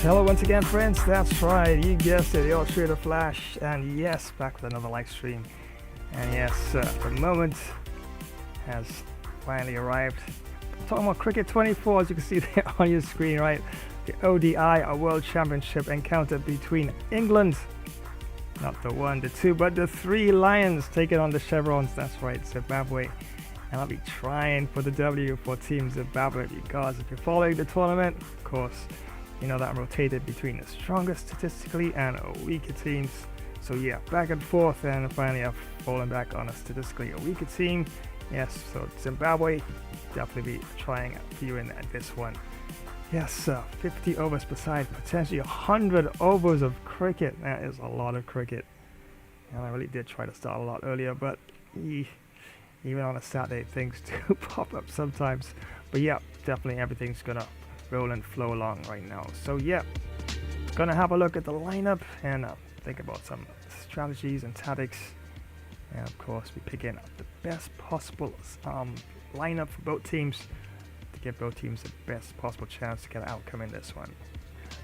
Hello once again, friends. That's right, you guessed it, the Illustrator Flash, and yes, back with another live stream. And yes, the moment has finally arrived. Talking about Cricket 24, as you can see there on your screen, right? The ODI, a World Championship encounter between England, not the one, the two, but the three Lions taking on the Chevronss. That's right, Zimbabwe. And I'll be trying for the W for Team Zimbabwe, because if you're following the tournament, of course, you know that I'm rotated between the strongest statistically and weaker teams. So yeah, back and forth, and finally I've fallen back on a statistically weaker team. Yes, so Zimbabwe, definitely be trying for you in this one. Yes, 50 overs per side, potentially 100 overs of cricket. That is a lot of cricket. And I really did try to start a lot earlier, but even on a Saturday, things do pop up sometimes. But yeah, definitely everything's gonna roll and flow along right now. So yeah, gonna have a look at the lineup and think about some strategies and tactics, and of course be picking up the best possible lineup for both teams to give both teams the best possible chance to get an outcome in this one.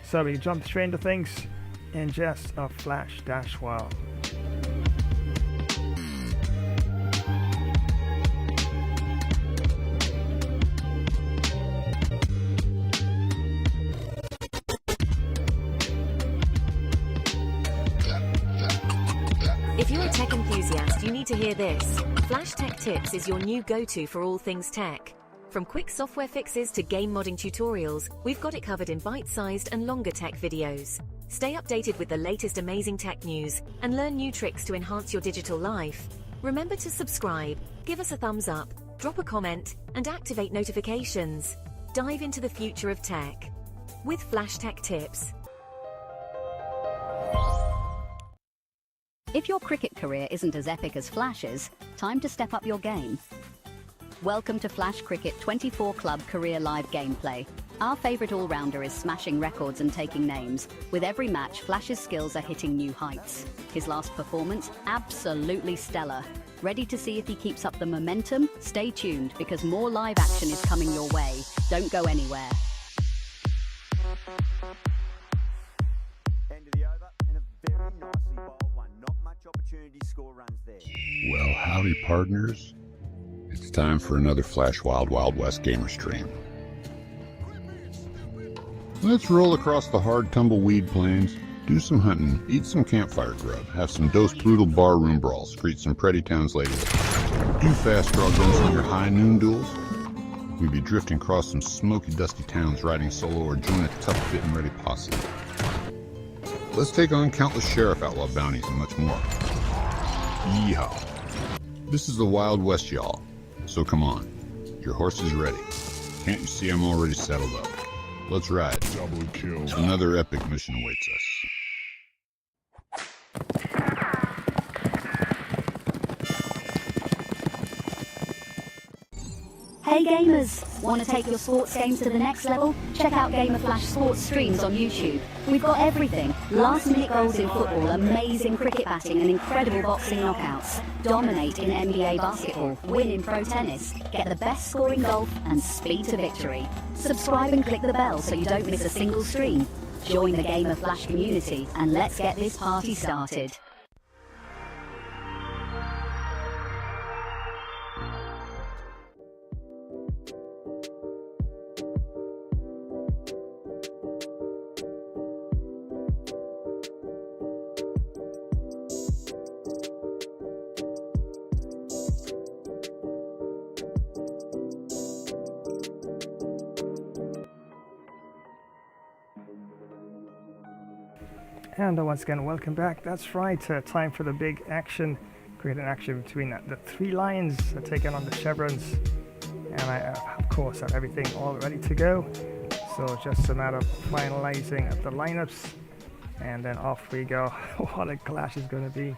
So we jump straight into things in just a flash dash while. If you're a tech enthusiast, you need to hear this. Flash Tech Tips is your new go-to for all things tech. From quick software fixes to game modding tutorials, we've got it covered in bite-sized and longer tech videos. Stay updated with the latest amazing tech news and learn new tricks to enhance your digital life. Remember to subscribe, give us a thumbs up, drop a comment, and activate notifications. Dive into the future of tech with Flash Tech Tips. If your cricket career isn't as epic as Flash's, time to step up your game. Welcome to Flash Cricket 24 Club Career Live Gameplay. Our favourite all-rounder is smashing records and taking names. With every match, Flash's skills are hitting new heights. His last performance, absolutely stellar. Ready to see if he keeps up the momentum? Stay tuned, because more live action is coming your way. Don't go anywhere. End of the over, and a very nicely bowled one. Not much opportunity to score runs there. Well, howdy partners. It's time for another Flash Wild West gamer stream. Let's roll across the hard tumbleweed plains, do some hunting, eat some campfire grub, have some dose brutal barroom brawls, greet some pretty towns ladies, do fast draw guns in your high noon duels. We'd be drifting across some smoky dusty towns riding solo, or join a tough fit and ready posse. Let's take on countless sheriff outlaw bounties and much more. Yeehaw. This is the Wild West, y'all. So come on, your horse is ready. Can't you see I'm already saddled up? Let's ride. Double kill. Another epic mission awaits us. Hey gamers! Want to take your sports games to the next level? Check out Gamer Flash sports streams on YouTube. We've got everything. Last minute goals in football, amazing cricket batting and incredible boxing knockouts. Dominate in NBA basketball, win in pro tennis, get the best scoring golf and speed to victory. Subscribe and click the bell so you don't miss a single stream. Join the Gamer Flash community and let's get this party started. And once again, welcome back. That's right, time for the big action. Create an action between the three Lions taking on the Chevronss. And I, of course, have everything all ready to go. So just a matter of finalizing the lineups. And then off we go. What a clash is going to be.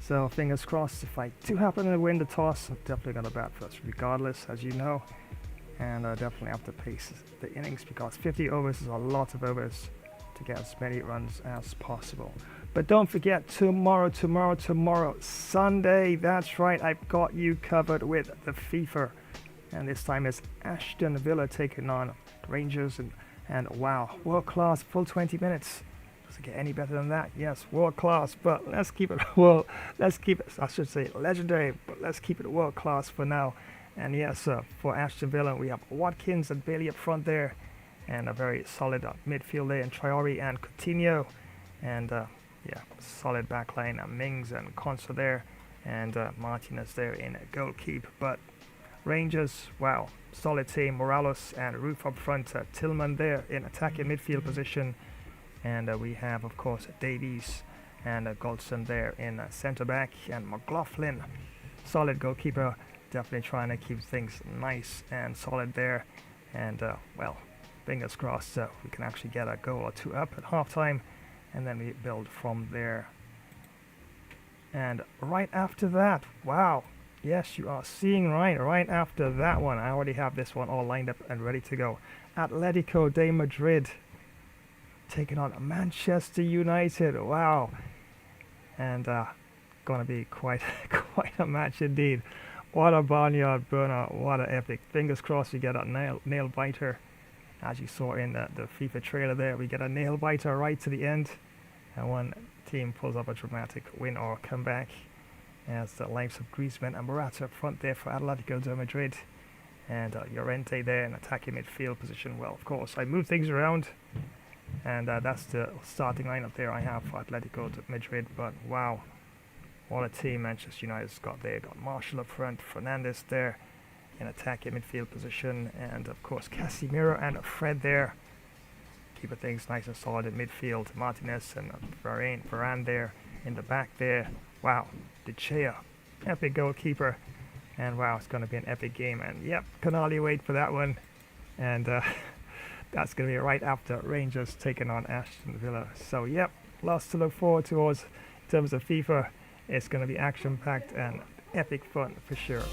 So fingers crossed, if I do happen to win the toss, I'm definitely going to bat first regardless, as you know. And I definitely have to pace the innings, because 50 overs is a lot of overs to get as many runs as possible. But don't forget, tomorrow, Sunday, that's right, I've got you covered with the FIFA. And this time it's Aston Villa taking on Rangers, and And wow, world class, full 20 minutes. Doesn't get any better than that. Yes, world class, but let's keep it I should say legendary, but let's keep it world class for now. And yes, for Aston Villa, we have Watkins and Bailey up front there, and a very solid midfield there in Traore and Coutinho, and yeah, solid backline, Mings and Konsa there, and Martinez there in goalkeep. But Rangers, wow, solid team. Morales and Roof up front, Tillman there in attacking midfield position, and we have, of course, Davies and Goldson there in centre back, and McLaughlin, solid goalkeeper, definitely trying to keep things nice and solid there. And well, fingers crossed we can actually get a goal or two up at halftime, and then we build from there. And right after that, wow, yes, you are seeing right after that one, I already have this one all lined up and ready to go. Atletico de Madrid taking on Manchester United. Wow. And gonna be quite a match indeed. What a barnyard burner, what an epic. Fingers crossed you get a nail biter. As you saw in the FIFA trailer there, we get a nail biter right to the end, and one team pulls up a dramatic win or comeback, as the likes of Griezmann and Morata up front there for Atletico de Madrid, and Llorente there in attacking midfield position. Well, of course, I moved things around, and that's the starting lineup there I have for Atletico de Madrid. But wow, what a team Manchester United's got there. Got Marshall up front, Fernandes there in attacking midfield position, and of course Casemiro and Fred there, keeping things nice and solid in midfield. Martinez and Varane there in the back there. Wow, De Gea, epic goalkeeper, and wow, it's going to be an epic game. And yep, can hardly wait for that one. And that's going to be right after Rangers taking on Aston Villa. So yep, lots to look forward towards in terms of FIFA. It's going to be action-packed and epic fun for sure.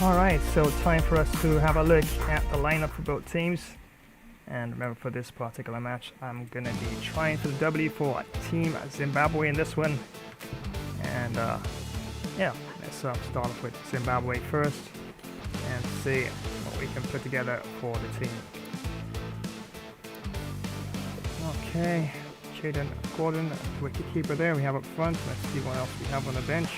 Alright, so time for us to have a look at the lineup for both teams. And remember, for this particular match, I'm going to be trying for the W for Team Zimbabwe in this one. And yeah, let's start off with Zimbabwe first and see what we can put together for the team. Okay, Jaden Gordon, wicketkeeper there we have up front. Let's see what else we have on the bench.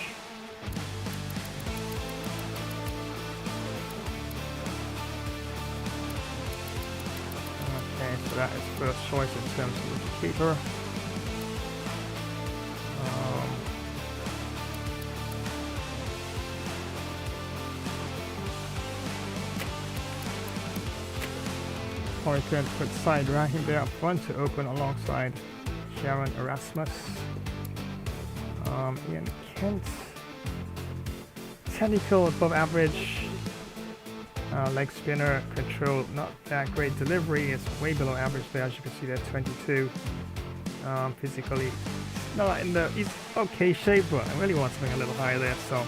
So that is first choice in terms of wicketkeeper. Or you could put side racking there up front to open alongside Sharon Erasmus. Ian Kent. Technical above average. Leg spinner, control not that great, delivery is way below average there, as you can see there, 22. Physically not in the, he's okay shape, but I really want something a little higher there, so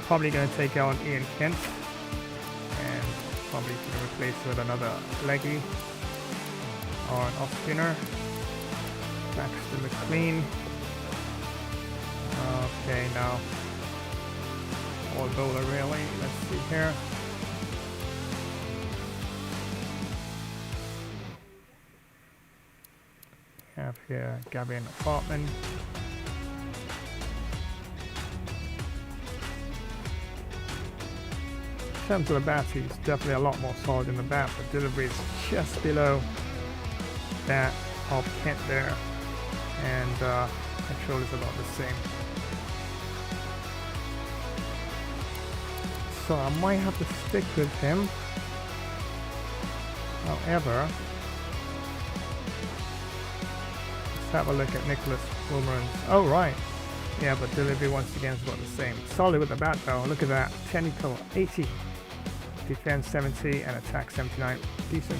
probably going to take out Ian Kent and probably going to replace with another leggy or an off spinner. Baxter McLean. Okay, now all bowler really, let's see here. Have here Gavin Fartman. In terms of the bat, he's definitely a lot more solid in the bat, but delivery is just below that of Kent there, and control is about the same. So I might have to stick with him. However, have a look at Nicholas Wilmer's. Oh right, Yeah, but delivery once again is about the same. Solid with the bat though. Look at that. Technical 80, defense 70, and attack 79. Decent.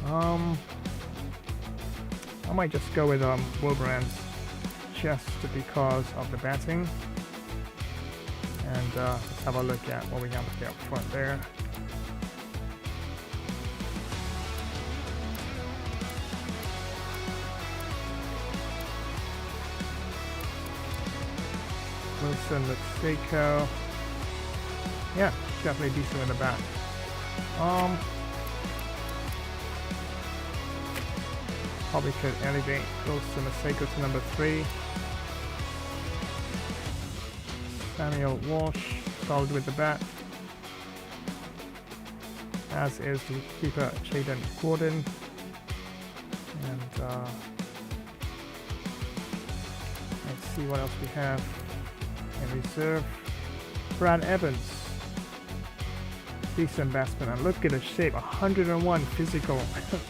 I might just go with Wilbrand's just because of the batting. And let's have a look at what we have up front there. Wilson, Luxeco. Yeah, definitely decent in the bat. Probably could elevate Wilson, Luxeco to number 3. Samuel Walsh, solid with the bat. As is the keeper Jaden Gordon. And let's see what else we have in reserve. Brad Evans, decent batsman, and look at the shape. 101 physical,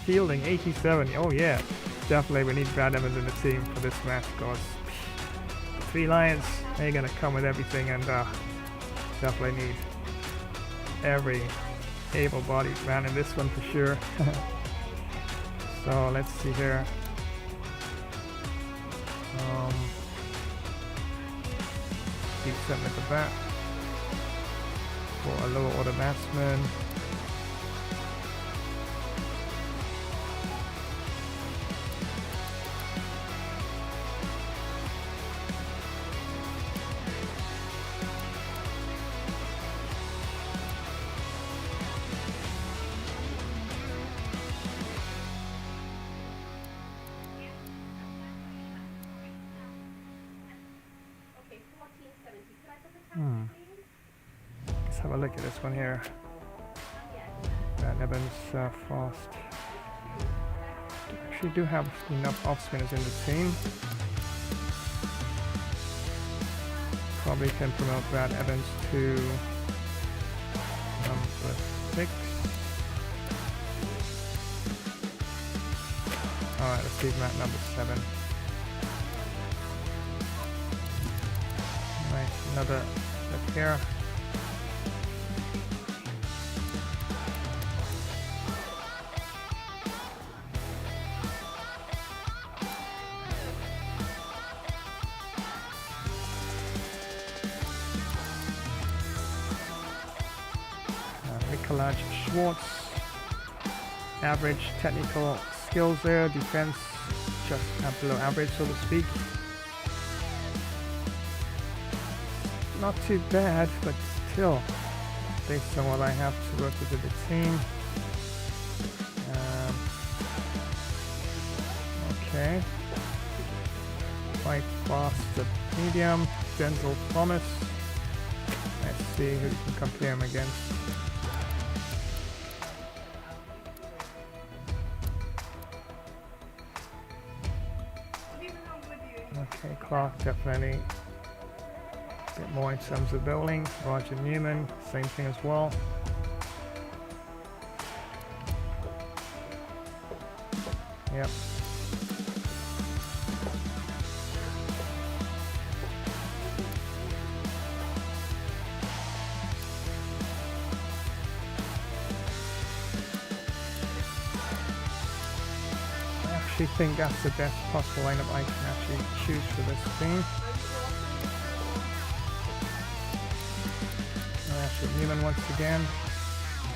fielding 87. Oh yeah, definitely we need Brad Evans in the team for this match because the 3 Lions, they're gonna come with everything, and definitely need every able-bodied man in this one for sure. So let's see here. Decent with the bat for a lower order batsman. Let's have a look at this one here. Evans, Frost. Actually do have enough off spinners in the team. Probably can promote Brad Evans to number 6. Alright, let's leave him at number 7. Nice, another look here. Schwartz, average technical skills there, defense just below average so to speak. Not too bad, but still, based on what I have to work with the team. Okay. Quite fast at medium, Denzel Thomas. Let's see who we can compare him against. Okay, Clark definitely a bit more in terms of bowling. Roger Newman, same thing as well. Yep. I think that's the best possible lineup I can actually choose for this team. Ashley Newman once again.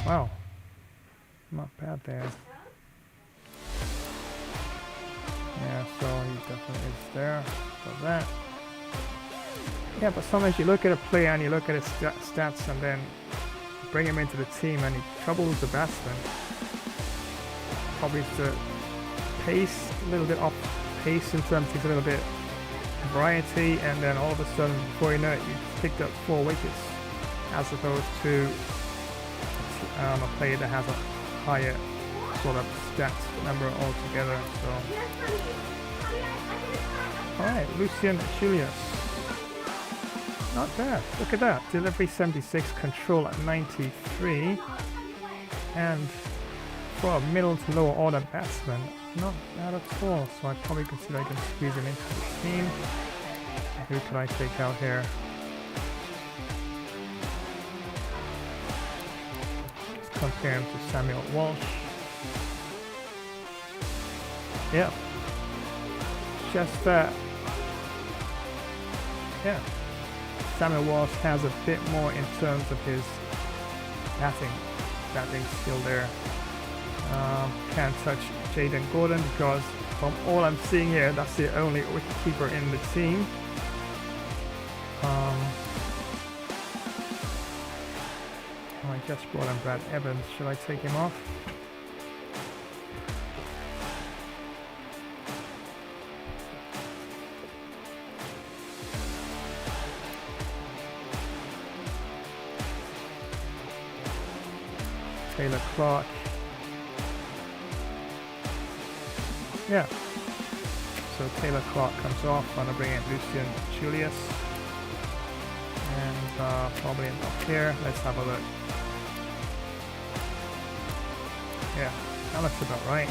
Wow, not bad there. Yeah, so he definitely is there for that. Yeah, but sometimes you look at a player and you look at his stats and then bring him into the team and he troubles the batsman. Probably the pace, a little bit off pace in terms of a little bit variety, and then all of a sudden before you know it you picked up 4 wickets as opposed to a player that has a higher sort of stats number altogether. So alright, Lucian Julius, not bad, look at that, delivery 76, control at 93, and for a middle to lower order batsman, not bad at all. So I probably consider I can squeeze him into the team. Who can I take out here? Let's compare him to Samuel Walsh. Yeah. Just yeah. Samuel Walsh has a bit more in terms of his batting skill there. Can't touch Jaden Gordon because from all I'm seeing here, that's the only wicketkeeper in the team. I just brought in Brad Evans. Should I take him off? Taylor Clark. Yeah. So Taylor Clark comes off. I'm gonna bring in Lucian Julius. And probably up here. Let's have a look. Yeah, that looks about right.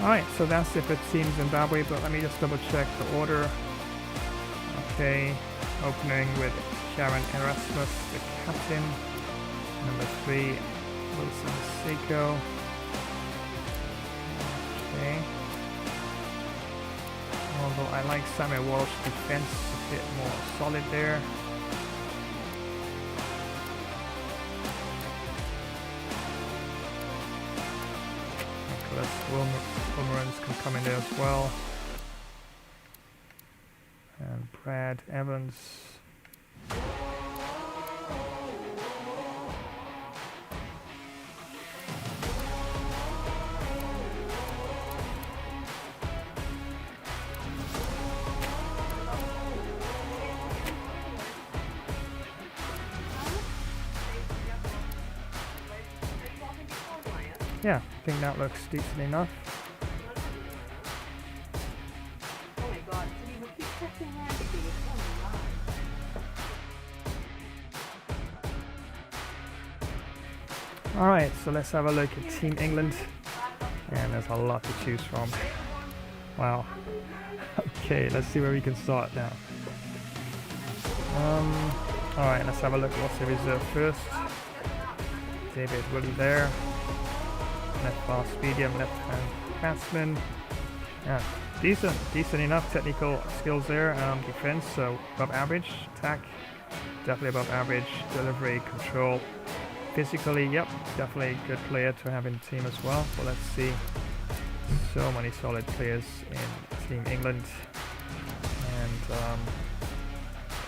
Alright, so that's it for Team Zimbabwe, but let me just double check the order. Okay, opening with Sharon Erasmus, the captain. Number 3, Wilson Seiko. Okay. Although I like Samuel Walsh's defense a bit more solid there. Nicholas Wilmerans can come in there as well. And Brad Evans. Yeah, I think that looks decent enough. Alright, so let's have a look at Team England. And there's a lot to choose from. Wow. Okay, let's see where we can start now. Alright, let's have a look at what's the reserve first. David Willie there. Left fast medium, left hand batsman. Yeah, decent enough technical skills there. Defense, so above average. Attack, definitely above average. Delivery, control. Physically, yep, definitely a good player to have in the team as well. But let's see. So many solid players in Team England. And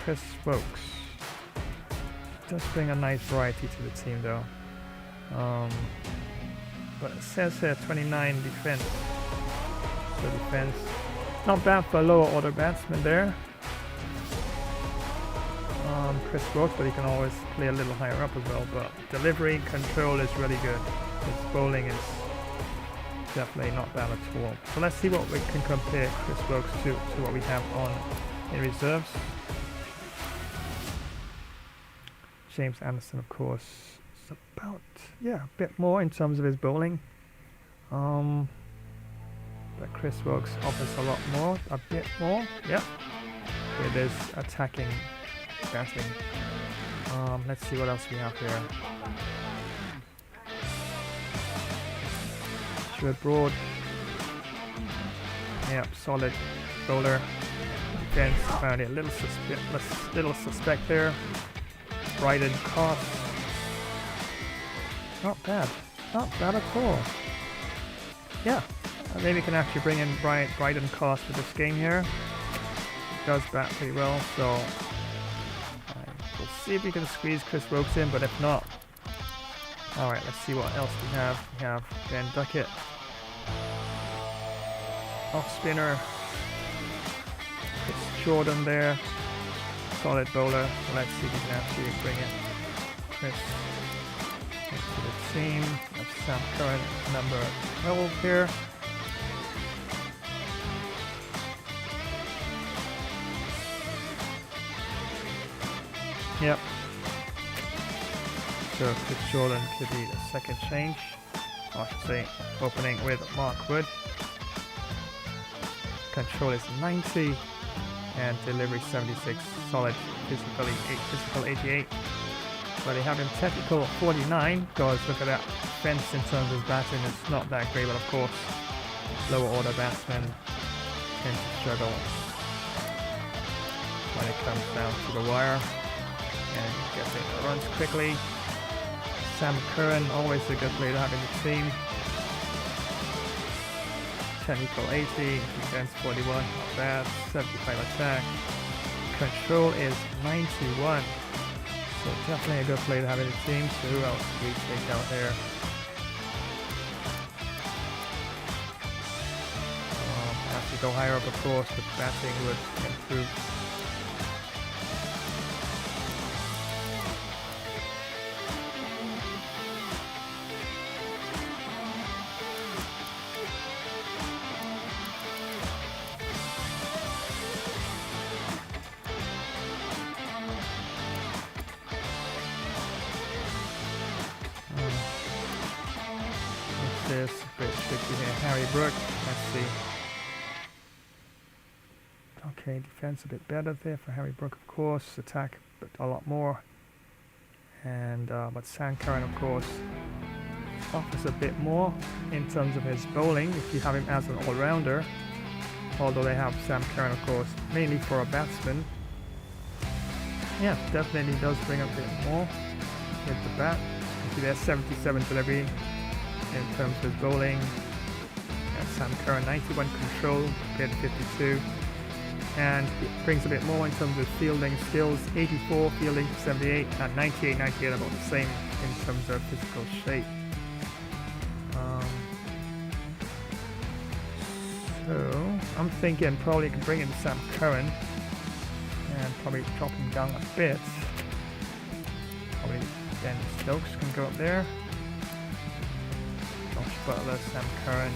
Chris Stokes does bring a nice variety to the team though. But it says here 29 defense. So defense, not bad for a lower order batsman there. Chris Stokes, but he can always play a little higher up as well. But delivery, control is really good. His bowling is definitely not bad at all. So let's see what we can compare Chris Stokes to what we have on in reserves. James Anderson, of course, is about, yeah, a bit more in terms of his bowling. But Chris Stokes offers a lot more, a bit more, yeah, with his attacking batting. Let's see what else we have here. Stuart Broad, yep, solid bowler. Defense, apparently a little suspect there. Bryden Cost, not bad at all. Yeah, maybe we can actually bring in Bryden Cost for this game here. He does bat pretty well, so we'll see if we can squeeze Chris Stokes in, but if not, alright, let's see what else we have. We have Ben Duckett, off spinner, Chris Jordan there, solid bowler. So let's see if we can actually bring in Chris into the team. That's Sam Curran, number 12 here. Yep. So Chris Jordan could be the second change. Or I should say, opening with Mark Wood. control is 90, and delivery 76. Solid, physical 88. But they have him technical 49, because look at that fence in terms of batting, it's not that great, but of course lower order batsmen tend to struggle when it comes down to the wire. And gets it, runs quickly. Sam Curran, always a good player to have in the team. Technical 80, defense 41, not bad. 75 attack. Control is 91. So definitely a good player to have in the team. So who else do we take out here? As we go higher up, of course, the batting would improve. This a bit tricky here. Harry Brook, let's see. Okay, defense a bit better there for Harry Brook, of course. Attack a lot more. And but Sam Curran, of course, offers a bit more in terms of his bowling if you have him as an all-rounder. Although they have Sam Curran, of course, mainly for a batsman. Yeah, definitely does bring a bit more with the bat. You see there's 77 delivery in terms of his bowling. And Sam Curran 91 control compared to 52, and it brings a bit more in terms of fielding skills. 84 fielding, 78, and 98 about the same in terms of physical shape. So I'm thinking probably can bring in Sam Curran and probably drop him down a bit. Probably Ben Stokes can go up there. Butler, Sam Curran,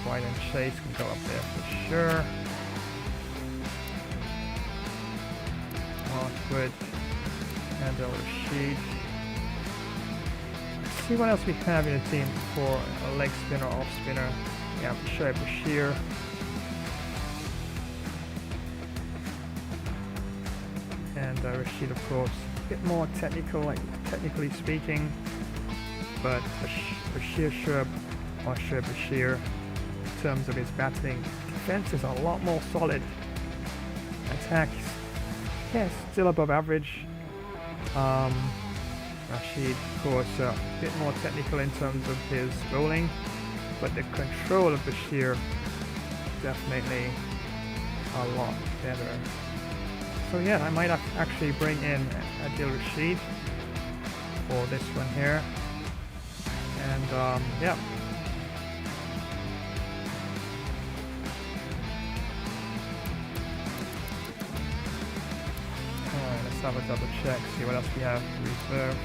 White and Chase can go up there for sure. Markwood and Rashid. Let's see what else we have in the team for a leg spinner, off spinner. We have Shoaib Bashir. And Rashid, of course, a bit more technical, like technically speaking. But Shoaib Bashir, in terms of his batting, defense is a lot more solid. Attack, yeah, still above average. Rashid, of course, a bit more technical in terms of his bowling, but the control of Bashir definitely a lot better. So yeah, I might actually bring in Adil Rashid for this one here. And yeah. Alright, let's have a double check, see what else we have in reserve.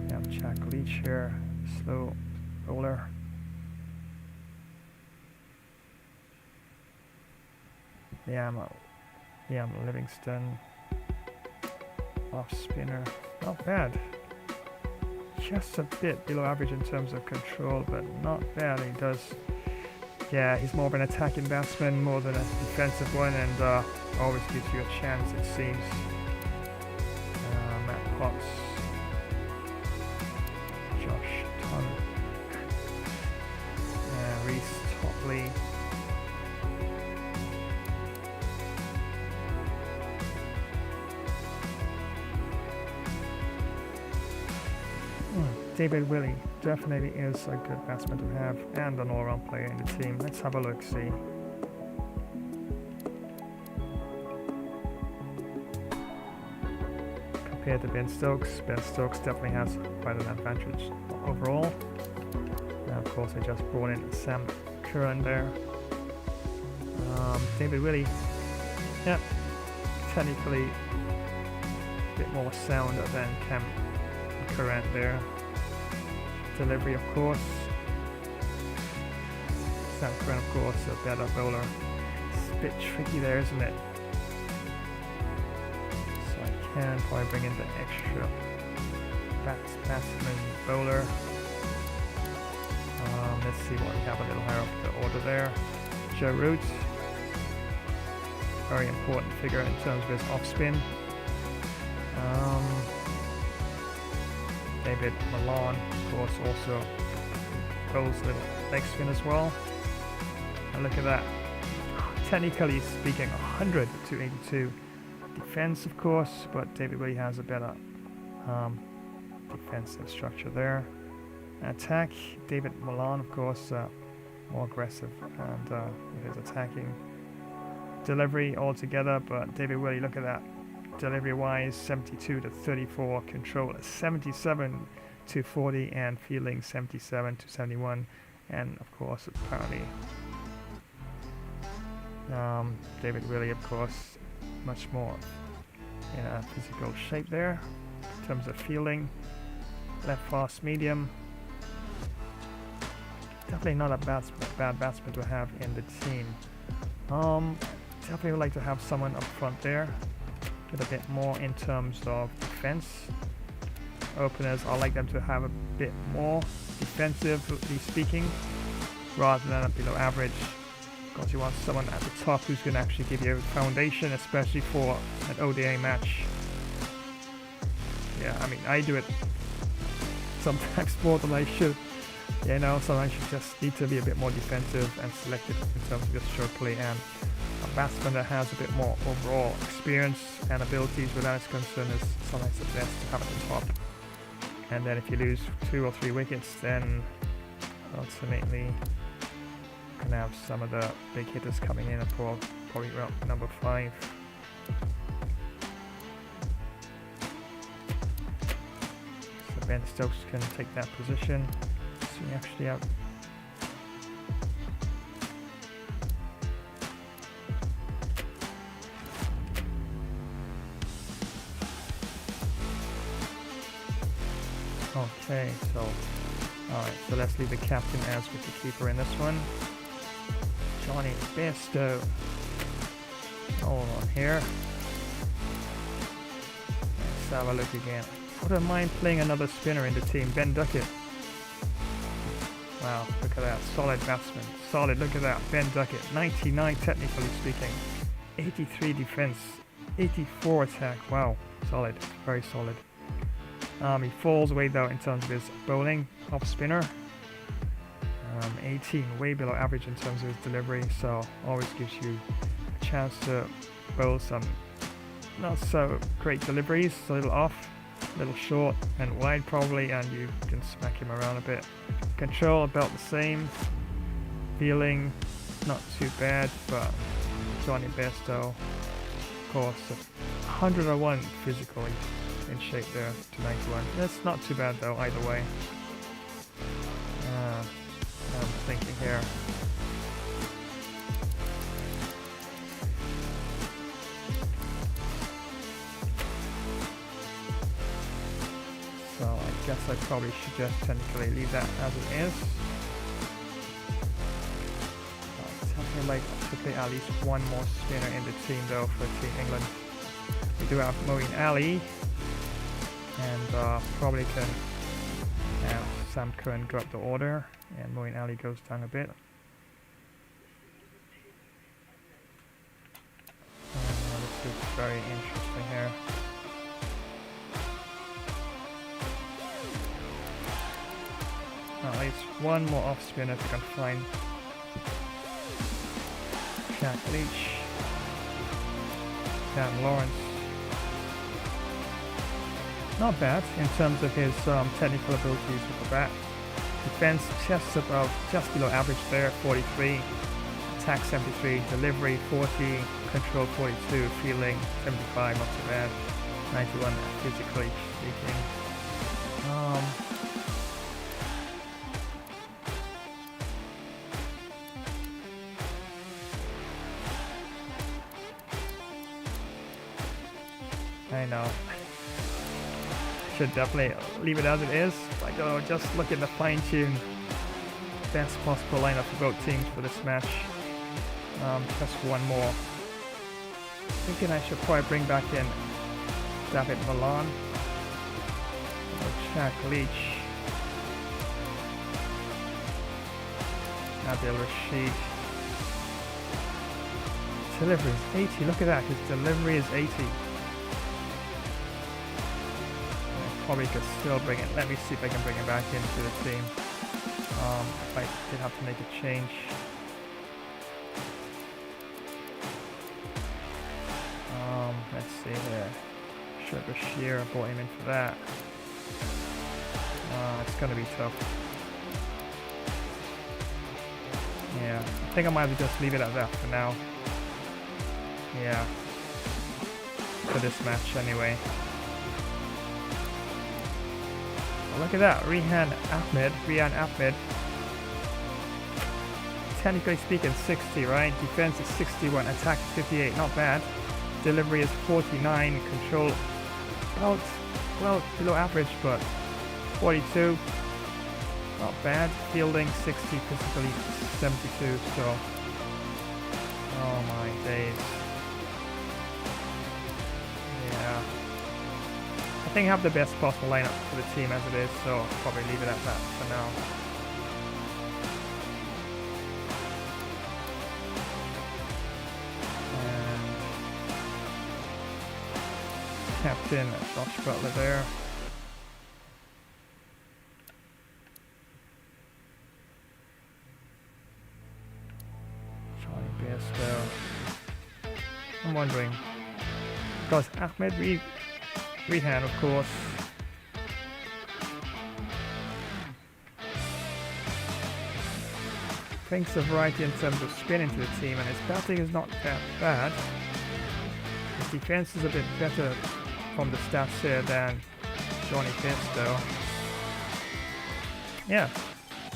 We have Jack Leach here, slow bowler. Livingston, off spinner, not bad. Just a bit below average in terms of control, but not bad. He does, yeah, he's more of an attacking batsman more than a defensive one, and always gives you a chance, it seems. Matt Potts, Josh Ton, Reece Topley. David Willey definitely is a good batsman to have and an all-round player in the team. Let's have a look, see. Compared to Ben Stokes definitely has quite an advantage overall. And of course, I just brought in Sam Curran there. David Willey, yeah, technically a bit more sound than Cam Curran there. Delivery, of course. Sam Curran, of course, a better bowler. It's a bit tricky there, isn't it? So I And probably bring in the extra batsman bowler. Let's see what we have a little higher up the order there. Joe Root, very important figure in terms of his off spin. David Milan, of course, also bowls a little leg spin as well. And look at that. Technically speaking, 100 to 82 defense, of course, but David Willie has a better defensive structure there. Attack, David Milan, of course, more aggressive and with his attacking delivery altogether, but David Willie, look at that. Delivery wise, 72 to 34, control 77 to 40, and fielding 77 to 71, and of course apparently David Willie, of course, much more in a physical shape there in terms of fielding. Left fast medium, definitely not a bad batsman to have in the team. Definitely would like to have someone up front there with a bit more in terms of defense. Openers, I like them to have a bit more defensively speaking rather than a below average, because you want someone at the top who's going to actually give you a foundation, especially for an ODI match. Yeah, I mean, I do it sometimes more than I should. You know, sometimes you just need to be a bit more defensive and selective in terms of your stroke play, and a batsman that has a bit more overall experience and abilities where that is concerned is sometimes the best to have at the top. And then if you lose 2 or 3 wickets, then ultimately you can have some of the big hitters coming in for probably around number 5. So Ben Stokes can take that position. So we actually have okay, so alright, so let's leave the captain as with the keeper in this one. Johnny Bairstow. Hold on here. Let's have a look again. Wouldn't mind playing another spinner in the team, Ben Duckett. Wow, look at that, solid batsman, solid, look at that, Ben Duckett, 99 technically speaking, 83 defense, 84 attack, wow, solid, very solid. He falls away though in terms of his bowling, off spinner, 18, way below average in terms of his delivery, so always gives you a chance to bowl some not so great deliveries, a little off, a little short and wide probably, and you can smack him around a bit. Control about the same, feeling not too bad, but Johnny Bairstow, of course, 101 physically in shape there to 91. That's not too bad though either way. I'm thinking here. So I guess I probably should just technically leave that as it is. I'd definitely like to play at least one more spinner in the team though for Team England. We do have Moeen Ali, and probably can have Sam Curran drop the order, and Moeen Ali goes down a bit. This is very interesting here. At least one more off spinner if you can find. Jack Leach, Cam Lawrence. Not bad in terms of his technical abilities with the bat. Defense just below average there, 43. Attack 73, delivery 40, control 42, fielding 75, not too bad. 91 physically speaking. I know. Should definitely leave it as it is. Like, just look at the fine-tuned best possible lineup for both teams for this match. Just one more. Thinking I should probably bring back in David Milan, Jack Leach, Adil Rashid. Delivery is 80, look at that, his delivery is 80. I probably could still bring it, let me see if I can bring it back into the team. If I did have to make a change. Let's see here. Bashir, I brought him in for that. It's gonna be tough. Yeah, I think I might just leave it at that for now. Yeah, for this match anyway. Oh, look at that, Rehan Ahmed. Technically speaking, 60, right? Defense is 61, attack is 58, not bad. Delivery is 49, control about, well, below average, but 42, not bad. Fielding 60, physically 72, so, oh my days. Yeah, I think I have the best possible lineup for the team as it is, so I'll probably leave it at that for now. Captain Josh Butler there. Charlie Bairstow. I'm wondering, because Ahmed Rehan, of course, brings a variety in terms of spin into the team, and his batting is not that bad. His defense is a bit better from the stats here than Johnny Bairstow. Yeah,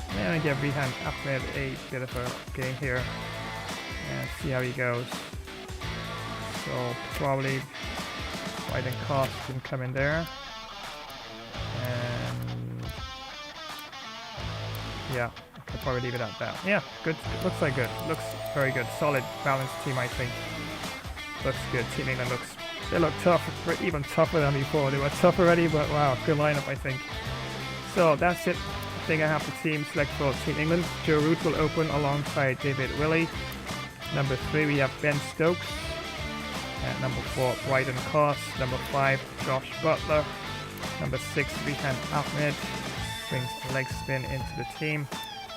I'm gonna give Rehan Ahmed a bit of a game here and see how he goes. So probably White and Cost can come in there, and yeah, I could probably leave it at that. Yeah, good. Looks like good. Looks very good. Solid, balanced team, I think. Looks good. Team England they look tough, even tougher than before. They were tough already, but wow, good lineup, I think. So that's it. I think I have the team select for Team England. Joe Root will open alongside David Willey. Number 3, we have Ben Stokes. At number 4, Bryden Cost. Number 5, Josh Butler. Number 6, Rehan Ahmed. Brings leg spin into the team.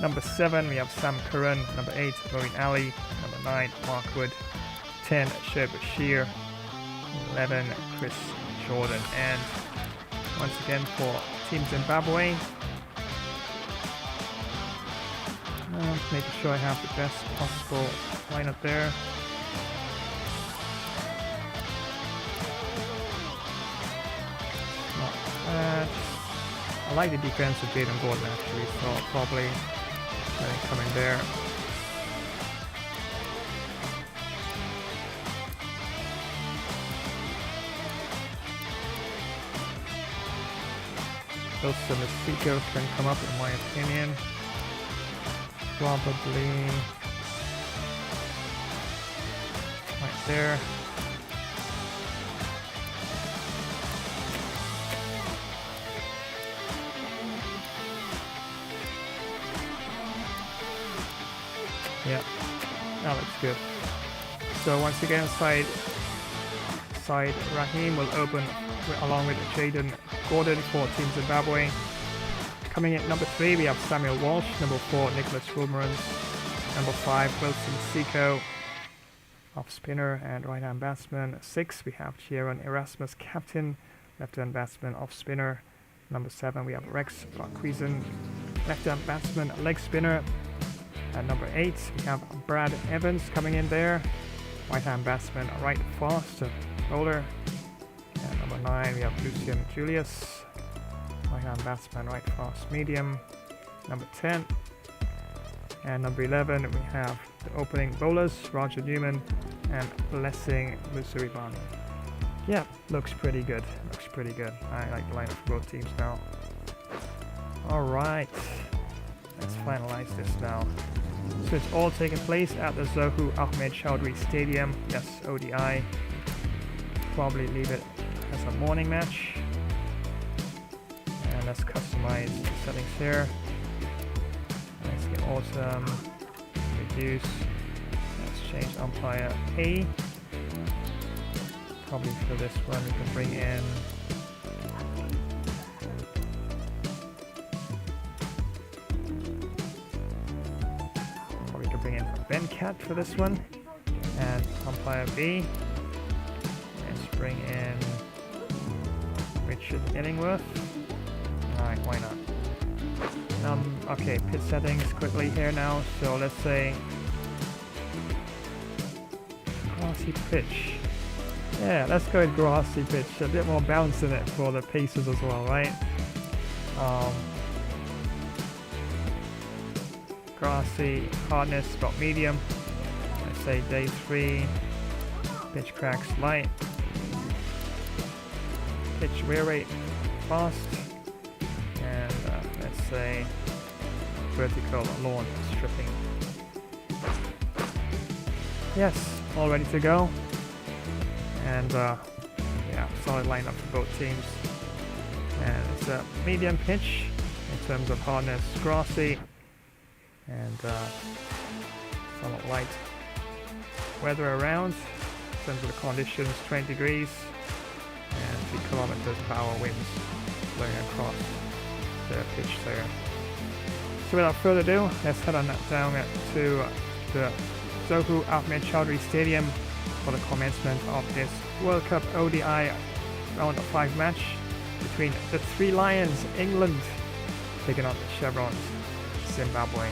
Number 7, we have Sam Curran. Number 8, Maureen Ali. Number 9, Mark Wood. 10, Shoaib Bashir. 11, Chris Jordan. And once again for Team Zimbabwe, making sure I have the best possible lineup there. Not bad. I like the defense of Jaden Gordon actually, so I'll probably let him come in there. Wilson Masiko can come up in my opinion. Probably right there. Yeah, that looks good. So once again, side Raheem will open along with Jaden Gordon for Team Zimbabwe. Coming in at number 3, we have Samuel Walsh. Number 4, Nicholas Wilmerans. Number 5, Wilson Siko, off spinner and right hand batsman. 6, we have Kieran Erasmus, captain, left hand batsman, off spinner. Number 7, we have Rex Barquizan, left hand batsman, leg spinner. At number 8, we have Brad Evans coming in there, right hand batsman, right fast bowler. And number 9, we have Lucian Julius, right hand batsman, right fast medium. Number 10 and number 11, we have the opening bowlers, Roger Newman and Blessing Musaribani. Yeah, looks pretty good. Looks pretty good. I like the lineup for both teams now. Alright, let's finalize this now. So it's all taking place at the Zohu Ahmed Chowdhury Stadium. Yes, ODI. Probably leave it as of morning match. And let's customize the settings here. Let's get awesome. Reduce. Let's change umpire A. Probably for this one we can bring in Ben Cat for this one, and umpire B. Let's bring in Richard Illingworth. Alright, why not? Okay, pitch settings quickly here now. So let's say grassy pitch. Yeah, let's go with grassy pitch. A bit more bounce in it for the paces as well, right? Grassy hardness about medium. Let's say day 3. Pitch cracks light. Pitch wear rate fast. And let's say vertical lawn stripping. Yes, all ready to go. And yeah, solid lineup for both teams. And it's a medium pitch in terms of hardness, grassy. And somewhat light weather around. In terms of the conditions, 20 degrees and 3 kilometers per hour winds blowing across the pitch there. So without further ado, let's head on down to the Zohu Ahmed Chowdhury Stadium for the commencement of this World Cup ODI round of 5 match between the 3 Lions, England, taking on the Chevronss, Zimbabwe.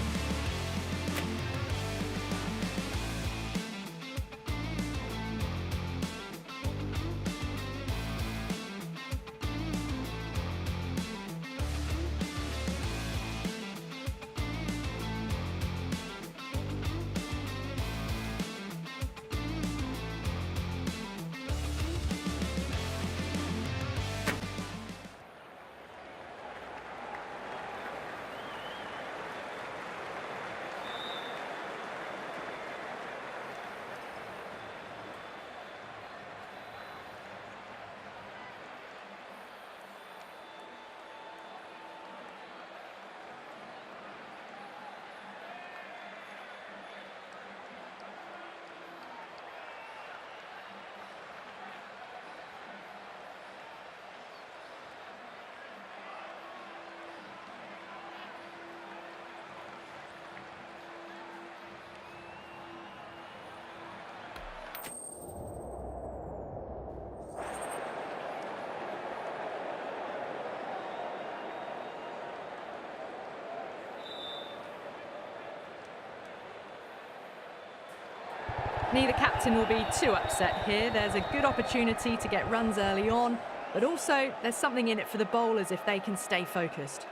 Neither captain will be too upset here. There's a good opportunity to get runs early on, but also there's something in it for the bowlers if they can stay focused.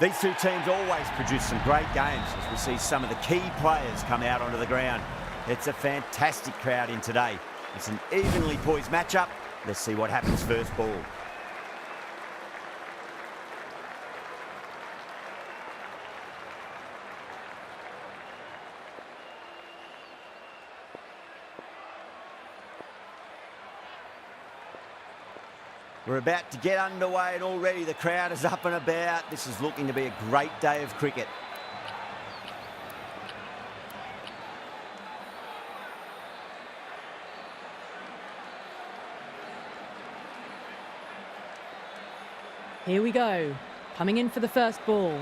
These two teams always produce some great games as we see some of the key players come out onto the ground. It's a fantastic crowd in today. It's an evenly poised matchup. Let's see what happens first ball. We're about to get underway and already the crowd is up and about. This is looking to be a great day of cricket. Here we go. Coming in for the first ball.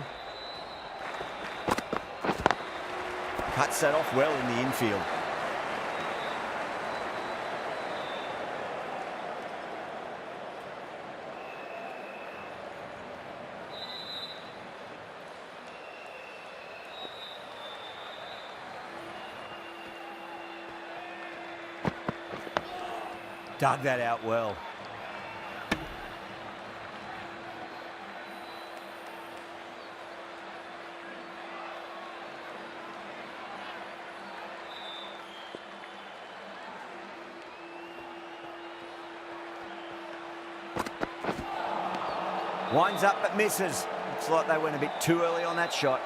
Cuts that off well in the infield. Dug that out well. Winds up but misses. Looks like they went a bit too early on that shot.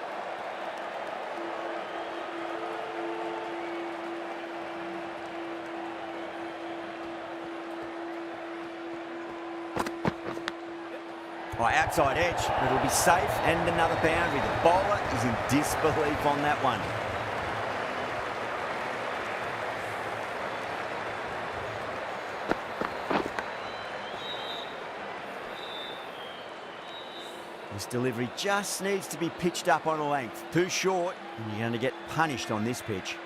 Oh, outside edge, but it'll be safe and another boundary. The bowler is in disbelief on that one. This delivery just needs to be pitched up on a length. Too short, and you're going to get punished on this pitch.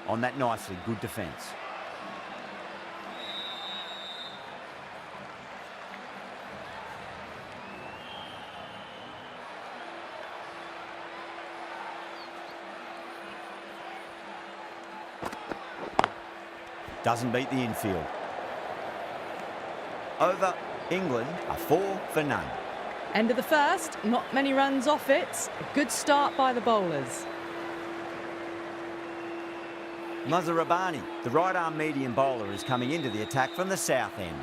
On that nicely, good defence. Doesn't beat the infield. Over, England are 4 for none. End of the first, not many runs off it. A good start by the bowlers. Muzarabani, the right-arm medium bowler, is coming into the attack from the south end.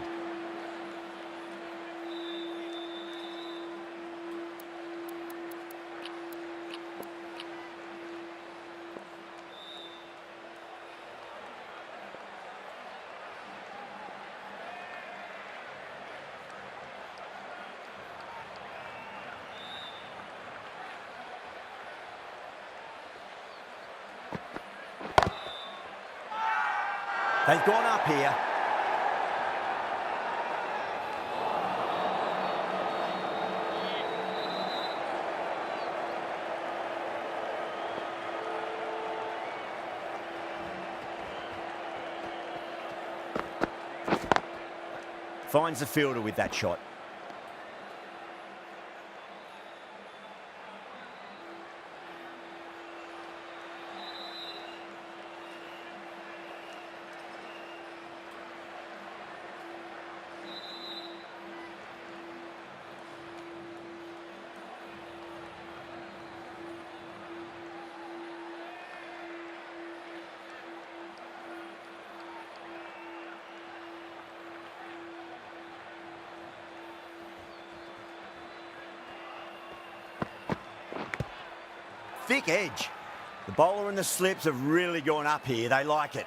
They've gone up here. Finds the fielder with that shot. Thick edge. The bowler and the slips have really gone up here. They like it.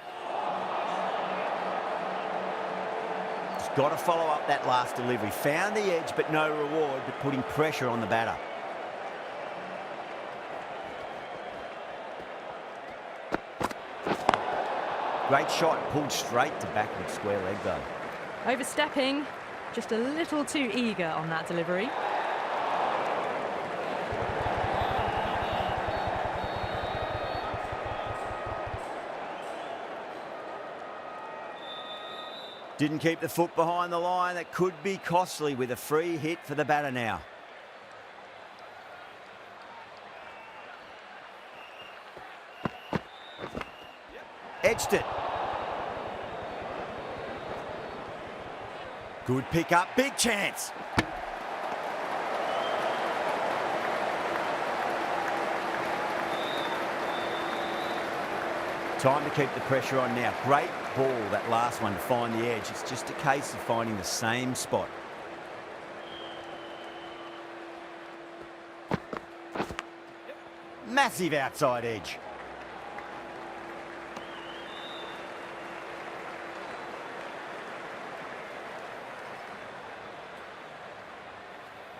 He's got to follow up that last delivery. Found the edge, but no reward, but putting pressure on the batter. Great shot, pulled straight to backward square leg though. Overstepping, just a little too eager on that delivery. Didn't keep the foot behind the line. That could be costly with a free hit for the batter now. Edged it. Good pick up, big chance. Time to keep the pressure on now. Great ball, that last one, to find the edge. It's just a case of finding the same spot. Massive outside edge.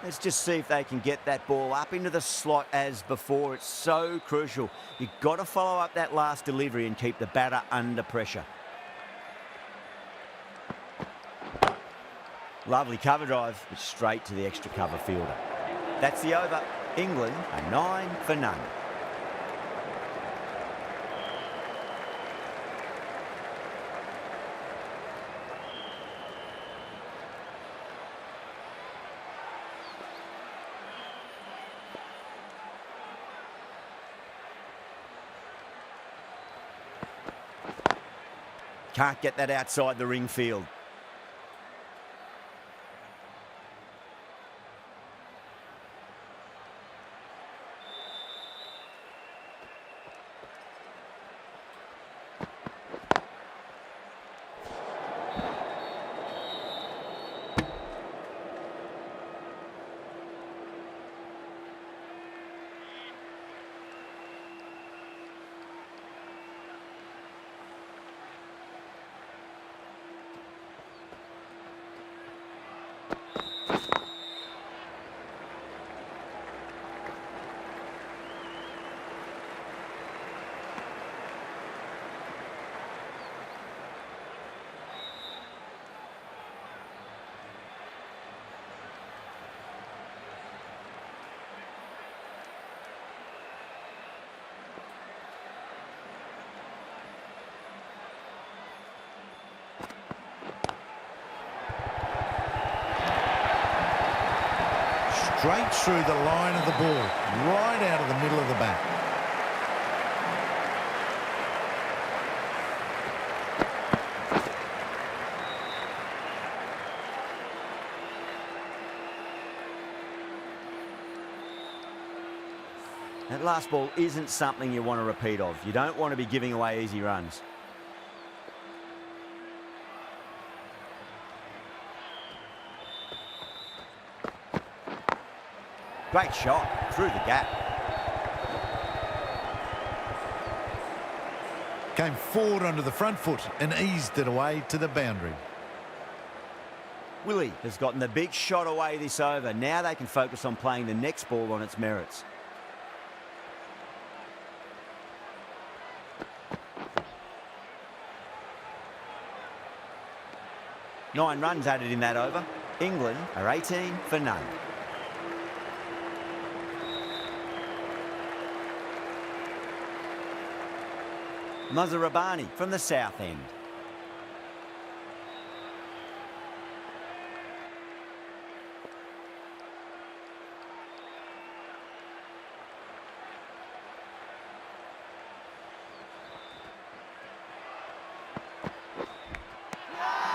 Let's just see if they can get that ball up into the slot as before. It's so crucial. You've got to follow up that last delivery and keep the batter under pressure. Lovely cover drive, but straight to the extra cover fielder. That's the over. England are 9 for none. Can't get that outside the ring field. straight through the line of the ball, right out of the middle of the bat. That last ball isn't something you want to repeat of. You don't want to be giving away easy runs. Great shot through the gap. Came forward onto the front foot and eased it away to the boundary. Willie has gotten the big shot away this over. Now they can focus on playing the next ball on its merits. Nine runs added in that over. England are 18 for none. Muzarabani from the south end.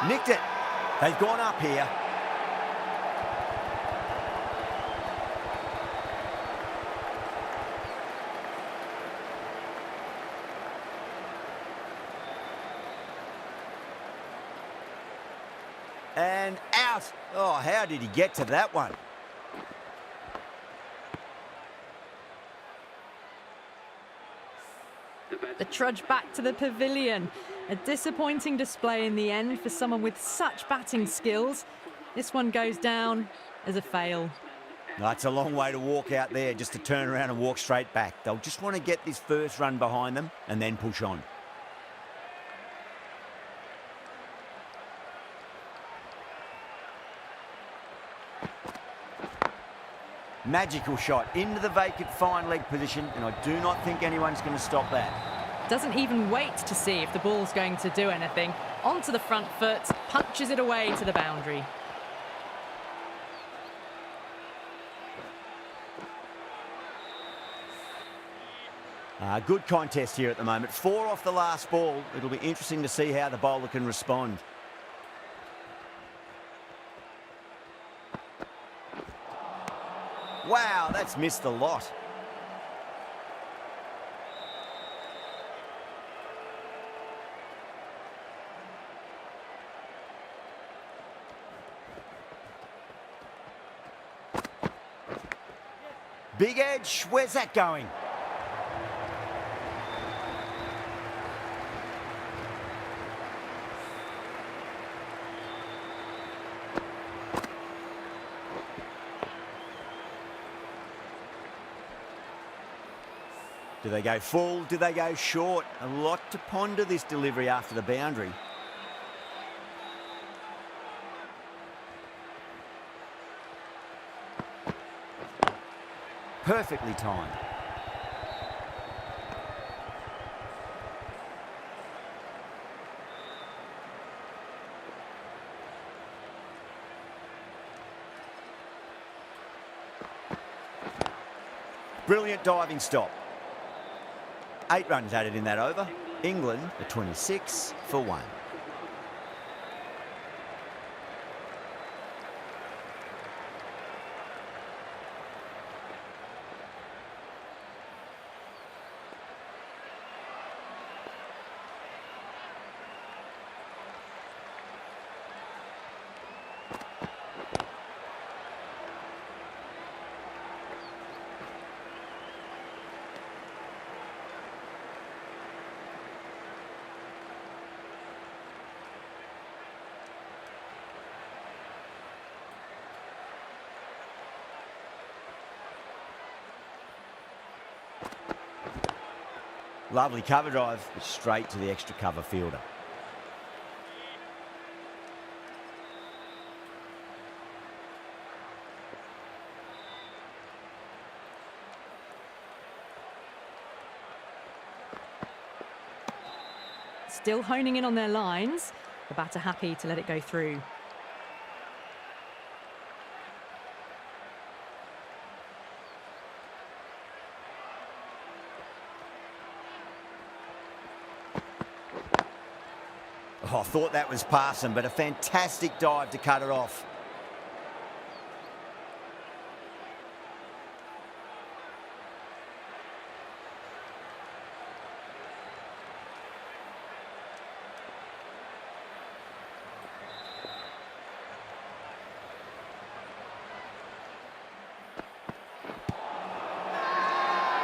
Nicked it. They've gone up here. And out. Oh, how did he get to that one? The trudge back to the pavilion. A disappointing display in the end for someone with such batting skills. This one goes down as a fail. It's a long way to walk out there just to turn around and walk straight back. They'll just want to get this first run behind them and then push on. Magical shot into the vacant fine leg position, and I do not think anyone's going to stop that. Doesn't even wait to see if the ball's going to do anything. Onto the front foot, punches it away to the boundary. Good contest here at the moment. 4 off the last ball. It'll be interesting to see how the bowler can respond. Wow, that's missed the lot. Big edge, where's that going? Do they go full? Do they go short? A lot to ponder this delivery after the boundary. Perfectly timed. Brilliant diving stop. 8 runs added in that over. England are 26 for 1. Lovely cover drive, straight to the extra cover fielder. Still honing in on their lines. The batter happy to let it go through. Oh, I thought that was passing, but a fantastic dive to cut it off.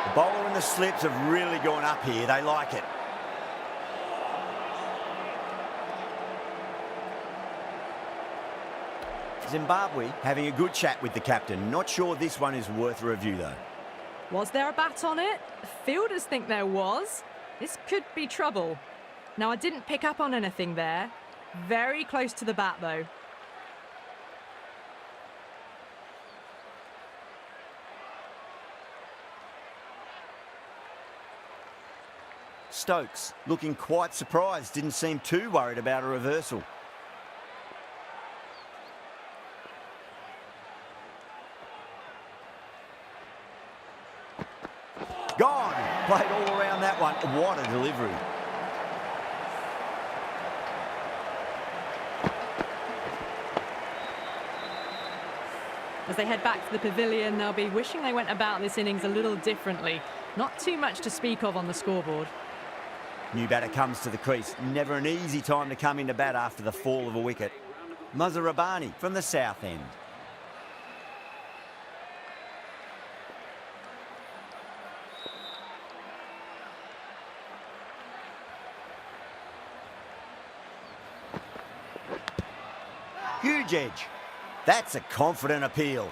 The bowler and the slips have really gone up here. They like it. Zimbabwe having a good chat with the captain. Not sure this one is worth a review, though. Was there a bat on it? Fielders think there was. This could be trouble. Now, I didn't pick up on anything there. Very close to the bat, though. Stokes looking quite surprised. Didn't seem too worried about a reversal. Gone. Played all around that one. What a delivery. As they head back to the pavilion, they'll be wishing they went about this innings a little differently. Not too much to speak of on the scoreboard. New batter comes to the crease. Never an easy time to come into bat after the fall of a wicket. Muzarabani from the south end. Huge edge. That's a confident appeal.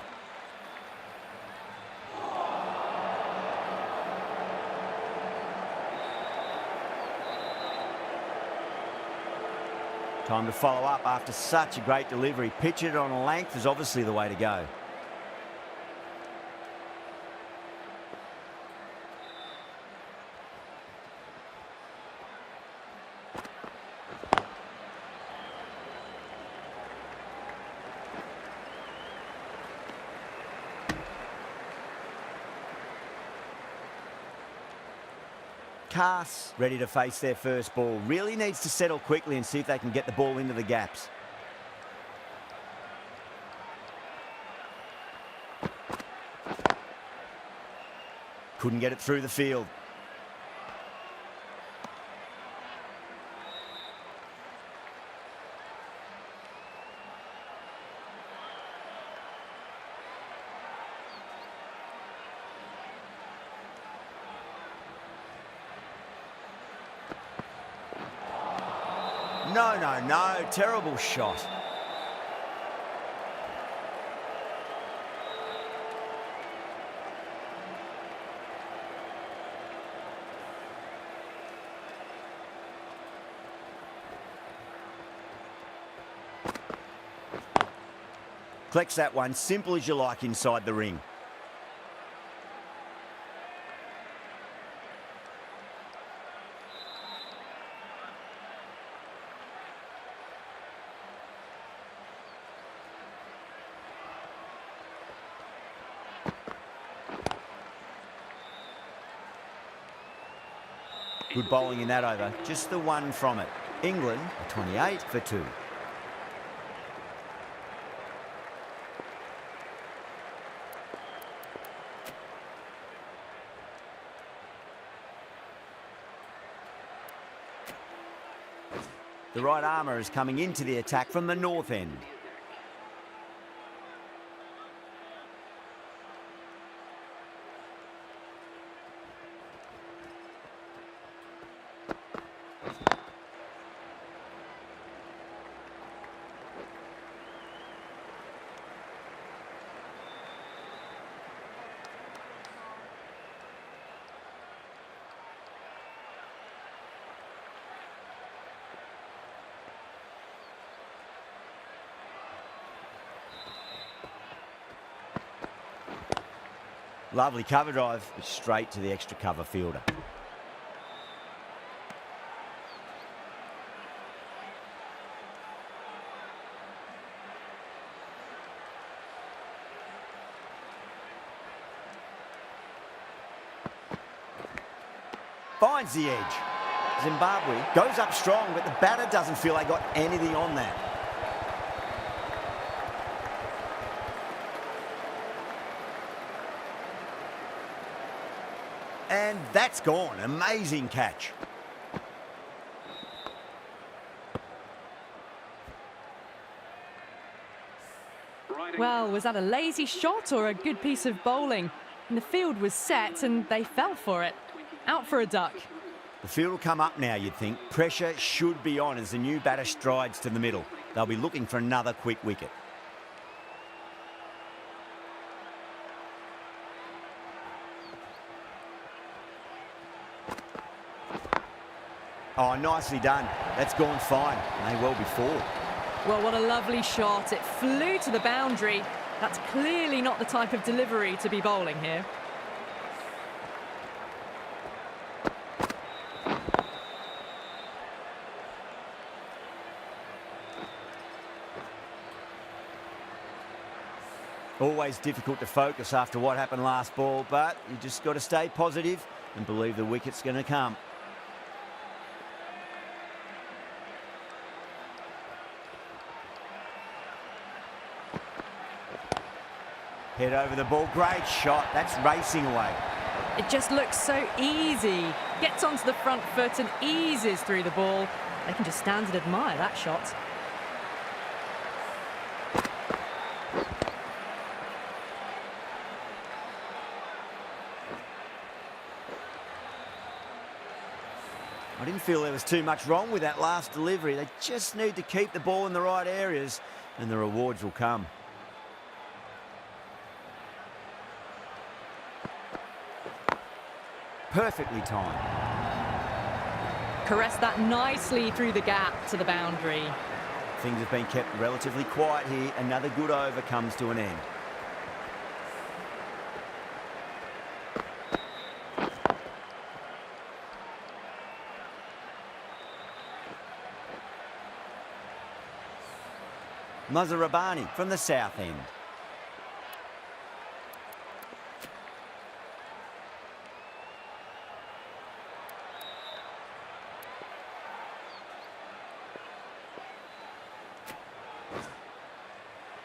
Time to follow up after such a great delivery. Pitch it on a length is obviously the way to go. Cass ready to face their first ball. Really needs to settle quickly and see if they can get the ball into the gaps. Couldn't get it through the field. No, terrible shot. Collects that one, simple as you like inside the ring. Good bowling in that over. Just the one from it. England, 28 for 2. The right armour is coming into the attack from the north end. Lovely cover drive, straight to the extra cover fielder. Finds the edge. Zimbabwe goes up strong, but the batter doesn't feel they got anything on that. And that's gone. Amazing catch. Well, was that a lazy shot or a good piece of bowling? And the field was set and they fell for it. Out for a duck. The field will come up now, you'd think. Pressure should be on as the new batter strides to the middle. They'll be looking for another quick wicket. Oh, nicely done. That's gone fine. May well be four. Well, what a lovely shot. It flew to the boundary. That's clearly not the type of delivery to be bowling here. Always difficult to focus after what happened last ball, but you just got to stay positive and believe the wicket's going to come. Head over the ball, great shot. That's racing away. It just looks so easy. Gets onto the front foot and eases through the ball. They can just stand and admire that shot. I didn't feel there was too much wrong with that last delivery. They just need to keep the ball in the right areas and the rewards will come. Perfectly timed. Caressed that nicely through the gap to the boundary. Things have been kept relatively quiet here. Another good over comes to an end. Muzarabani from the south end.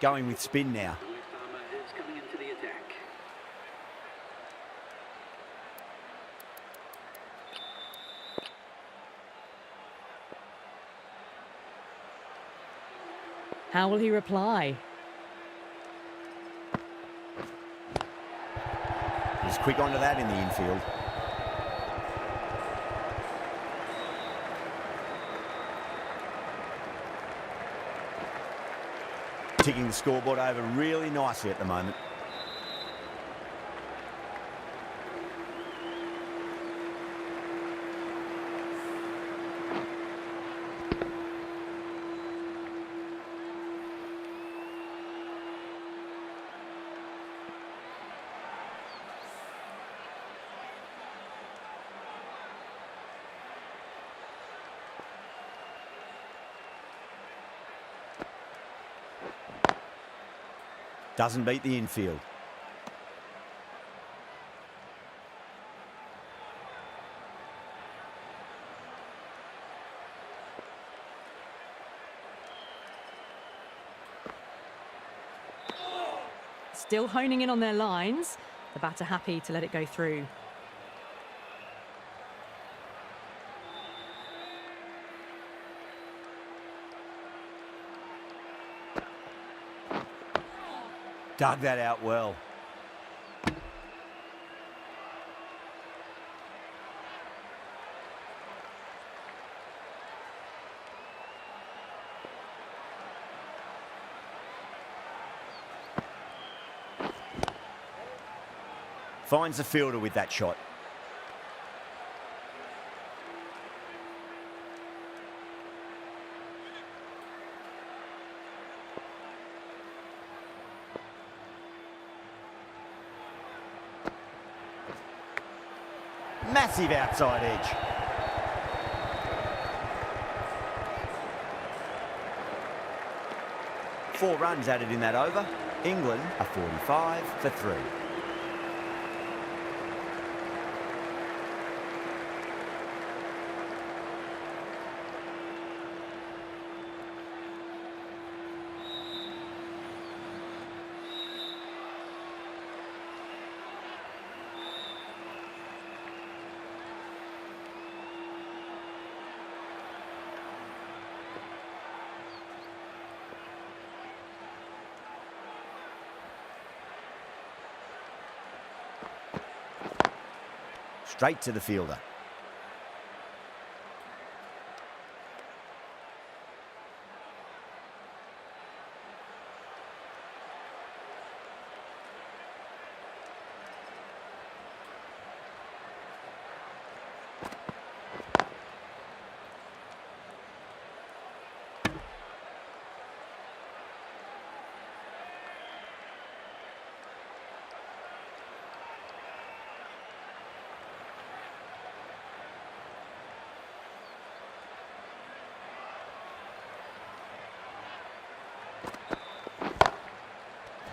Going with spin now. How will he reply? He's quick onto that in the infield. Ticking the scoreboard over really nicely at the moment. Doesn't beat the infield. Still honing in on their lines. The batter happy to let it go through. Dug that out well. Finds the fielder with that shot. Massive outside edge. Four runs added in that over. England are 45 for 3. straight to the fielder.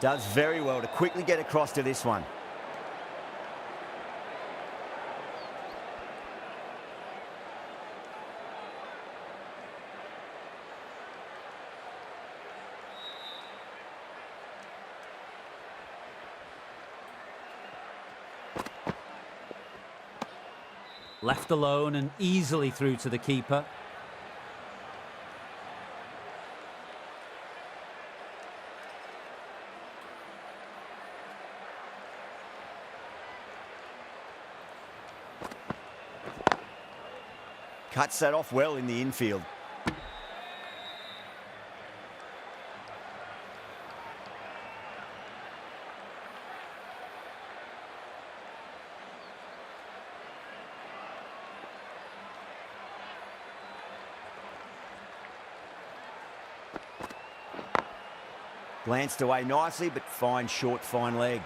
Does very well to quickly get across to this one. Left alone and easily through to the keeper. Cuts that off well in the infield. Glanced away nicely, but fine short, fine leg.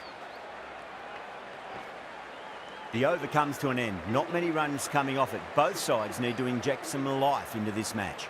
The over comes to an end. Not many runs coming off it. Both sides need to inject some life into this match.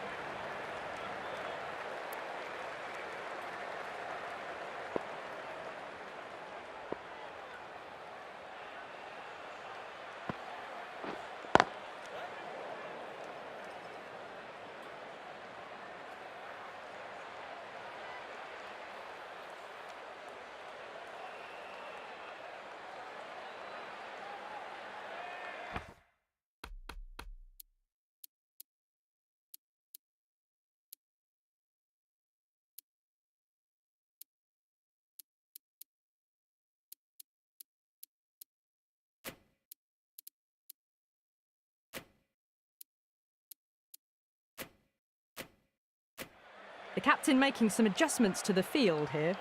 The captain making some adjustments to the field here.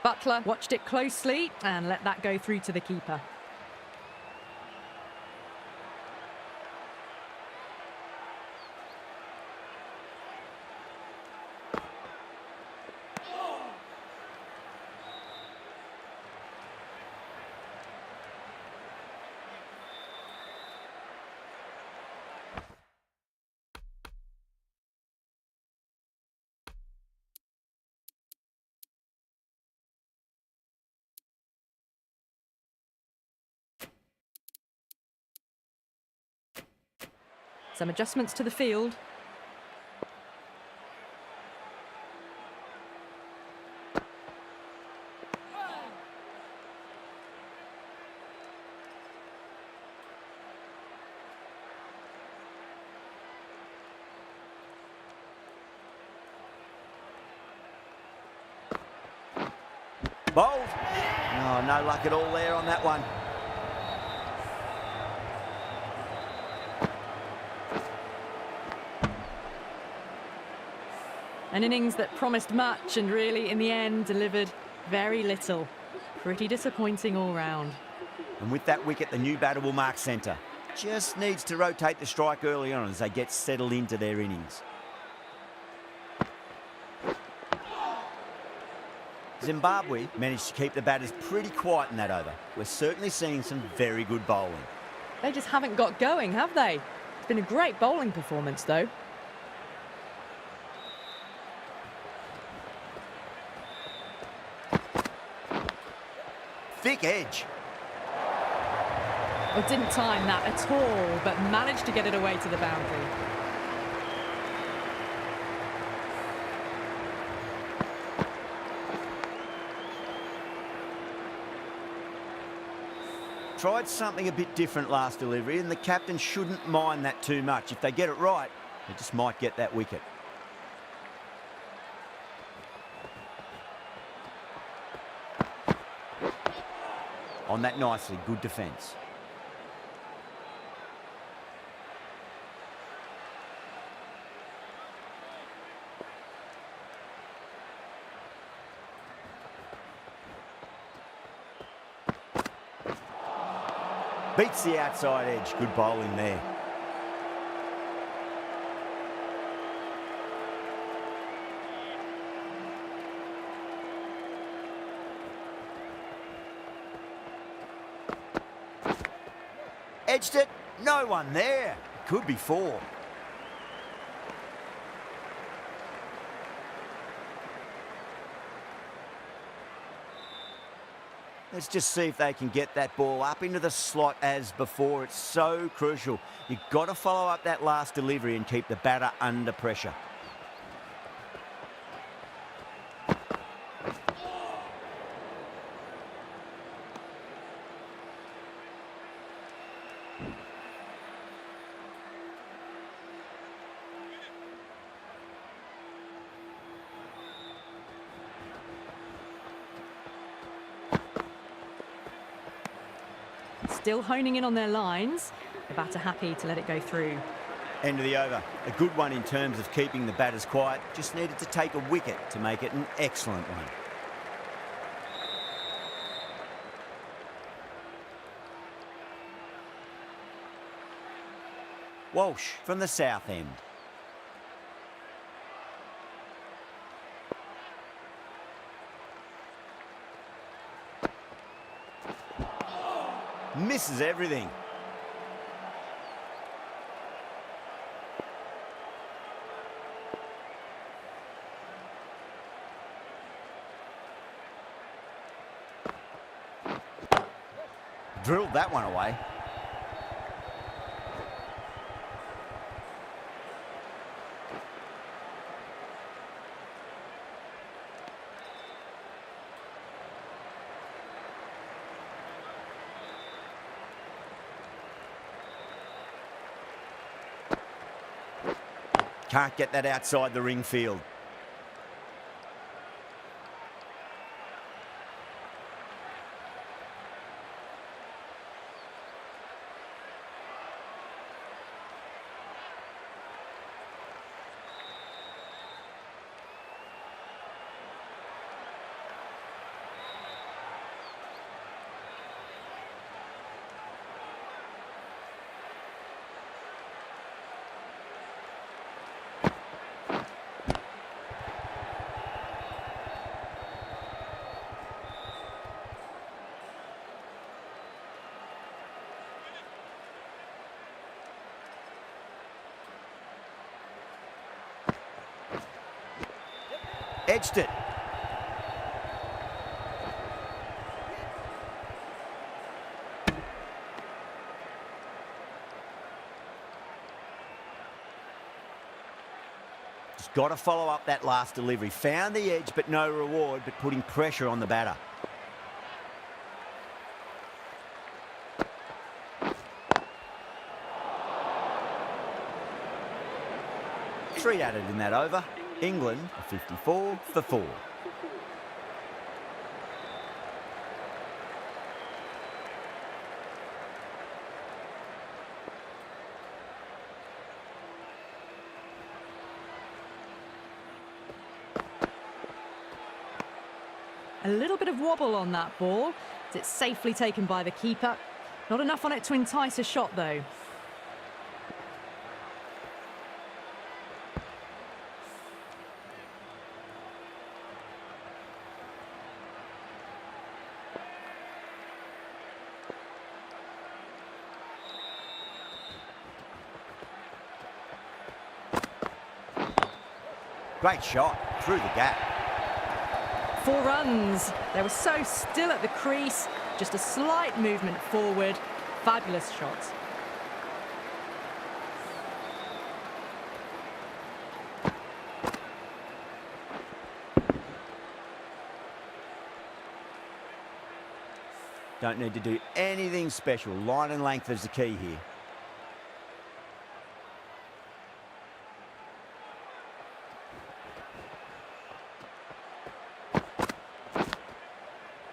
Butler watched it closely and let that go through to the keeper. Some adjustments to the field. Bowled. Oh, no luck at all there on that one. An innings that promised much and really, in the end, delivered very little. Pretty disappointing all round. And with that wicket, the new batter will mark centre. Just needs to rotate the strike early on as they get settled into their innings. Zimbabwe managed to keep the batters pretty quiet in that over. We're certainly seeing some very good bowling. They just haven't got going, have they? It's been a great bowling performance, though. Thick edge. Well, didn't time that at all, but managed to get it away to the boundary. Tried something a bit different last delivery, and the captain shouldn't mind that too much. If they get it right, they just might get that wicket. on that nicely good defence. Beats the outside edge. Good bowling there. Edged it. No one there. Could be 4. Let's just see if they can get that ball up into the slot as before. It's so crucial. You've got to follow up that last delivery and keep the batter under pressure. Still honing in on their lines. The batter happy to let it go through. End of the over. A good one in terms of keeping the batters quiet. Just needed to take a wicket to make it an excellent one. Walsh from the south end. Misses everything. Drilled that one away. Can't get that outside the ring field. Edged it. Just got to follow up that last delivery. Found the edge, but no reward, but putting pressure on the batter. Three added in that over. England 54 for 4. A little bit of wobble on that ball. It's safely taken by the keeper. Not enough on it to entice a shot though. Great shot through the gap. 4 runs. They were so still at the crease. Just a slight movement forward. Fabulous shot. Don't need to do anything special. Line and length is the key here.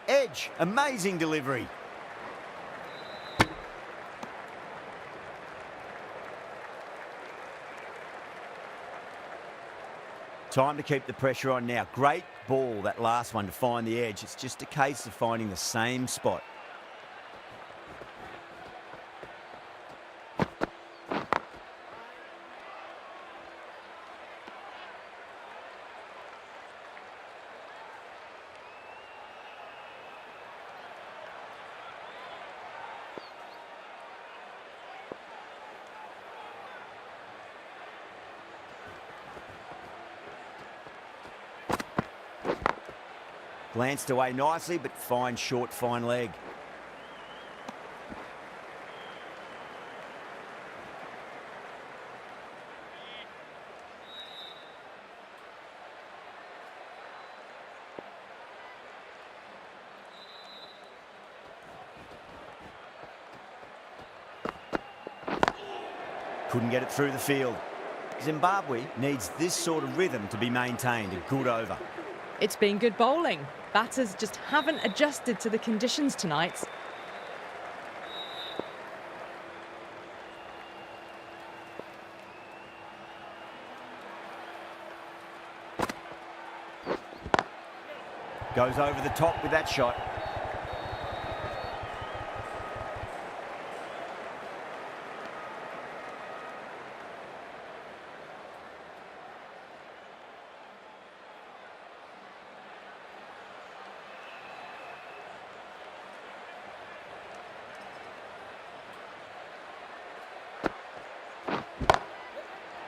Edge, amazing delivery. Time to keep the pressure on now. Great ball, that last one, to find the edge. It's just a case of finding the same spot. Glanced away nicely, but fine short, fine leg. Couldn't get it through the field. Zimbabwe needs this sort of rhythm to be maintained. A good over. It's been good bowling. Batters just haven't adjusted to the conditions tonight. Goes over the top with that shot.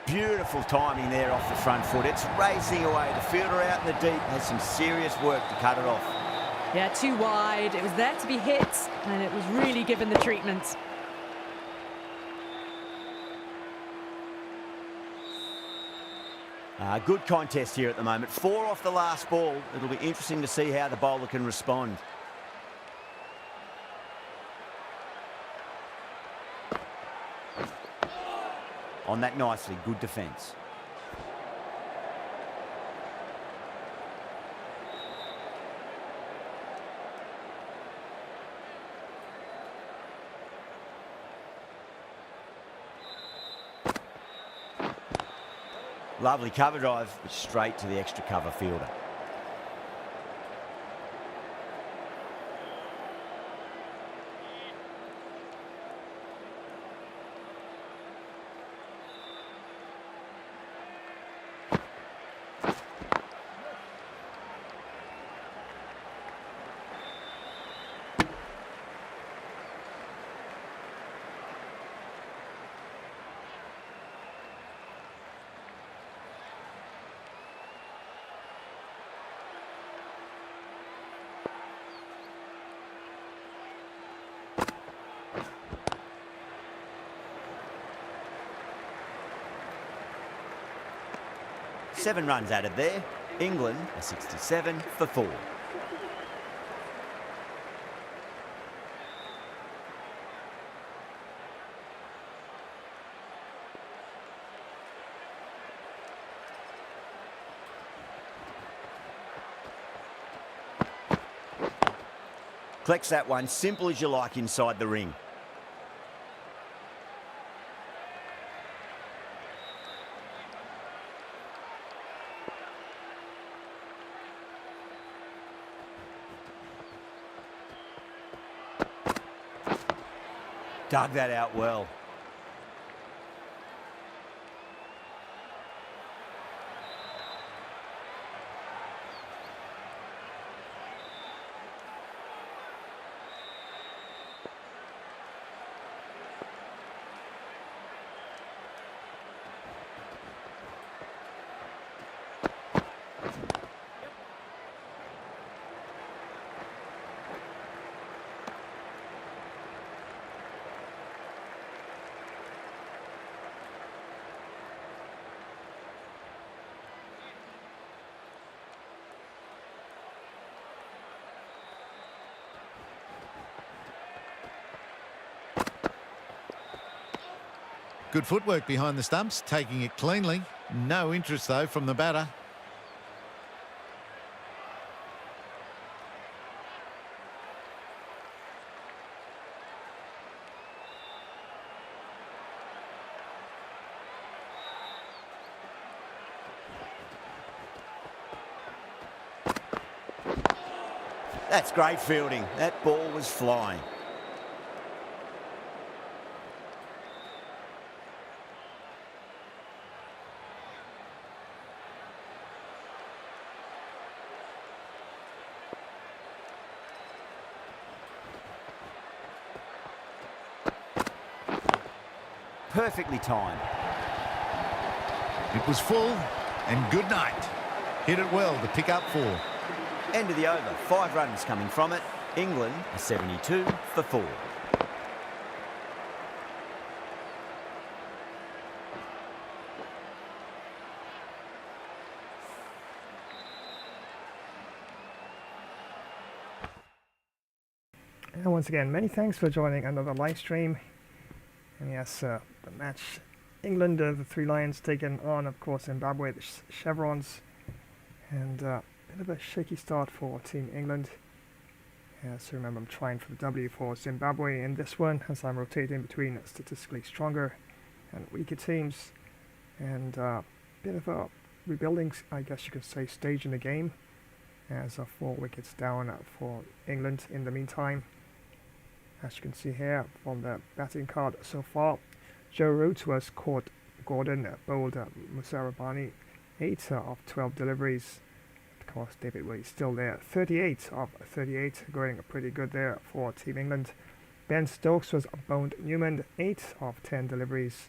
Beautiful timing there off the front foot. It's racing away. The fielder out in the deep has some serious work to cut it off. Yeah, too wide. It was there to be hit, and it was really given the treatment. Good contest here at the moment. 4 off the last ball. It'll be interesting to see how the bowler can respond. On that nicely, good defence. Lovely cover drive, but straight to the extra cover fielder. Seven runs added there. England are 67 for 4. Collects that one, simple as you like inside the ring. Dug that out well. Good footwork behind the stumps, taking it cleanly. No interest, though, from the batter. That's great fielding. That ball was flying. Perfectly timed. It was full, and good night. Hit it well to pick up 4. End of the over. 5 runs coming from it. England are 72 for 4. And once again, many thanks for joining another live stream. And yes, the match, England, the 3 Lions taken on, of course, Zimbabwe, the Chevronss. And a bit of a shaky start for Team England. So remember, I'm trying for the W for Zimbabwe in this one, as I'm rotating between statistically stronger and weaker teams. And a bit of a rebuilding, I guess you could say, stage in the game, as 4 wickets down for England in the meantime. As you can see here from the batting card so far, Joe Root was caught Gordon, bowled Musarabani, 8 of 12 deliveries. Of course, David Willey still there, 38 of 38, going pretty good there for Team England. Ben Stokes was bowled Newman, 8 of 10 deliveries.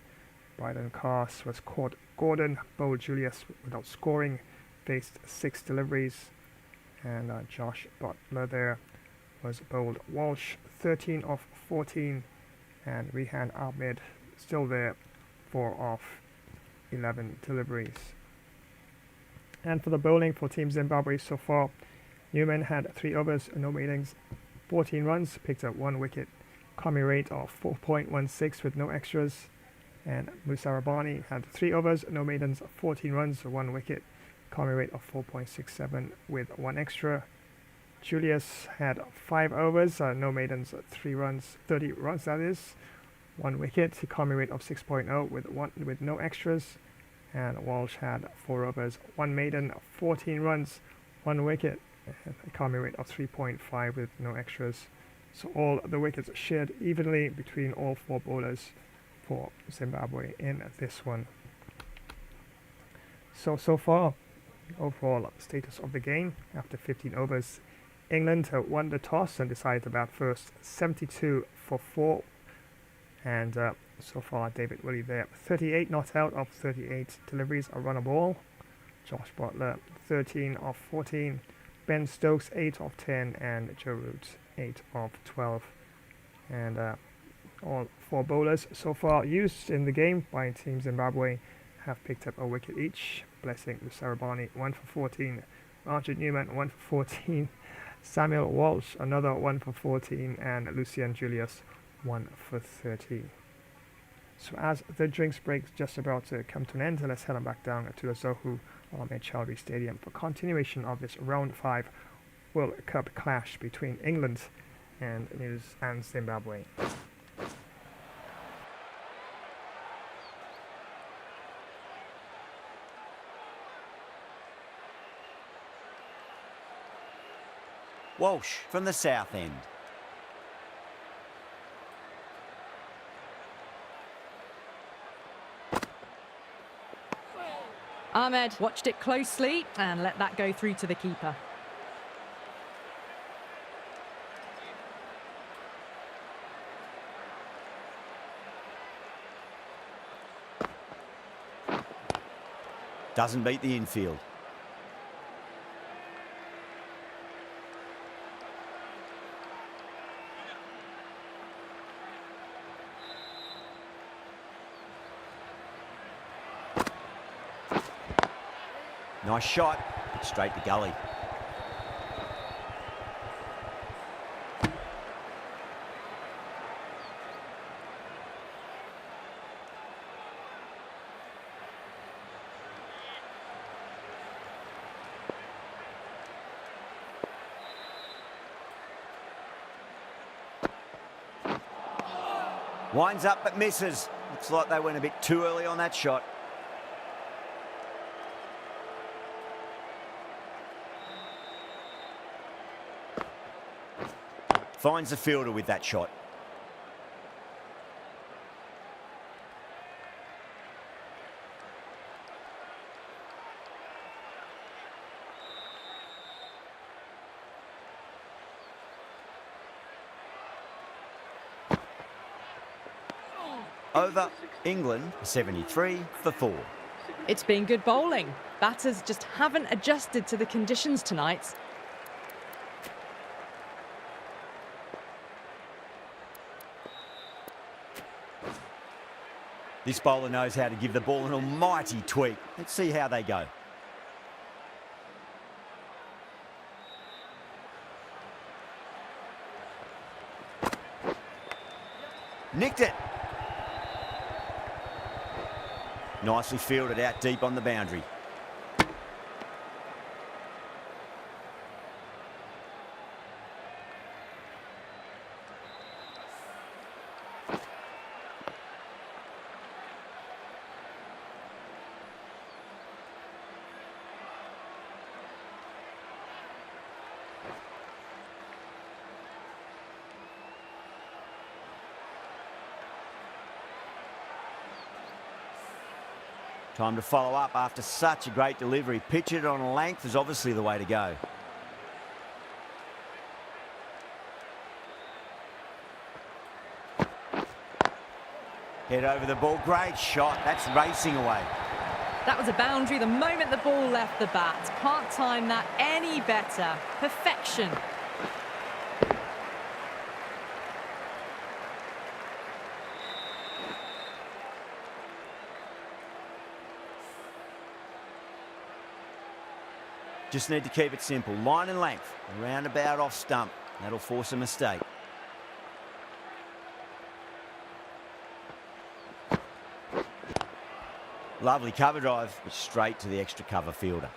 Bryden Cars was caught Gordon, bowled Julius without scoring, faced 6 deliveries. And Josh Butler there was bowled Walsh, 13 of 14, and Rehan Ahmed still there, 4 of 11 deliveries. And for the bowling for Team Zimbabwe so far, Newman had 3 overs, no meetings, 14 runs, picked up 1 wicket, Kami rate of 4.16 with no extras, and Musarabani had 3 overs, no maidens, 14 runs, 1 wicket, Kami rate of 4.67 with 1 extra. Julius had 5 overs, no maidens, 3 runs, 30 runs that is, 1 wicket, Kami rate of 6.0 with no extras. And Walsh had 4 overs, 1 maiden, 14 runs, 1 wicket, and a Kami rate of 3.5 with no extras. So all the wickets shared evenly between all 4 bowlers for Zimbabwe in this one. So far, overall status of the game after 15 overs, England won the toss and decided to bat first, 72 for 4. And so far, David Willey there, 38 not out of 38 deliveries, a run a ball. Josh Butler, 13 of 14. Ben Stokes, 8 of 10. And Joe Root, 8 of 12. And all 4 bowlers so far used in the game by Team Zimbabwe have picked up a wicket each. Blessing Musarabani, 1 for 14. Roger Newman, 1 for 14. Samuel Walsh, another 1 for 14. And Lucian Julius, 1 for 30. So as the drinks break just about to come to an end, let's head on back down to the Zohu Ahmed Chowdhury Stadium for continuation of this round 5 World Cup clash between England and Zimbabwe. Walsh from the south end. Ahmed watched it closely and let that go through to the keeper. Doesn't beat the infield. Nice shot, straight to gully. Winds up but misses. Looks like they went a bit too early on that shot. Finds the fielder with that shot. Over, England 73 for 4. It's been good bowling. Batters just haven't adjusted to the conditions tonight. This bowler knows how to give the ball an almighty tweak. Let's see how they go. Nicked it. Nicely fielded out deep on the boundary. Time to follow up after such a great delivery. Pitch it on a length is obviously the way to go. Head over the ball. Great shot. That's racing away. That was a boundary the moment the ball left the bat. Can't time that any better. Perfection. Just need to keep it simple. Line and length. Roundabout off stump. That'll force a mistake. Lovely cover drive, but straight to the extra cover fielder.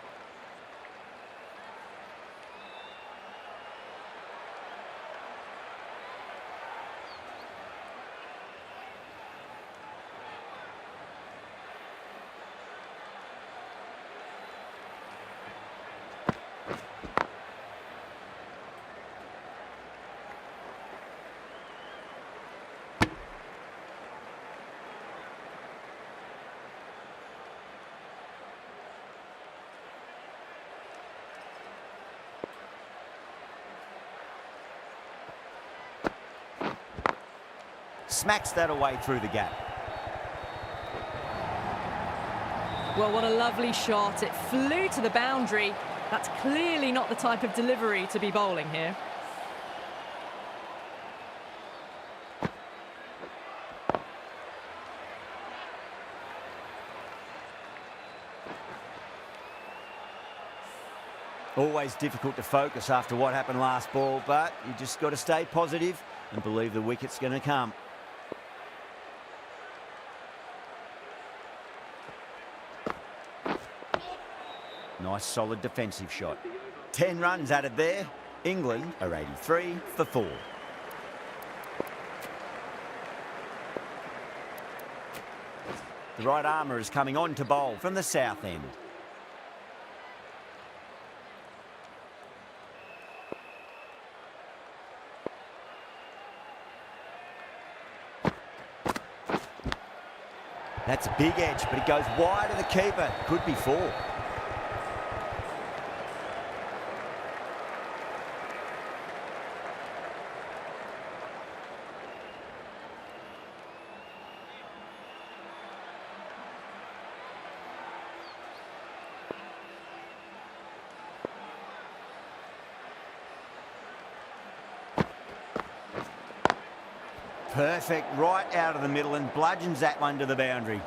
Smacks that away through the gap. Well, what a lovely shot. It flew to the boundary. That's clearly not the type of delivery to be bowling here. Always difficult to focus after what happened last ball, but you just got to stay positive and believe the wicket's going to come. Nice solid defensive shot. 10 runs added there. England are 83 for 4. The right armour is coming on to bowl from the south end. That's a big edge, but it goes wide of the keeper. Could be 4. Perfect, right out of the middle and bludgeons that one to the boundary.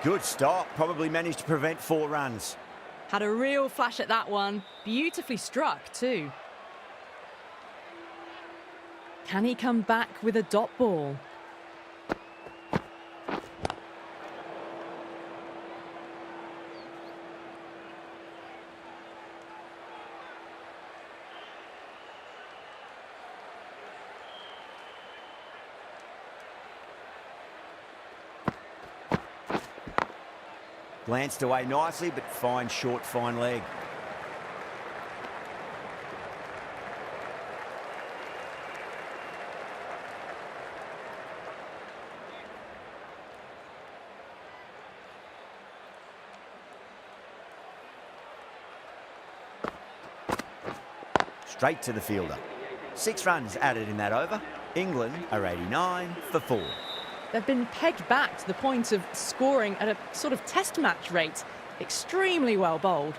Good stop, probably managed to prevent 4 runs. Had a real flash at that one. Beautifully struck too. Can he come back with a dot ball? Glanced away nicely, but fine short, fine leg. Straight to the fielder. 6 runs added in that over. England are 89 for 4. They've been pegged back to the point of scoring at a sort of test match rate. Extremely well bowled.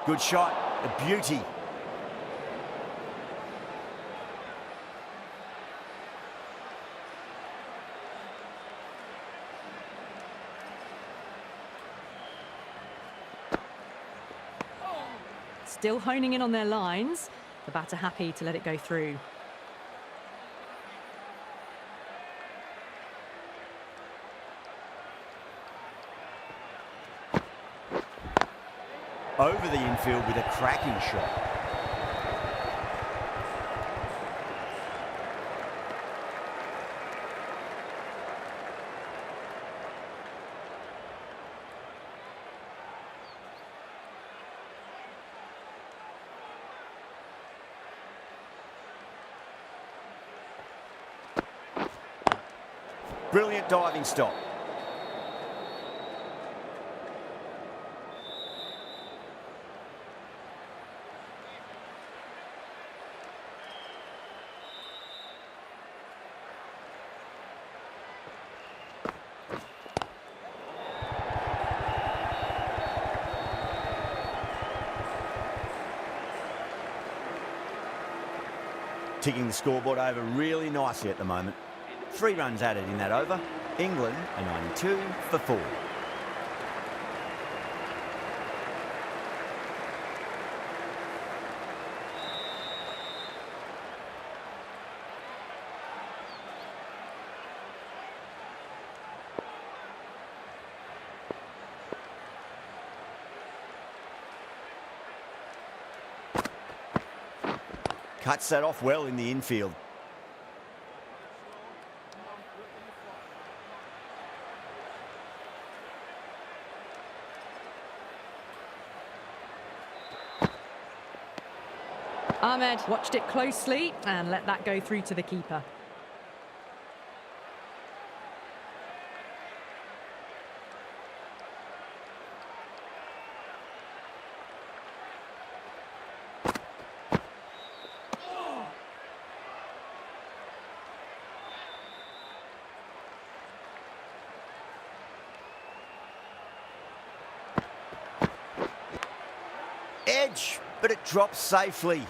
Good shot, a beauty. Still honing in on their lines. The batter happy to let it go through. Over the infield with a cracking shot. Brilliant diving stop. Ticking the scoreboard over really nicely at the moment. 3 runs added in that over. England are 92 for 4. Cuts that off well in the infield. Ahmed watched it closely and let that go through to the keeper. Edge, but it drops safely.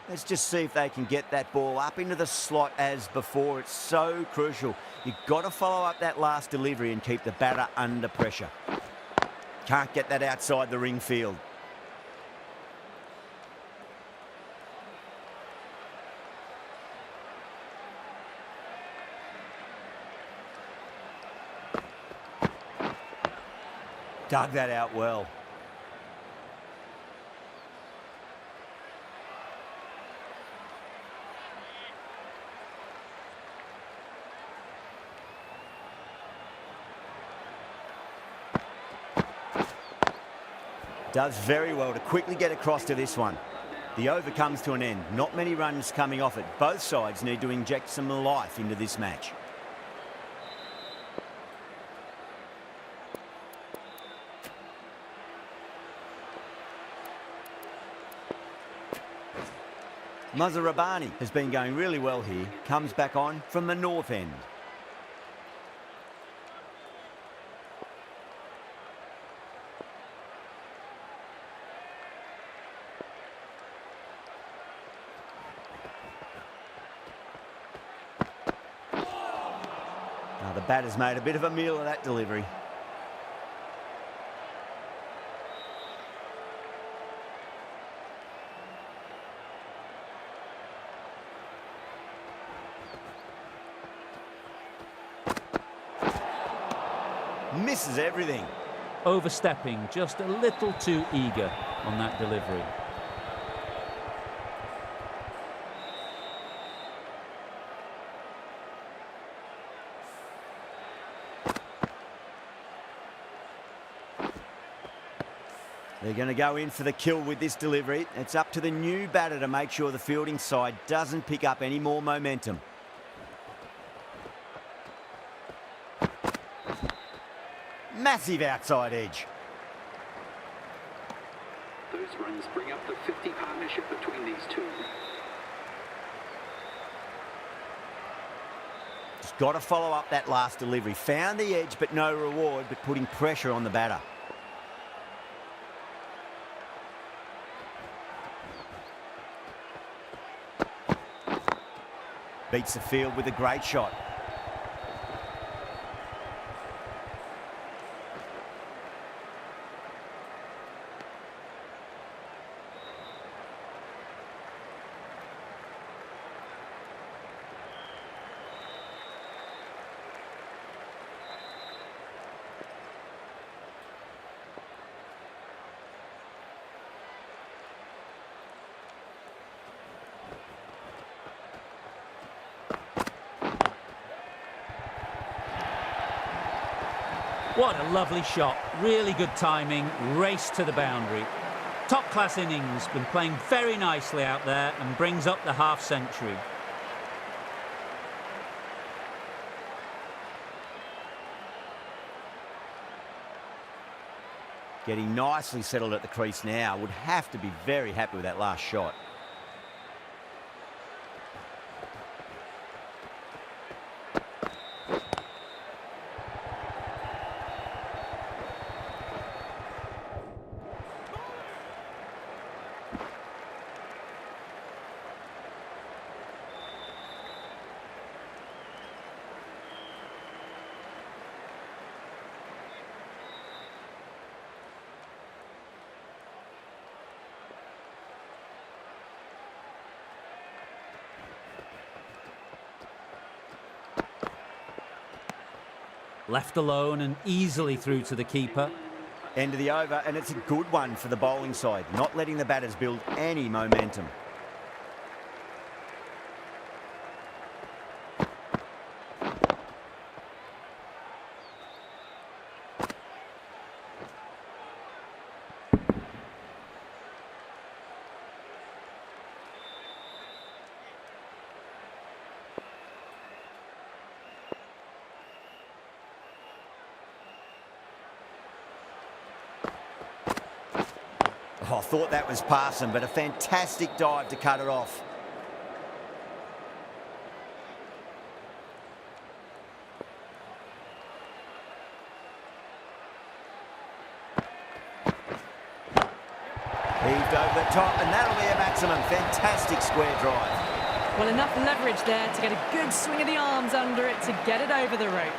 Let's just see if they can get that ball up into the slot as before. It's so crucial. You've got to follow up that last delivery and keep the batter under pressure. Can't get that outside the ring field. Dug that out well. Does very well to quickly get across to this one. The over comes to an end. Not many runs coming off it. Both sides need to inject some life into this match. Muzarabani has been going really well here. Comes back on from the north end. Now the batter's made a bit of a meal of that delivery. Misses everything. Overstepping, just a little too eager on that delivery. They're going to go in for the kill with this delivery. It's up to the new batter to make sure the fielding side doesn't pick up any more momentum. Massive outside edge. Those runs bring up the 50 partnership between these two. Just got to follow up that last delivery. Found the edge, but no reward, but putting pressure on the batter. Beats the field with a great shot. What a lovely shot. Really good timing. Race to the boundary. Top-class innings. Been playing very nicely out there and brings up the half-century. Getting nicely settled at the crease now. Would have to be very happy with that last shot. Left alone and easily through to the keeper. End of the over, and it's a good one for the bowling side, not letting the batters build any momentum. Oh, I thought that was passing, but a fantastic dive to cut it off. Heaved over the top, and that'll be a maximum. Fantastic square drive. Well, enough leverage there to get a good swing of the arms under it to get it over the rope.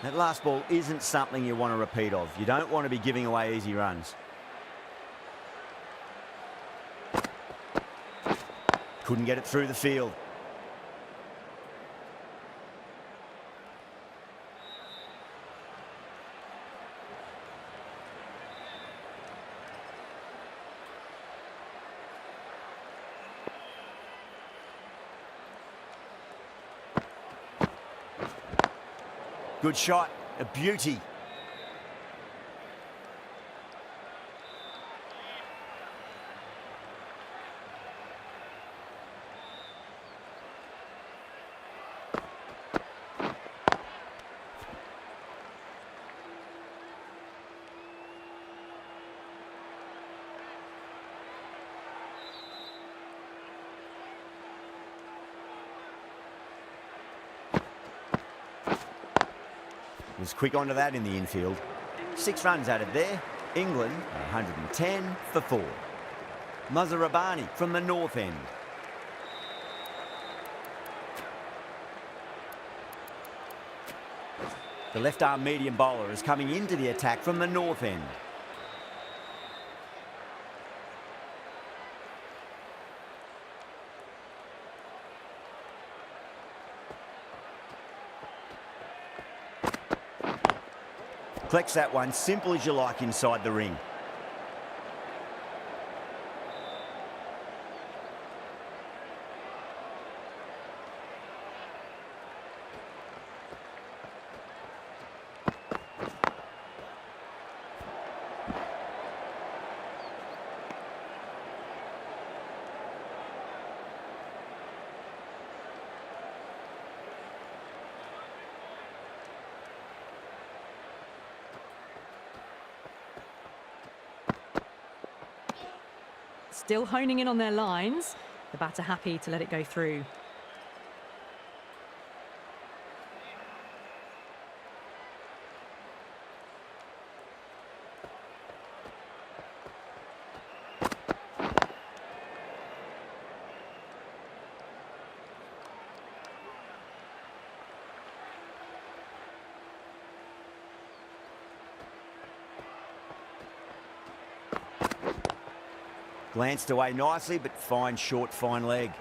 That last ball isn't something you want to repeat of. You don't want to be giving away easy runs. Couldn't get it through the field. Good shot, a beauty. Was quick onto that in the infield. 6 runs added there. England are 110 for 4. Muzarabani from the north end. The left-arm medium bowler is coming into the attack from the north end. Collects that one, simple as you like, inside the ring. Still honing in on their lines. The batter happy to let it go through. Glanced away nicely, but fine short, fine leg.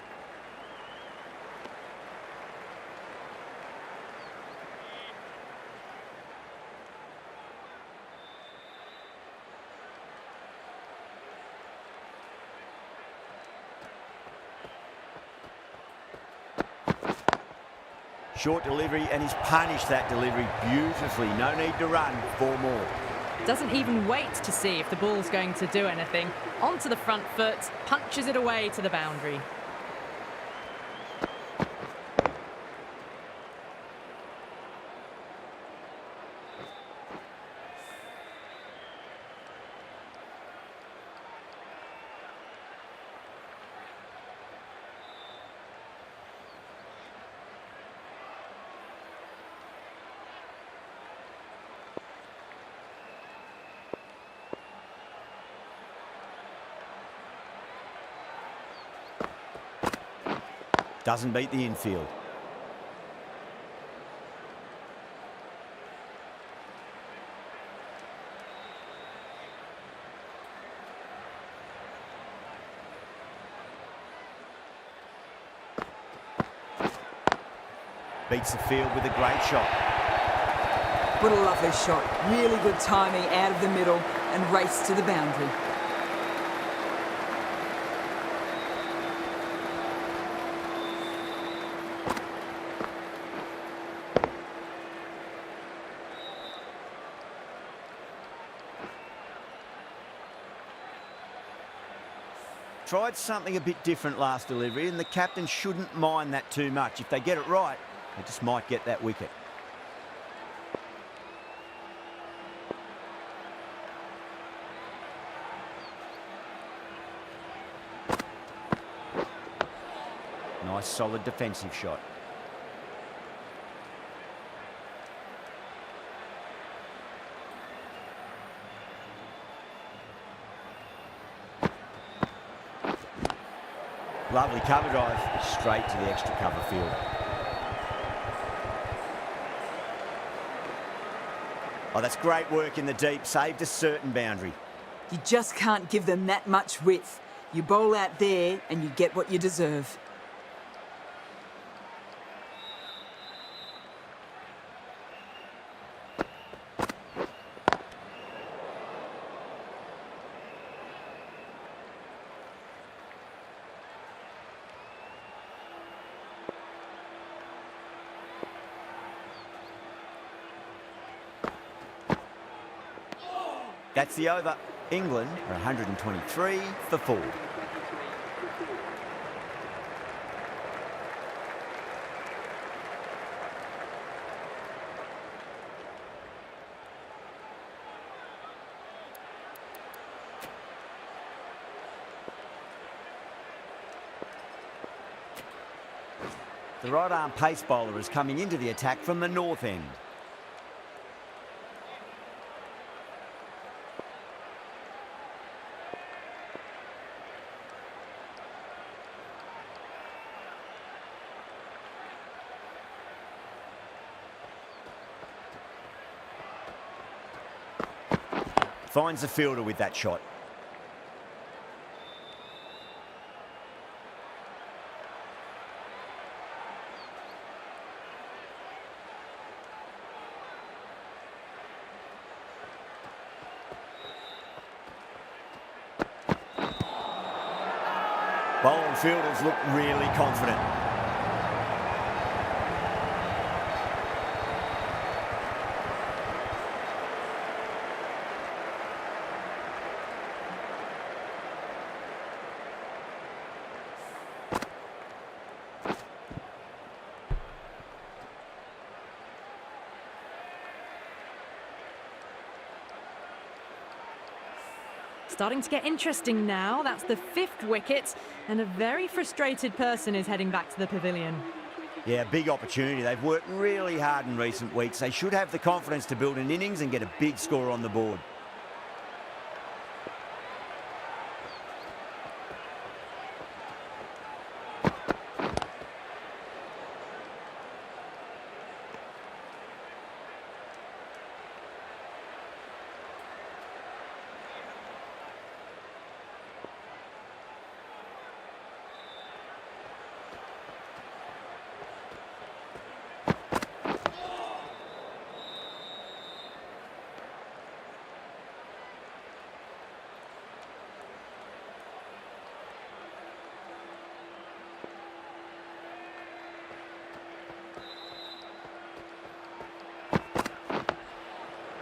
Short delivery, and he's punished that delivery beautifully. No need to run, 4 more. Doesn't even wait to see if the ball's going to do anything. Onto the front foot, punches it away to the boundary. Doesn't beat the infield. Beats the field with a great shot. What a lovely shot. Really good timing out of the middle and race to the boundary. Tried something a bit different last delivery, and the captain shouldn't mind that too much. If they get it right, they just might get that wicket. Nice solid defensive shot. Lovely cover drive, straight to the extra cover field. Oh, that's great work in the deep, saved a certain boundary. You just can't give them that much width. You bowl out there and you get what you deserve. That's the over. England are 123 for 4. The right-arm pace bowler is coming into the attack from the north end. Finds the fielder with that shot. Bowler and fielders look really confident. Starting to get interesting now. That's the 5th wicket, and a very frustrated person is heading back to the pavilion. Yeah, big opportunity. They've worked really hard in recent weeks. They should have the confidence to build an innings and get a big score on the board.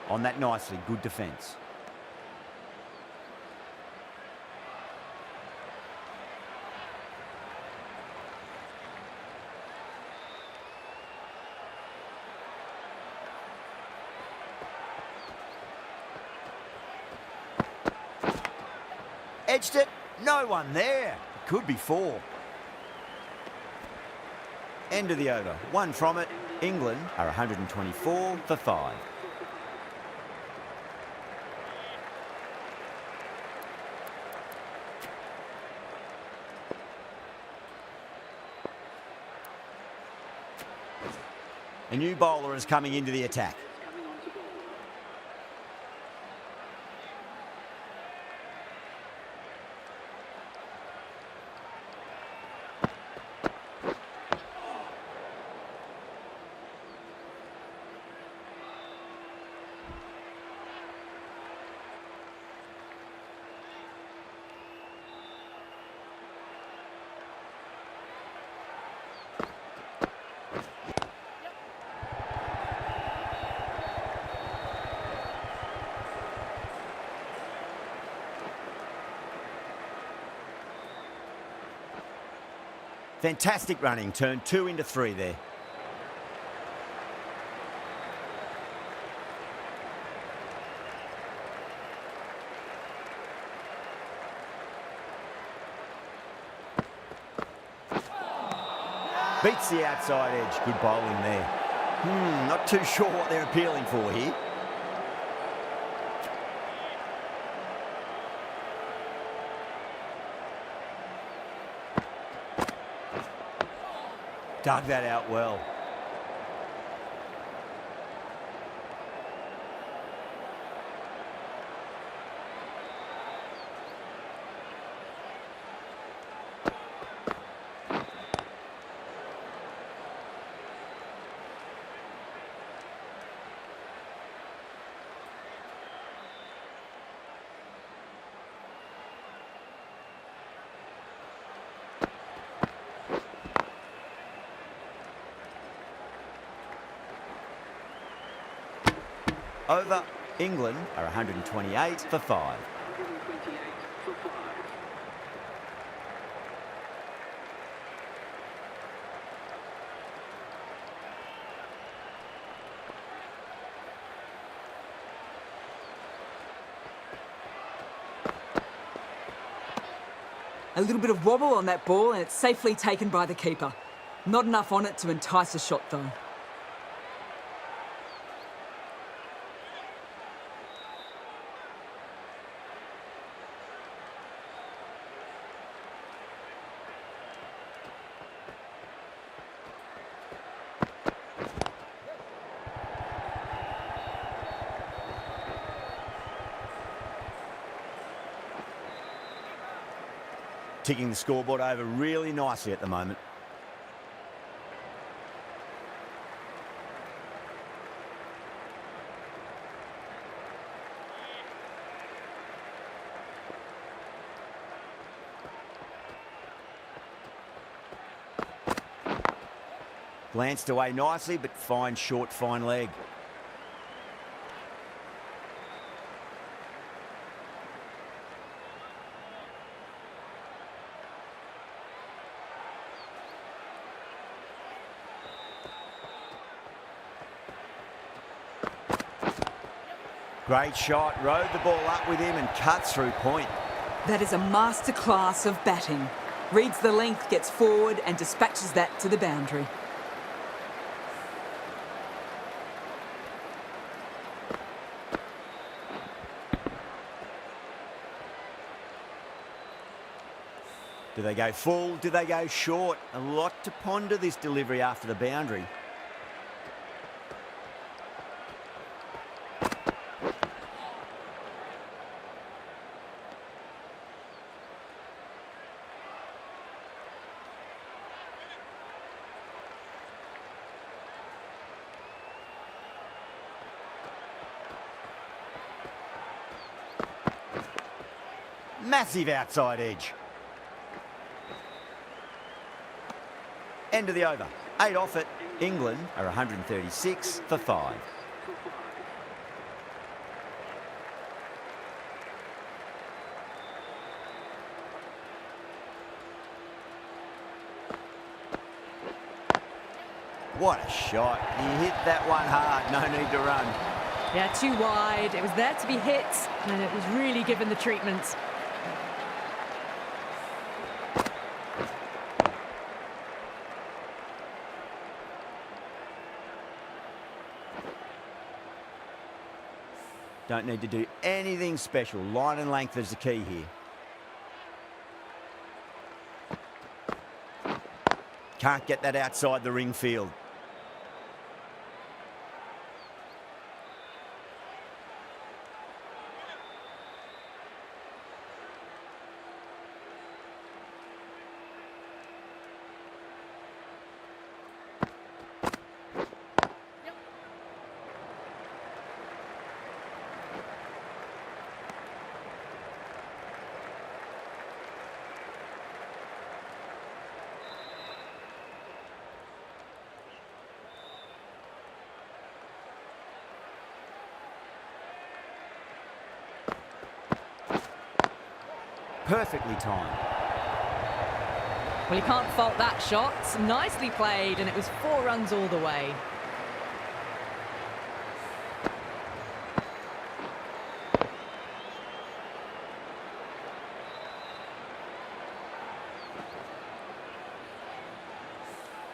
On that nicely, good defence. Edged it, no one there. Could be 4. End of the over, 1 from it. England are 124 for 5. A new bowler is coming into the attack. Fantastic running, turned 2 into 3 there. Beats the outside edge, good bowling there. Not too sure what they're appealing for here. Dug that out well. Over, England are 128 for 5. A little bit of wobble on that ball and it's safely taken by the keeper. Not enough on it to entice a shot though. ticking the scoreboard over really nicely at the moment. Glanced away nicely, but fine short, fine leg. Great shot, rode the ball up with him and cuts through point. That is a masterclass of batting. Reads the length, gets forward and dispatches that to the boundary. Do they go full? Do they go short? A lot to ponder this delivery after the boundary. Massive outside edge. End of the over. 8 off it. England are 136 for 5. What a shot. He hit that one hard. No need to run. Yeah, too wide. It was there to be hit, and it was really given the treatment. Don't need to do anything special. Line and length is the key here. Can't get that outside the ring field. Perfectly timed. Well, you can't fault that shot. Nicely played, and it was 4 runs all the way.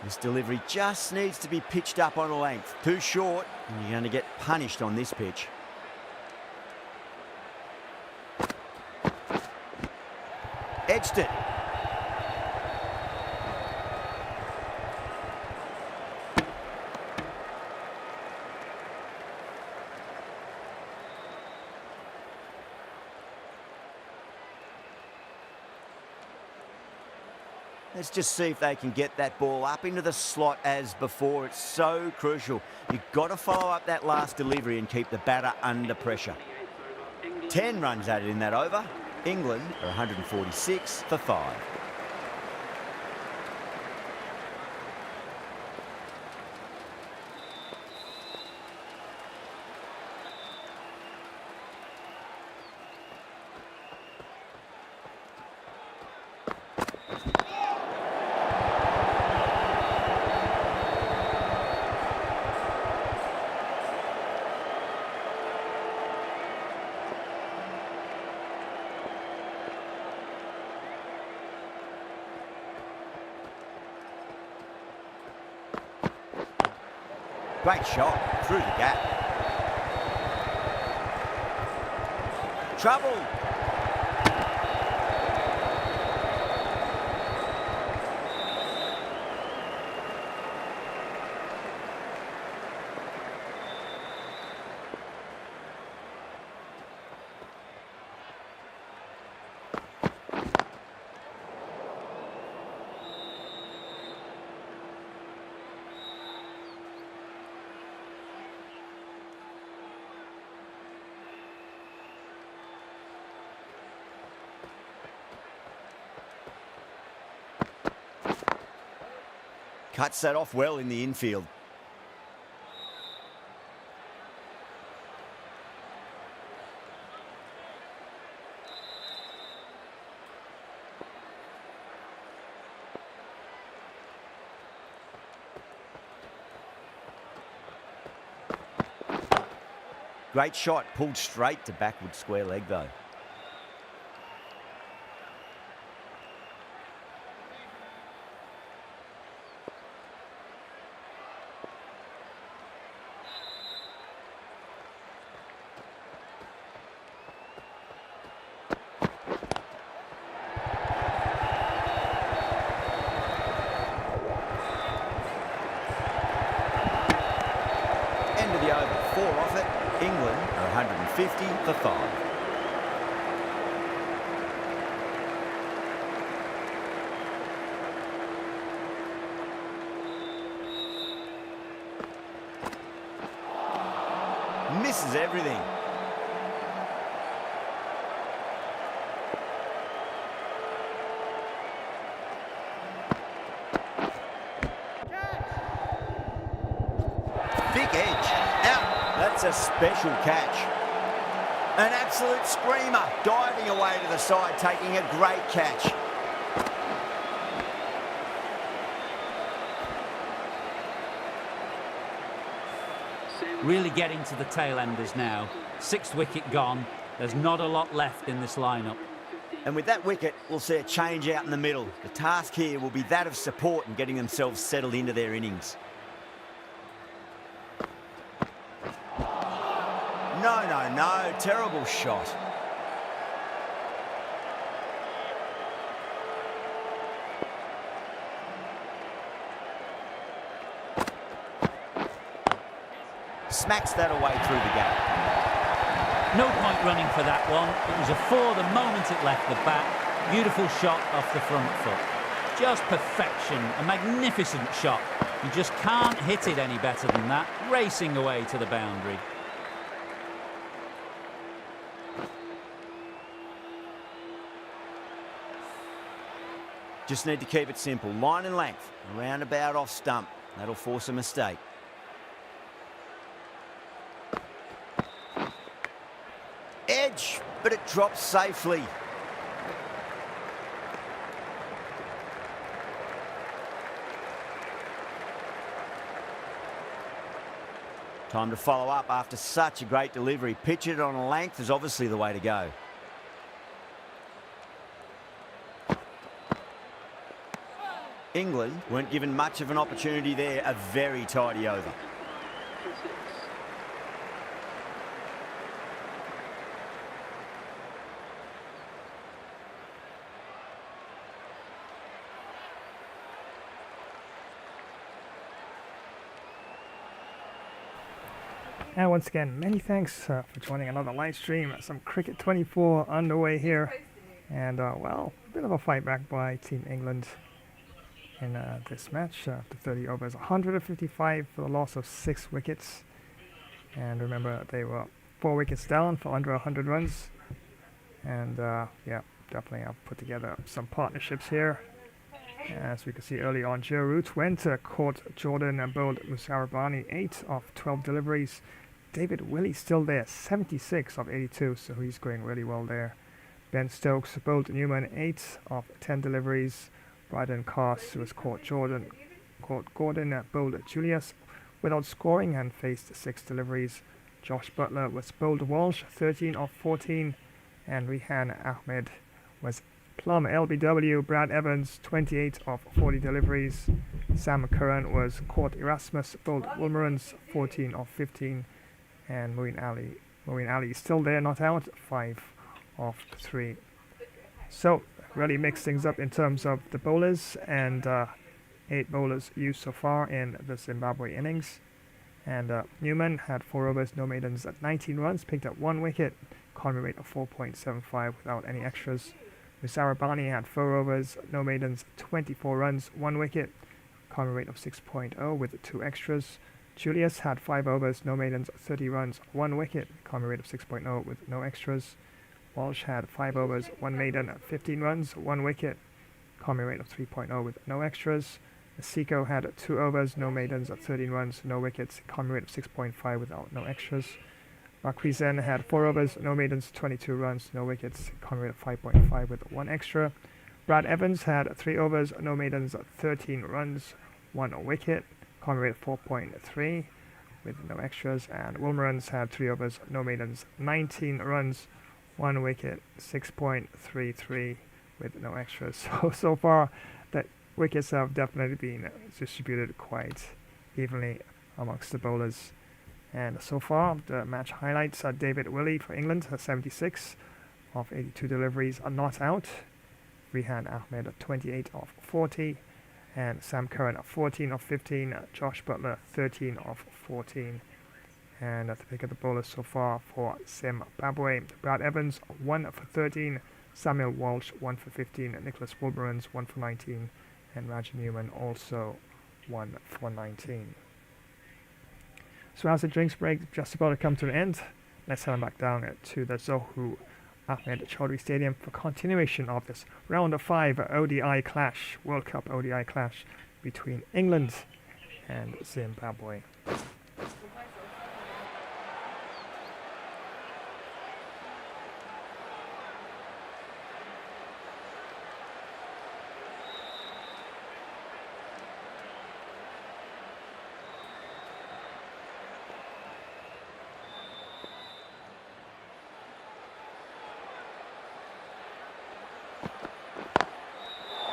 This delivery just needs to be pitched up on a length. Too short, and you're going to get punished on this pitch. Edged it. Let's just see if they can get that ball up into the slot as before. It's so crucial. You've got to follow up that last delivery and keep the batter under pressure. 10 runs added in that over. England are 146 for 5. Great shot through the gap. Trouble. Cuts that off well in the infield. Great shot, pulled straight to backward square leg though. End of the over, 4 off it. England are 150 for 5. Misses everything. Big edge. Out. That's a special catch. An absolute screamer. Diving away to the side, taking a great catch. Really getting to the tail enders now. 6th wicket gone. There's not a lot left in this lineup. And with that wicket, we'll see a change out in the middle. The task here will be that of support and getting themselves settled into their innings. No, no, no. Terrible shot. Smacks that away through the gap. No point running for that one. It was a 4 the moment it left the bat. Beautiful shot off the front foot. Just perfection. A magnificent shot. You just can't hit it any better than that. Racing away to the boundary. Just need to keep it simple. Line and length. Around about off stump. That'll force a mistake. Edge, but it drops safely. Time to follow up after such a great delivery. Pitch it on a length is obviously the way to go. England weren't given much of an opportunity there. A very tidy over. And once again, many thanks for joining another live stream. Some Cricket 24 underway here. And, well, a bit of a fight back by Team England in this match. After 30 overs, 155 for the loss of 6 wickets. And remember, they were 4 wickets down for under 100 runs. And, yeah, definitely I've put together some partnerships here. As we can see early on, Joe Root went, caught Jordan and bowled Musarabani 8 of 12 deliveries. David Willey still there, 76 of 82, so he's going really well there. Ben Stokes bowled Newman 8 of 10 deliveries. Bryden Carse was caught Gordon bowled Julius without scoring and faced 6 deliveries. Josh Butler was bowled Walsh 13 of 14, and Rehan Ahmed was plumb LBW. Brad Evans 28 of 40 deliveries. Sam Curran was caught Erasmus bowled Wilmerans 14 of 15, and Moeen Ali still there, not out, 5 of 3. So really mixed things up in terms of the bowlers, and 8 bowlers used so far in the Zimbabwe innings. And Newman had 4 overs, no maidens at 19 runs, picked up 1 wicket, economy rate of 4.75 without any extras. Musarabani had 4 overs, no maidens, 24 runs, 1 wicket, economy rate of 6.0 with 2 extras. Julius had 5 overs, no maidens, 30 runs, 1 wicket, economy rate of 6.0 with no extras. Walsh had 5 overs, 1 maiden, 15 runs, 1 wicket, economy rate of 3.0 with no extras. Seiko had 2 overs, no maidens, 13 runs, no wickets, economy rate of 6.5 without no extras. Marquisen had 4 overs, no maidens, 22 runs, no wickets, economy rate of 5.5 with 1 extra. Brad Evans had 3 overs, no maidens, 13 runs, 1 wicket, economy rate of 4.3 with no extras. And Wilmerans had 3 overs, no maidens, 19 runs, 1 wicket, 6.33 with no extras. So far, the wickets have definitely been distributed quite evenly amongst the bowlers. And so far, the match highlights are David Willey for England, 76 of 82 deliveries are not out. Rehan Ahmed at 28 of 40. And Sam Curran at 14 of 15. Josh Butler 13 of 14. And to pick up the bowlers so far for Zimbabwe, Brad Evans 1 for 13. Samuel Walsh 1 for 15. Nicholas Wilburns 1 for 19. And Roger Newman also 1 for 19. So as the drinks break just about to come to an end, let's head back down to the Zohu Ahmed Chaudhry Stadium for continuation of this round of 5 ODI clash, World Cup ODI clash between England and Zimbabwe.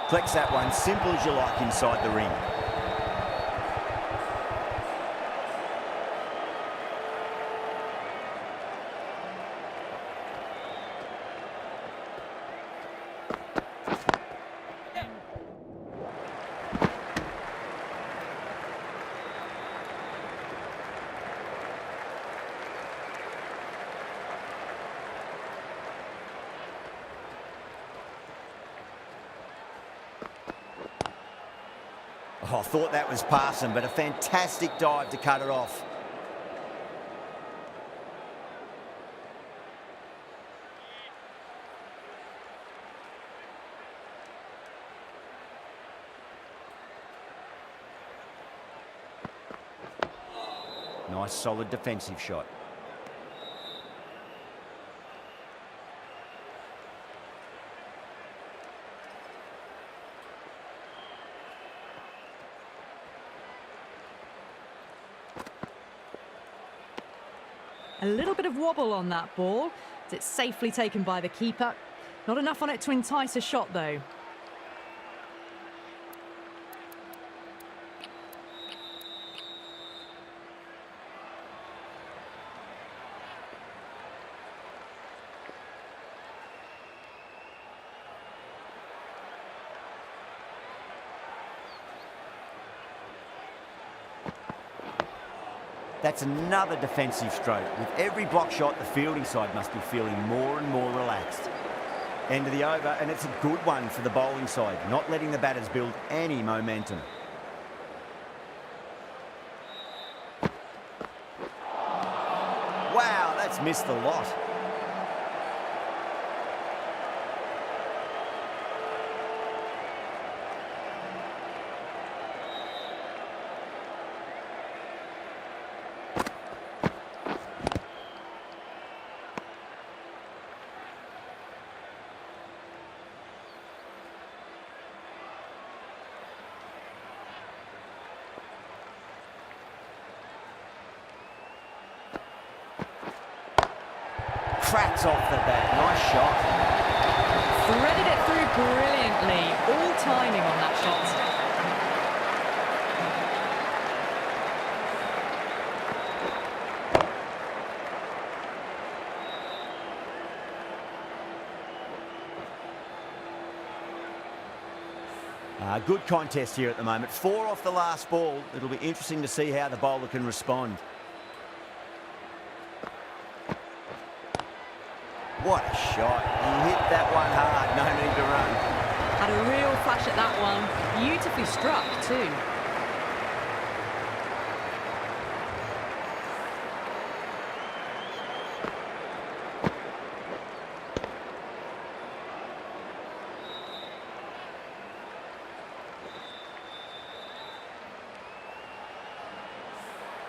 Flex that one, simple as you like inside the ring. Oh, I thought that was passing, but a fantastic dive to cut it off. Nice, solid defensive shot. A little bit of wobble on that ball. It's safely taken by the keeper. Not enough on it to entice a shot, though. That's another defensive stroke. With every block shot, the fielding side must be feeling more and more relaxed. End of the over, and it's a good one for the bowling side, not letting the batters build any momentum. Wow, that's missed the lot. Cracks off the bat. Nice shot. Threaded it through brilliantly. All timing on that shot. Good contest here at the moment. 4 off the last ball. It'll be interesting to see how the bowler can respond. What a shot. He hit that one hard. No need to run. Had a real flash at that one. Beautifully struck, too.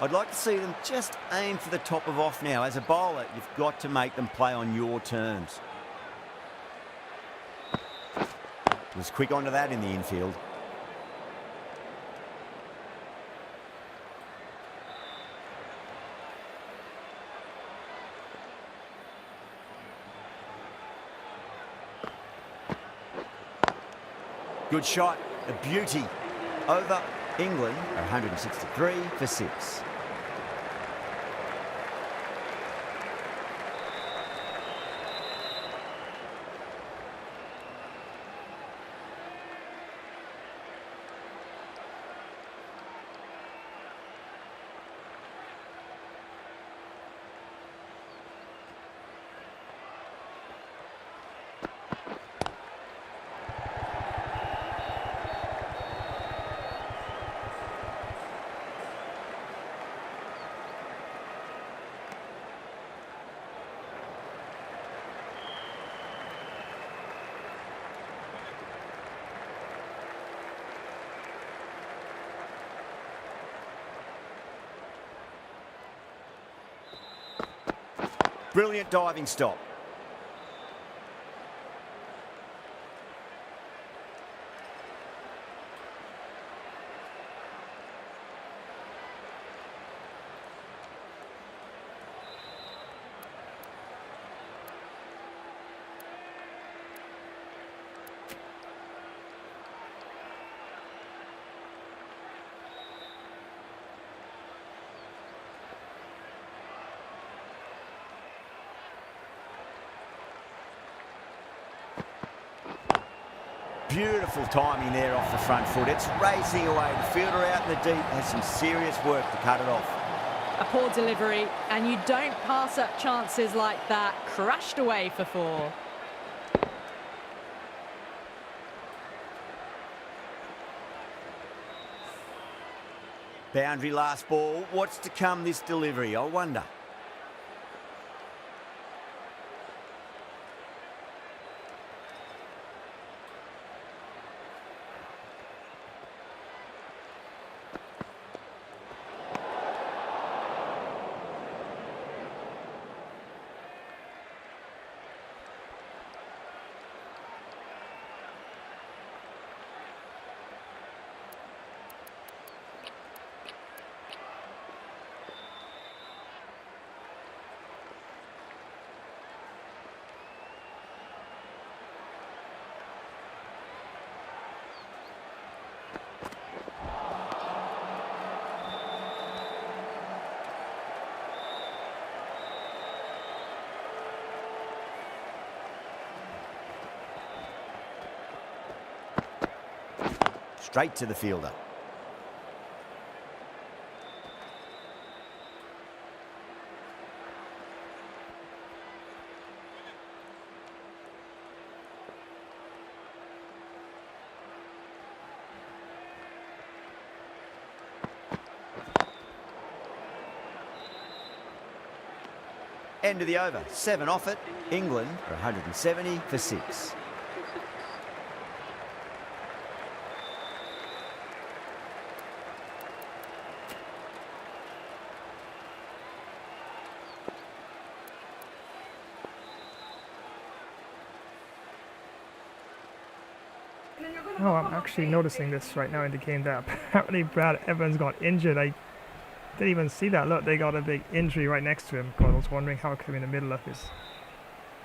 I'd like to see them just aim for the top of off now. As a bowler, you've got to make them play on your terms. Was quick onto that in the infield. Good shot, a beauty. Over England, 163 for 6. Brilliant diving stop. Beautiful timing there off the front foot. It's racing away. The fielder out in the deep has some serious work to cut it off. A poor delivery, and you don't pass up chances like that. Crashed away for 4. Boundary last ball. What's to come this delivery, I wonder? Straight to the fielder. End of the over. 7 off it. England are 170 for 6. Oh, I'm actually noticing this right now in the game that apparently Brad Evans got injured. I didn't even see that. Look, they got a big injury right next to him. God, I was wondering how come in the middle of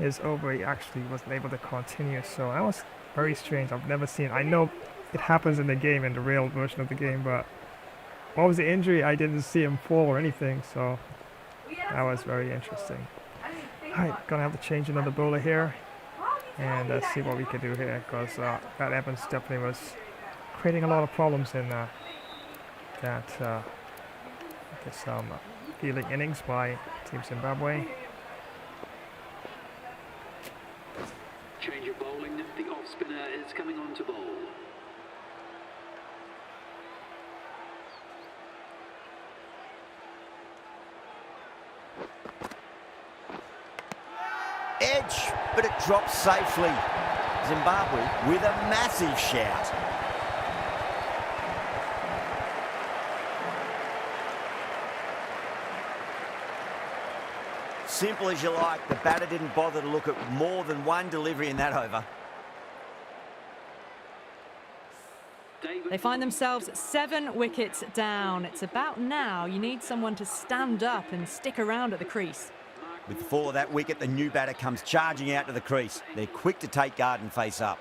his over he actually wasn't able to continue. So that was very strange. I've never seen. I know it happens in the game, in the real version of the game, but what was the injury? I didn't see him fall or anything. So that was very interesting. All right, gonna have to change another bowler here. And let's see what we can do here, because Brad Evans definitely was creating a lot of problems in this fielding innings by Team Zimbabwe. Change of bowling. The off spinner is coming on to bowl. Edge, but it drops safely. Zimbabwe with a massive shout. Simple as you like. The batter didn't bother to look at more than one delivery in that over. They find themselves 7 wickets down. It's about now you need someone to stand up and stick around at the crease. With the fall of that wicket, the new batter comes charging out to the crease. They're quick to take guard and face up.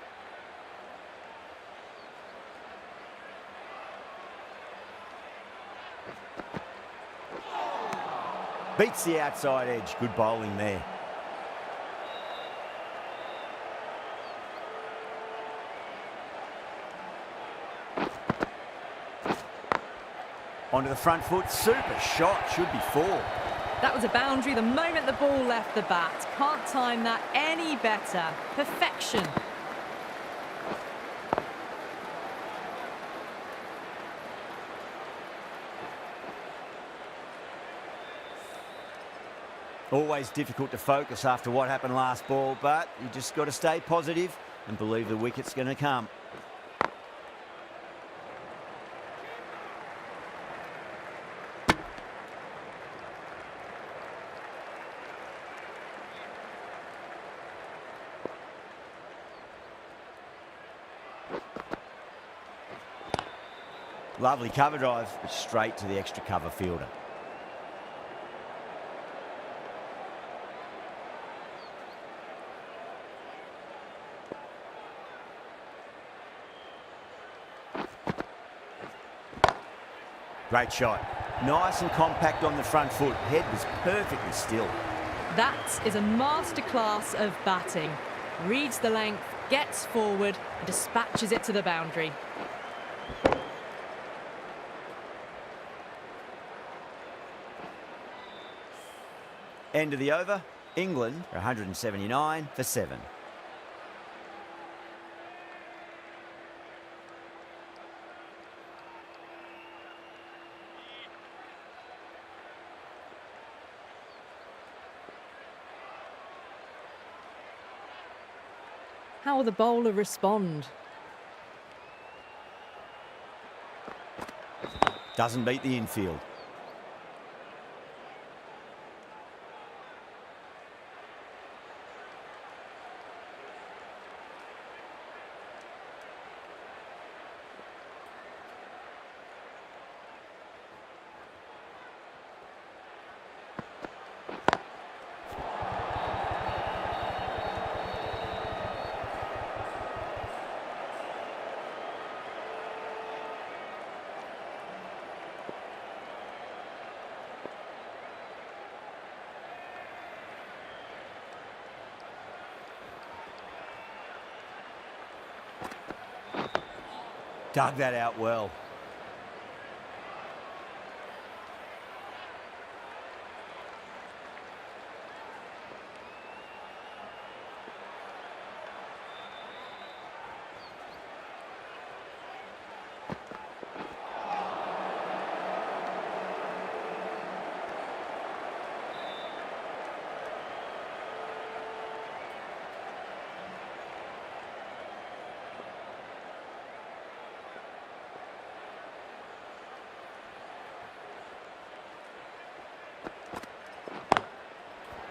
Beats the outside edge. Good bowling there. Onto the front foot. Super shot. Should be 4. That was a boundary the moment the ball left the bat. Can't time that any better. Perfection. Always difficult to focus after what happened last ball, but you just got to stay positive and believe the wicket's going to come. Lovely cover drive, but straight to the extra cover fielder. Great shot. Nice and compact on the front foot. Head was perfectly still. That is a masterclass of batting. Reads the length, gets forward, and dispatches it to the boundary. End of the over. England are 179 for 7. How will the bowler respond? Doesn't beat the infield. Dug that out well.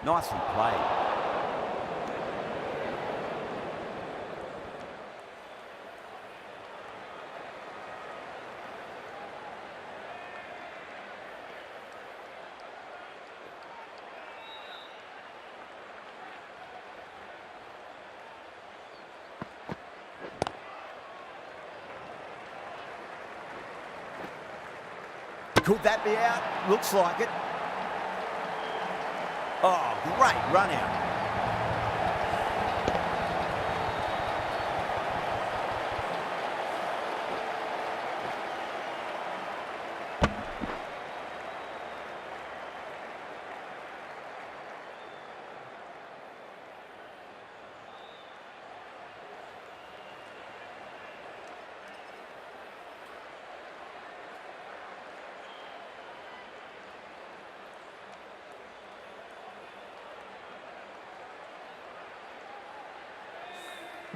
Nicely played. Could that be out? Looks like it. Oh, great run out.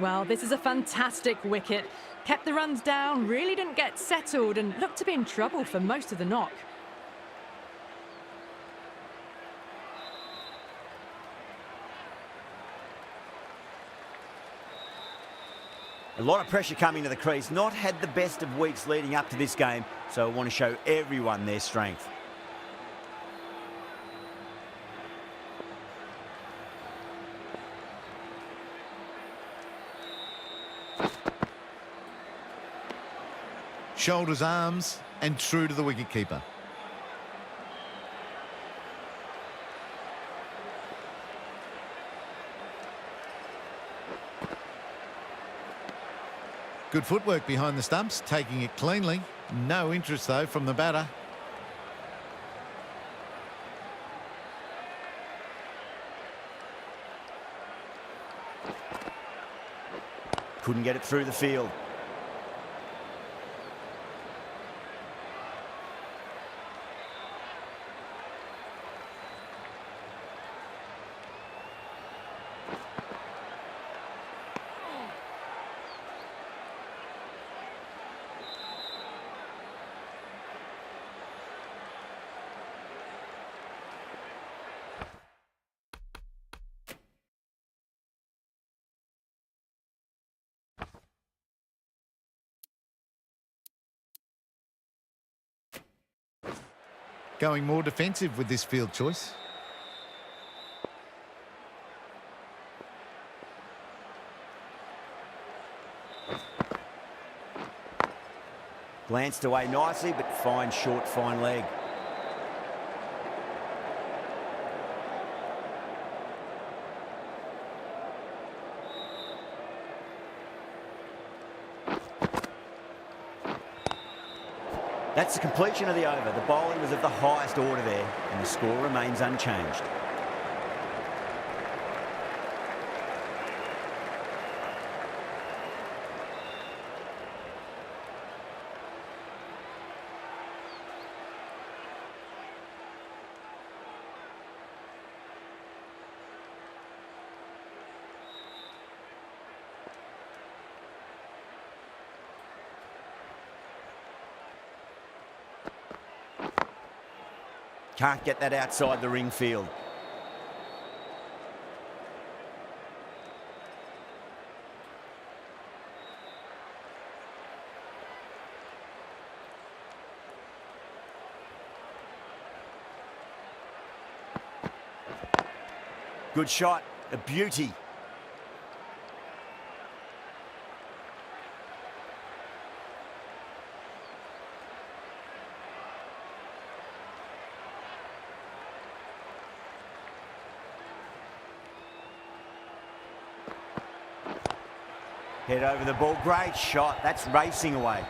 Well, this is a fantastic wicket. Kept the runs down, really didn't get settled and looked to be in trouble for most of the knock. A lot of pressure coming to the crease. Not had the best of weeks leading up to this game, so I want to show everyone their strength. Shoulders, arms, and true to the wicketkeeper. Good footwork behind the stumps, taking it cleanly. No interest, though, from the batter. Couldn't get it through the field. Going more defensive with this field choice. Glanced away nicely, but fine short, fine leg. That's the completion of the over. The bowling was of the highest order there, and the score remains unchanged. Can't get that outside the ring field. Good shot, a beauty. Head over the ball, great shot. That's racing away.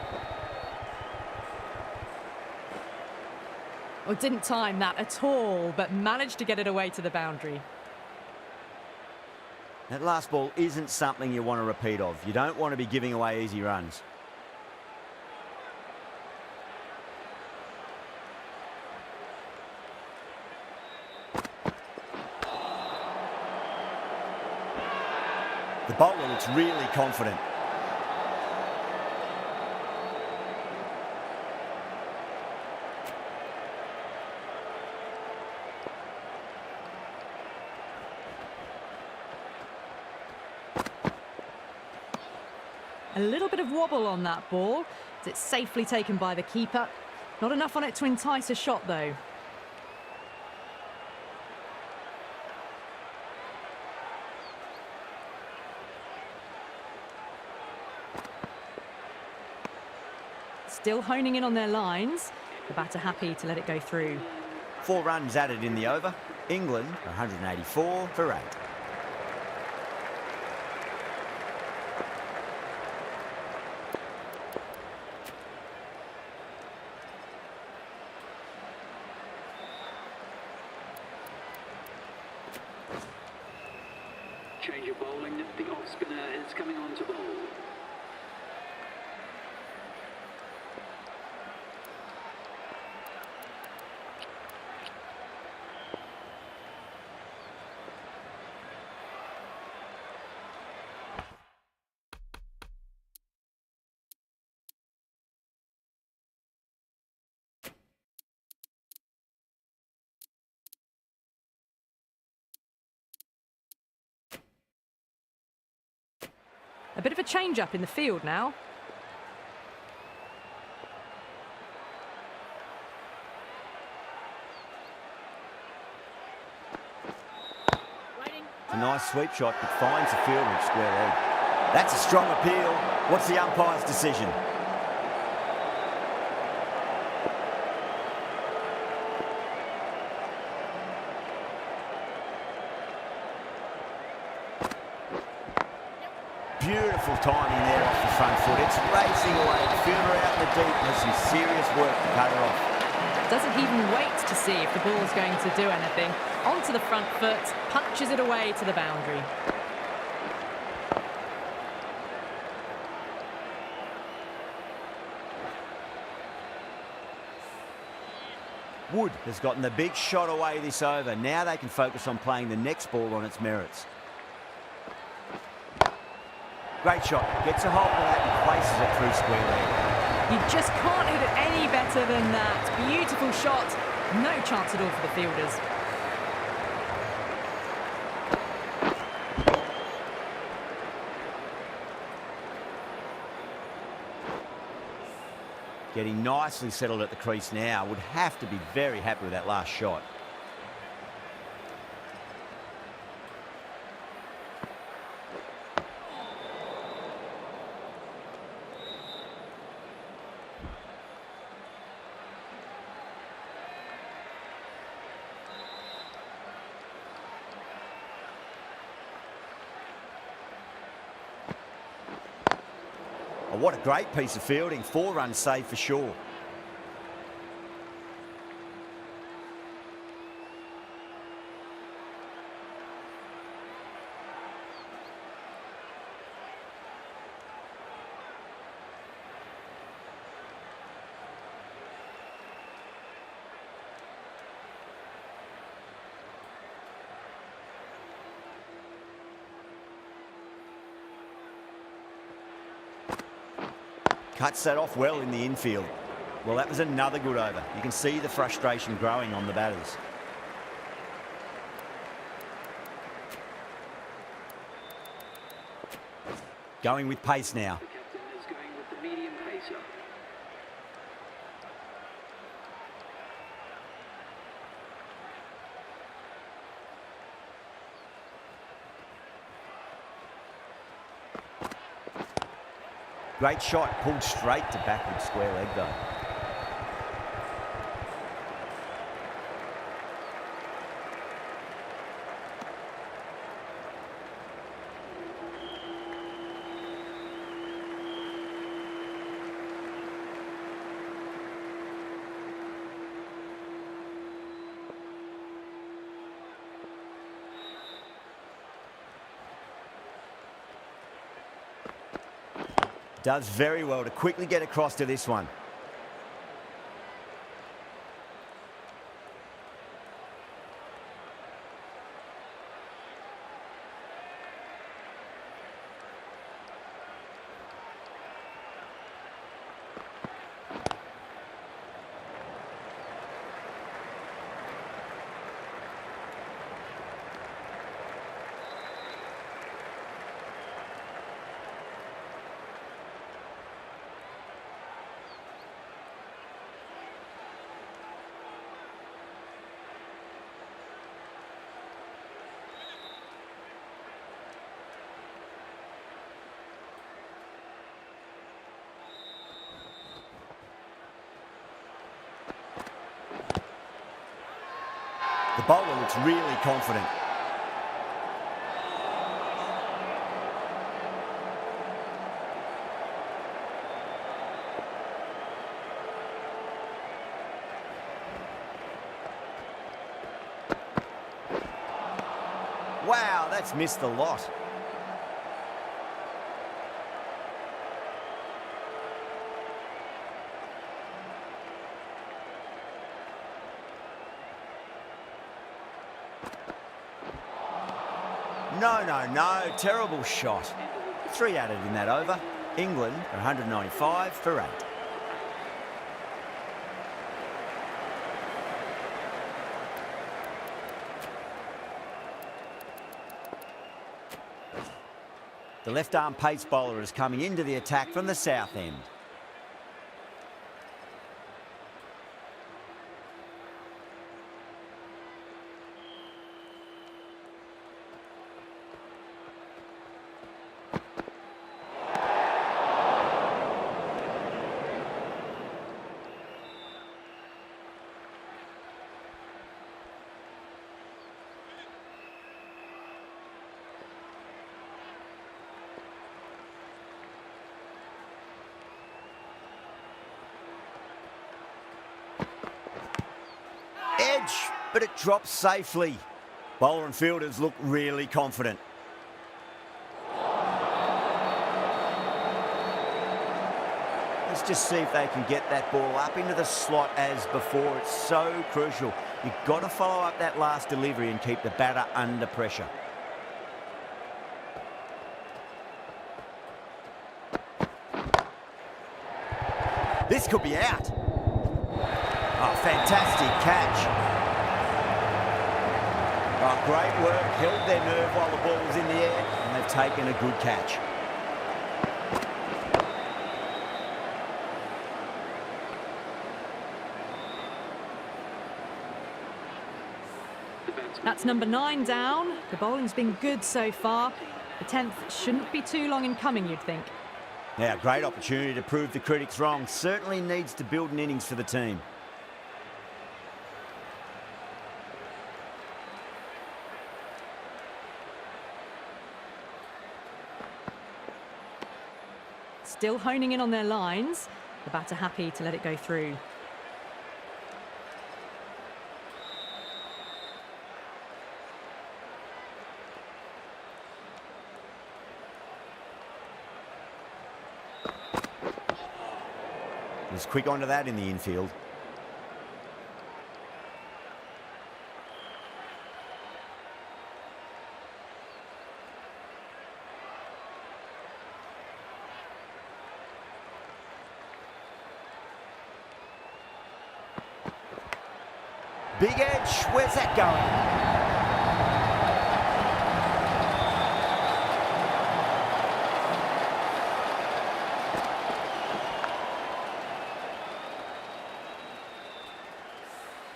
Well, didn't time that at all, but managed to get it away to the boundary. That last ball isn't something you want to repeat of. You don't want to be giving away easy runs. The bowler looks really confident. A little bit of wobble on that ball. It's safely taken by the keeper. Not enough on it to entice a shot, though. Still honing in on their lines. The batter happy to let it go through. 4 runs added in the over. England 184 for 8. Change of bowling. The off spinner is coming on to bowl. A bit of a change-up in the field now. It's a nice sweep shot, but finds the fielder at square leg. That's a strong appeal. What's the umpire's decision? Beautiful timing there off the front foot. It's racing away. The fielder out in the deep has some serious work to cut her off. Doesn't even wait to see if the ball's going to do anything. Onto the front foot, punches it away to the boundary. Wood has gotten the big shot away this over. Now they can focus on playing the next ball on its merits. Great shot. Gets a hold of that and places it through square leg. You just can't hit it any better than that. Beautiful shot. No chance at all for the fielders. Getting nicely settled at the crease now. Would have to be very happy with that last shot. Oh, what a great piece of fielding. 4 runs saved for sure. Cuts that off well in the infield. Well, that was another good over. You can see the frustration growing on the batters. Going with pace now. The captain is going with the medium pacer. Great shot, pulled straight to backward square leg though. Does very well to quickly get across to this one. The bowler looks really confident. Wow, that's missed the lot. No, terrible shot. 3 added in that over. England 195 for 8. The left-arm pace bowler is coming into the attack from the south end. Edge, but it drops safely. Bowler and fielders look really confident. Let's just see if they can get that ball up into the slot as before. It's so crucial. You've got to follow up that last delivery and keep the batter under pressure. This could be out. Oh, fantastic catch. Oh, great work. Held their nerve while the ball was in the air, and they've taken a good catch. That's number 9 down. The bowling's been good so far. The 10th shouldn't be too long in coming, you'd think. Now, great opportunity to prove the critics wrong. Certainly needs to build an innings for the team. Still honing in on their lines. The batter happy to let it go through. Was quick onto that in the infield. Big edge, where's that going?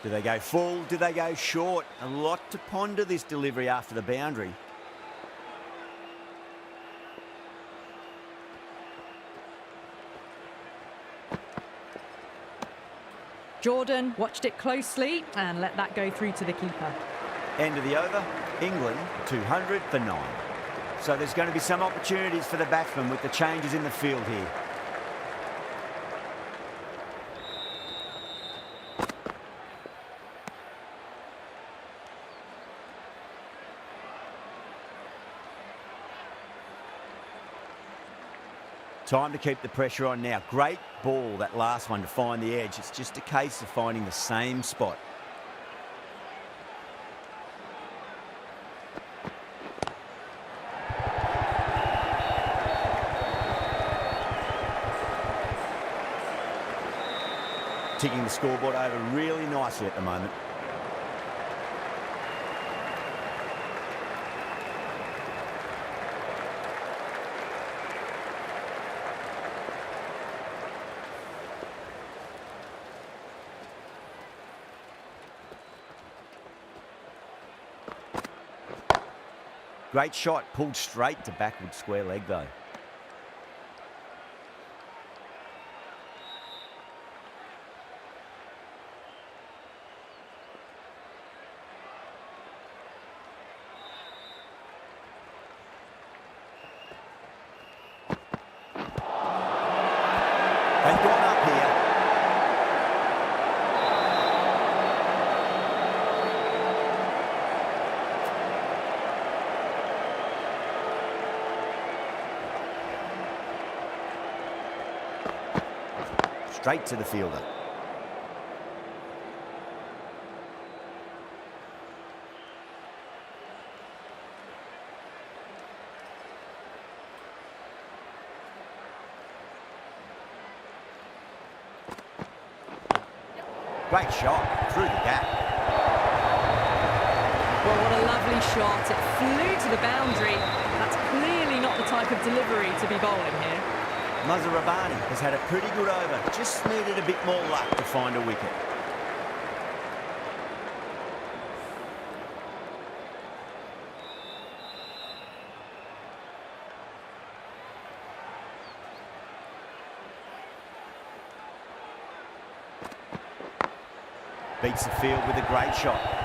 Do they go full? Do they go short? A lot to ponder this delivery after the boundary. Jordan watched it closely and let that go through to the keeper. End of the over, England 200 for 9. So there's going to be some opportunities for the batsmen with the changes in the field here. Time to keep the pressure on now. Great ball, that last one, to find the edge. It's just a case of finding the same spot. Ticking the scoreboard over really nicely at the moment. Great shot, pulled straight to backward square leg though. They've gone up here. Straight to the fielder. Great shot through the gap. Well, what a lovely shot. It flew to the boundary. That's clearly not the the type of delivery to be bowling here. Muzarabani has had a pretty good over, just needed a bit more luck to find a wicket. Beats the field with a great shot.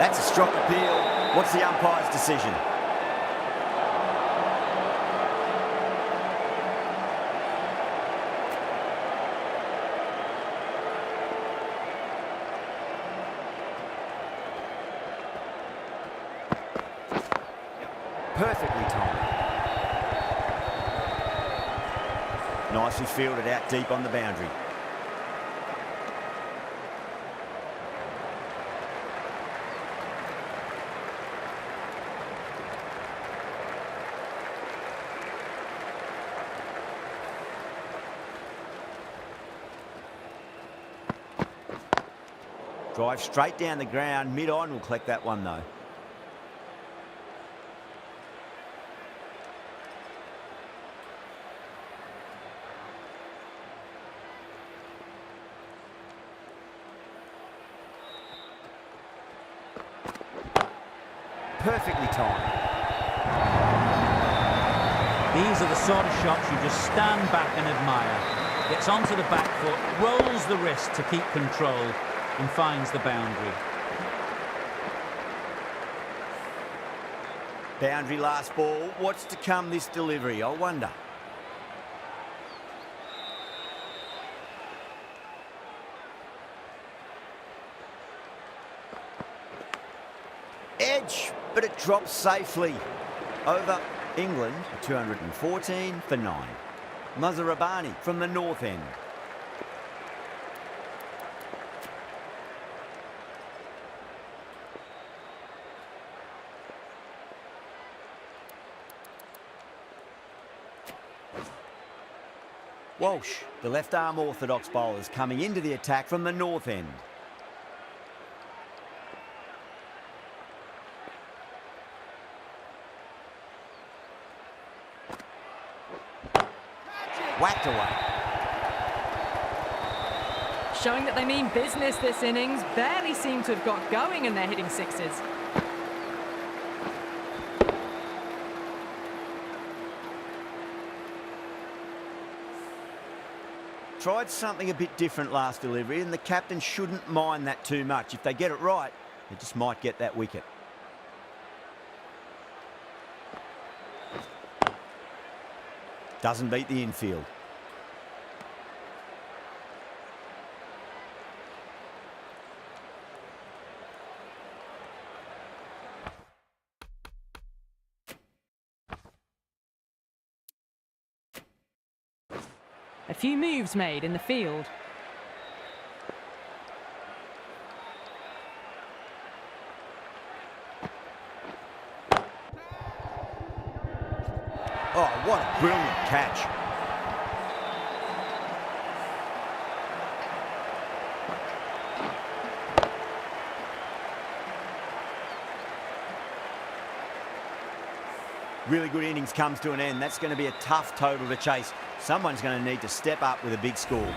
That's a strong appeal. What's the umpire's decision? Perfectly timed. Nicely fielded out deep on the boundary. Drive straight down the ground, mid-on will collect that one though. Perfectly timed. These are the sort of shots you just stand back and admire. Gets onto the back foot, rolls the wrist to keep control and finds the boundary. Boundary last ball. What's to come this delivery, I wonder? Edge, but it drops safely. Over England, 214 for 9. Muzarabani from the north end. Walsh, the left-arm orthodox bowlers coming into the attack from the north end. Whacked away. Showing that they mean business this innings. Barely seem to have got going and they're hitting sixes. Tried something a bit different last delivery and the captain shouldn't mind that too much. If they get it right, they just might get that wicket. Doesn't beat the infield. A few moves made in the field. Oh, what a brilliant catch. Really good innings comes to an end. That's going to be a tough total to chase. Someone's going to need to step up with a big score.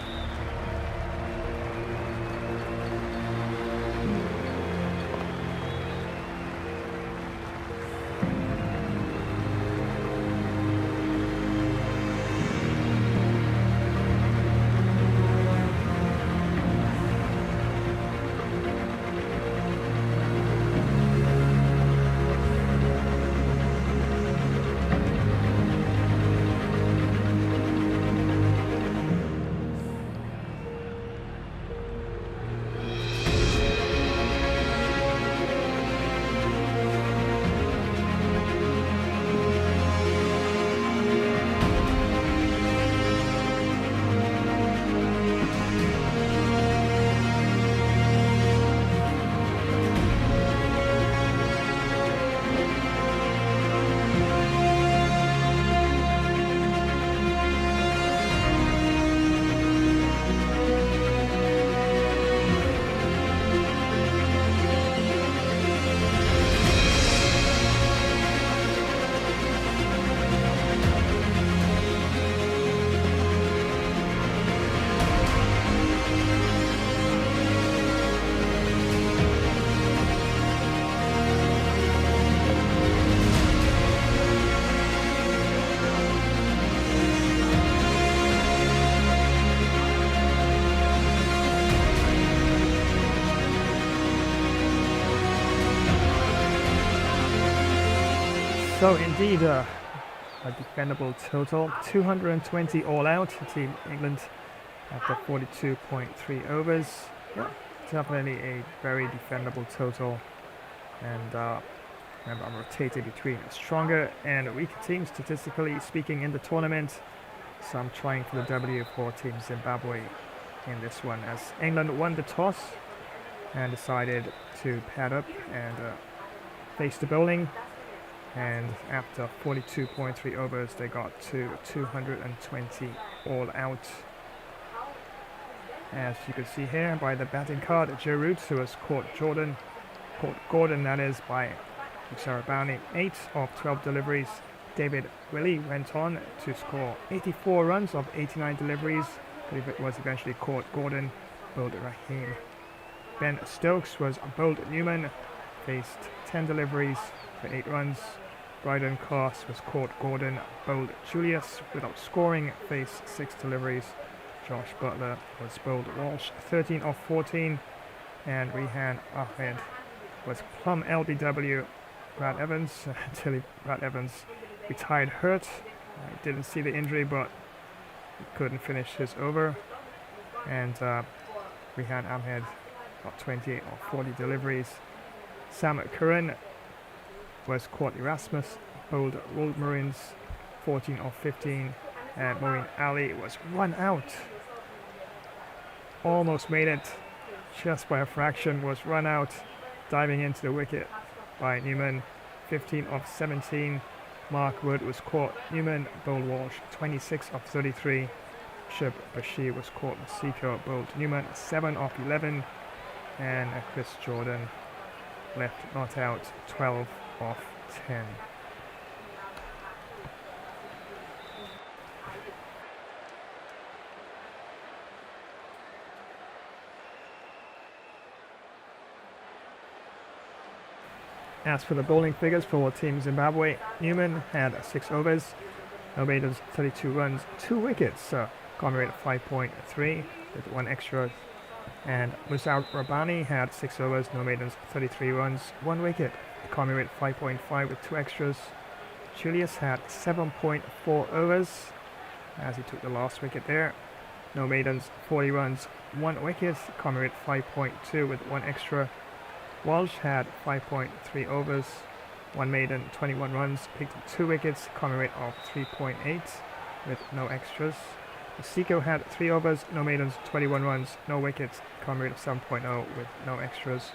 So indeed, a defendable total, 220 all out. Team England after 42.3 overs. Yeah, definitely a very defendable total. And remember, I'm rotating between stronger and weaker teams, statistically speaking, in the tournament. So I'm trying for the W for Team Zimbabwe in this one, as England won the toss and decided to pad up and face the bowling. And after 42.3 overs, they got to 220 all out. As you can see here by the batting card, Joe Root, who has caught Gordon, that is, by Sarabani, 8 of 12 deliveries. David Willey went on to score 84 runs of 89 deliveries, but it was eventually caught Gordon, bowled Rahim. Ben Stokes was bowled Newman, faced 10 deliveries for 8 runs. Bryden Cross was caught Gordon, bowled Julius without scoring, faced 6 deliveries. Josh Butler was bowled Walsh, 13 of 14, and Rehan Ahmed was plumb LBW. Brad Evans, until Brad Evans retired hurt. I didn't see the injury, but he couldn't finish his over. And Rehan Ahmed got 28 of 40 deliveries. Sam Curran was caught Erasmus, bowled Wolverines, 14 of 15, and Moeen Ali was run out. Almost made it, just by a fraction, was run out, diving into the wicket by Newman, 15 of 17. Mark Wood was caught Newman, bowled Walsh, 26 of 33. Shub Bashir was caught Masiko, bowled Newman, 7 of 11. And Chris Jordan left not out, 12 of 10. As for the bowling figures for Team Zimbabwe, Newman had 6 overs, no maidens, 32 runs, 2 wickets, common rate of 5.3 with 1 extra. And Musa Rabani had 6 overs, no maidens, 33 runs, 1 wicket, common rate of 5.5 with 2 extras. Julius had 7.4 overs, as he took the last wicket there. No maidens, 40 runs, 1 wicket, common rate 5.2 with 1 extra. Walsh had 5.3 overs, 1 maiden, 21 runs, picked up 2 wickets, common rate of 3.8 with no extras. Masiko had 3 overs, no maidens, 21 runs, no wickets, common rate of 7.0 with no extras.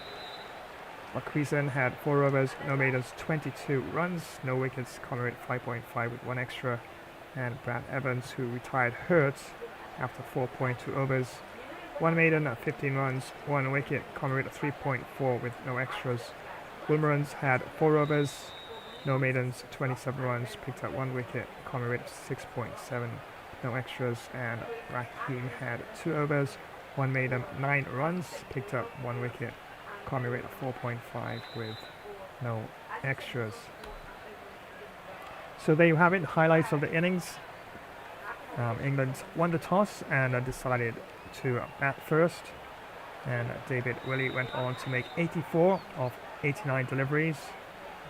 Marquisen had 4 overs, no maidens, 22 runs, no wickets, common rate 5.5 with 1 extra. And Brad Evans, who retired hurt after 4.2 overs, 1 maiden, 15 runs, 1 wicket, common rate of 3.4 with no extras. Wilmerans had 4 overs, no maidens, 27 runs, picked up 1 wicket, common rate of 6.7, no extras. And Rahim had 2 overs, 1 maiden, 9 runs, picked up 1 wicket, common rate of 4.5 with no extras. So there you have it, highlights of the innings. England won the toss and decided to bat first, and David Willey went on to make 84 of 89 deliveries.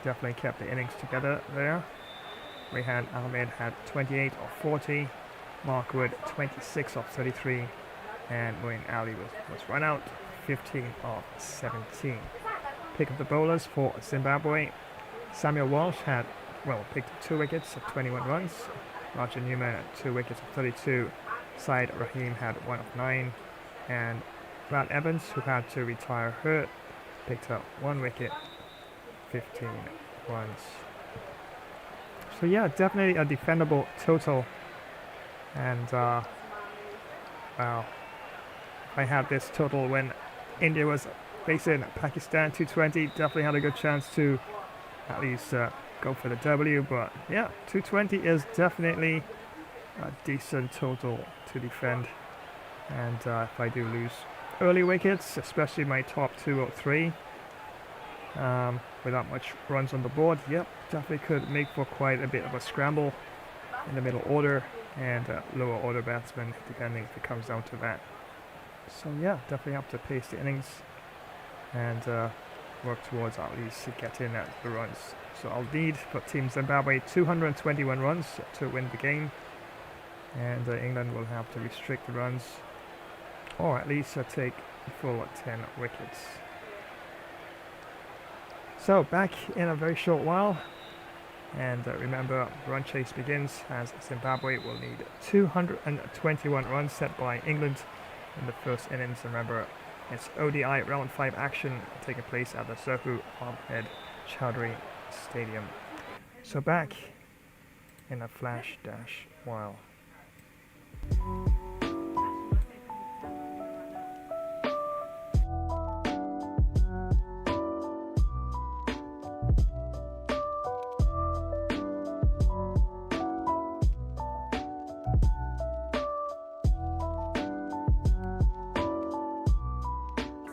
Definitely kept the innings together there. Rehan Ahmed had 28 of 40, Mark Wood 26 of 33, and Moeen Ali was run out, 15 of 17. Pick up the bowlers for Zimbabwe. Samuel Walsh had, picked up 2 wickets of 21 runs. Roger Newman had 2 wickets of 32. Syed Rahim had 1 of 9. And Brad Evans, who had to retire hurt, picked up 1 wicket, 15 runs. So yeah, definitely a defendable total. And wow, if I had this total when India was facing Pakistan 220, definitely had a good chance to at least go for the W. But yeah, 220 is definitely a decent total to defend. And if I do lose early wickets, especially my top 2 or 3, without much runs on the board, yep, definitely could make for quite a bit of a scramble in the middle order and lower order batsmen, depending if it comes down to that. So yeah, definitely have to pace the innings and work towards at least getting the runs. So I'll need for Team Zimbabwe 221 runs to win the game, and England will have to restrict the runs, or at least take a full 10 wickets. So back in a very short while, and remember, run chase begins as Zimbabwe will need 221 runs set by England in the first innings. Remember, it's ODI round 5 action taking place at the Surhu Ahmed Chowdhury Stadium. So back in a flash dash while.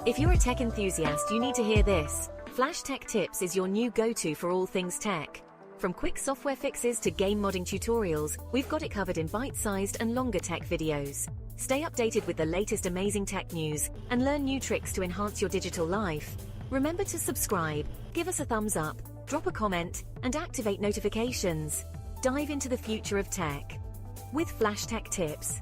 If you're a tech enthusiast, you need to hear this. Flash Tech Tips is your new go-to for all things tech. From quick software fixes to game modding tutorials, we've got it covered in bite-sized and longer tech videos. Stay updated with the latest amazing tech news and learn new tricks to enhance your digital life. Remember to subscribe, give us a thumbs up, drop a comment, and activate notifications. Dive into the future of tech with Flash Tech Tips.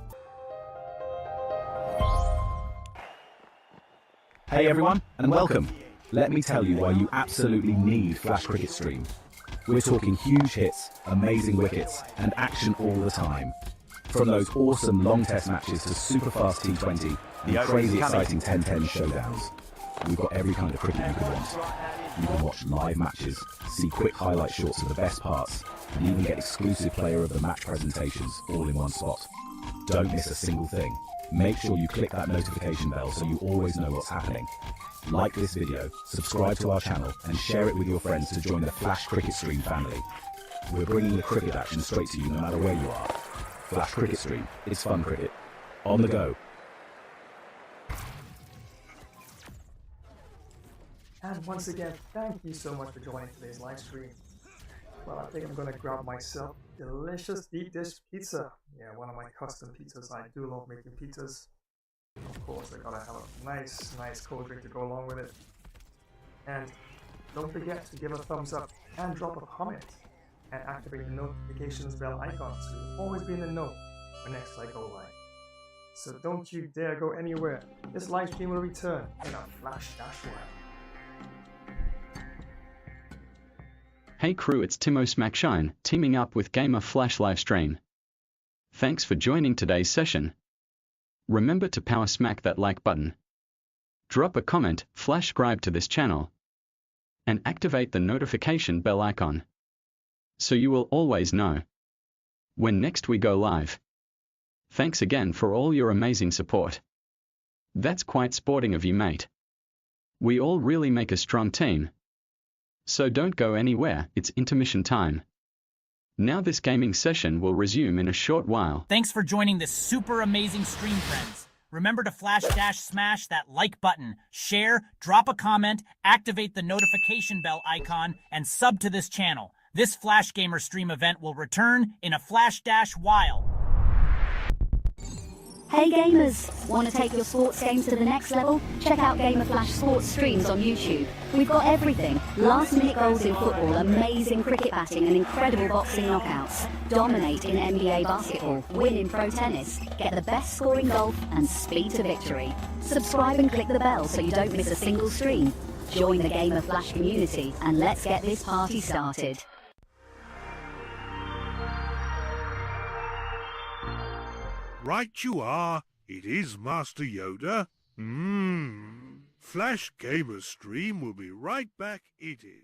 Hey everyone, and welcome. Let me tell you why you absolutely need Flash Cricket Stream. We're talking huge hits, amazing wickets, and action all the time. From those awesome long test matches to super fast T20 and crazy exciting 10-10 showdowns. We've got every kind of cricket you could want. You can watch live matches, see quick highlight shots of the best parts, and even get exclusive player of the match presentations all in one spot. Don't miss a single thing. Make sure you click that notification bell so you always know what's happening. Like this video, subscribe to our channel, and share it with your friends to join the Flash Cricket Stream family. We're bringing the cricket action straight to you no matter where you are. Flash Cricket Stream, it's fun cricket. On the go. And once again, thank you so much for joining today's live stream. Well, I think I'm gonna grab myself delicious deep dish pizza. Yeah, one of my custom pizzas. I do love making pizzas. Of course, I gotta have a nice cold drink to go along with it. And don't forget to give a thumbs up and drop a comment and activate the notifications bell icon so you'll always be in the know when next I go live. So don't you dare go anywhere. This live stream will return in a flash dash while. Hey crew, it's Phenom Action, teaming up with Gamer Flash Livestream. Thanks for joining today's session. Remember to power smack that like button. Drop a comment, flash subscribe to this channel, and activate the notification bell icon, so you will always know when next we go live. Thanks again for all your amazing support. That's quite sporting of you, mate. We all really make a strong team. So don't go anywhere, it's intermission time. Now this gaming session will resume in a short while. Thanks for joining this super amazing stream, friends. Remember to smash that like button, share, drop a comment, activate the notification bell icon, and sub to this channel. This Flash Gamer stream event will return in a flash dash while. Hey gamers! Want to take your sports games to the next level? Check out Gamer Flash sports streams on YouTube. We've got everything. Last minute goals in football, amazing cricket batting and incredible boxing knockouts. Dominate in NBA basketball, win in pro tennis, get the best score in golf and speed to victory. Subscribe and click the bell so you don't miss a single stream. Join the Gamer Flash community and let's get this party started. Right you are. It is Master Yoda. Flash Gamer Stream will be right back. It is.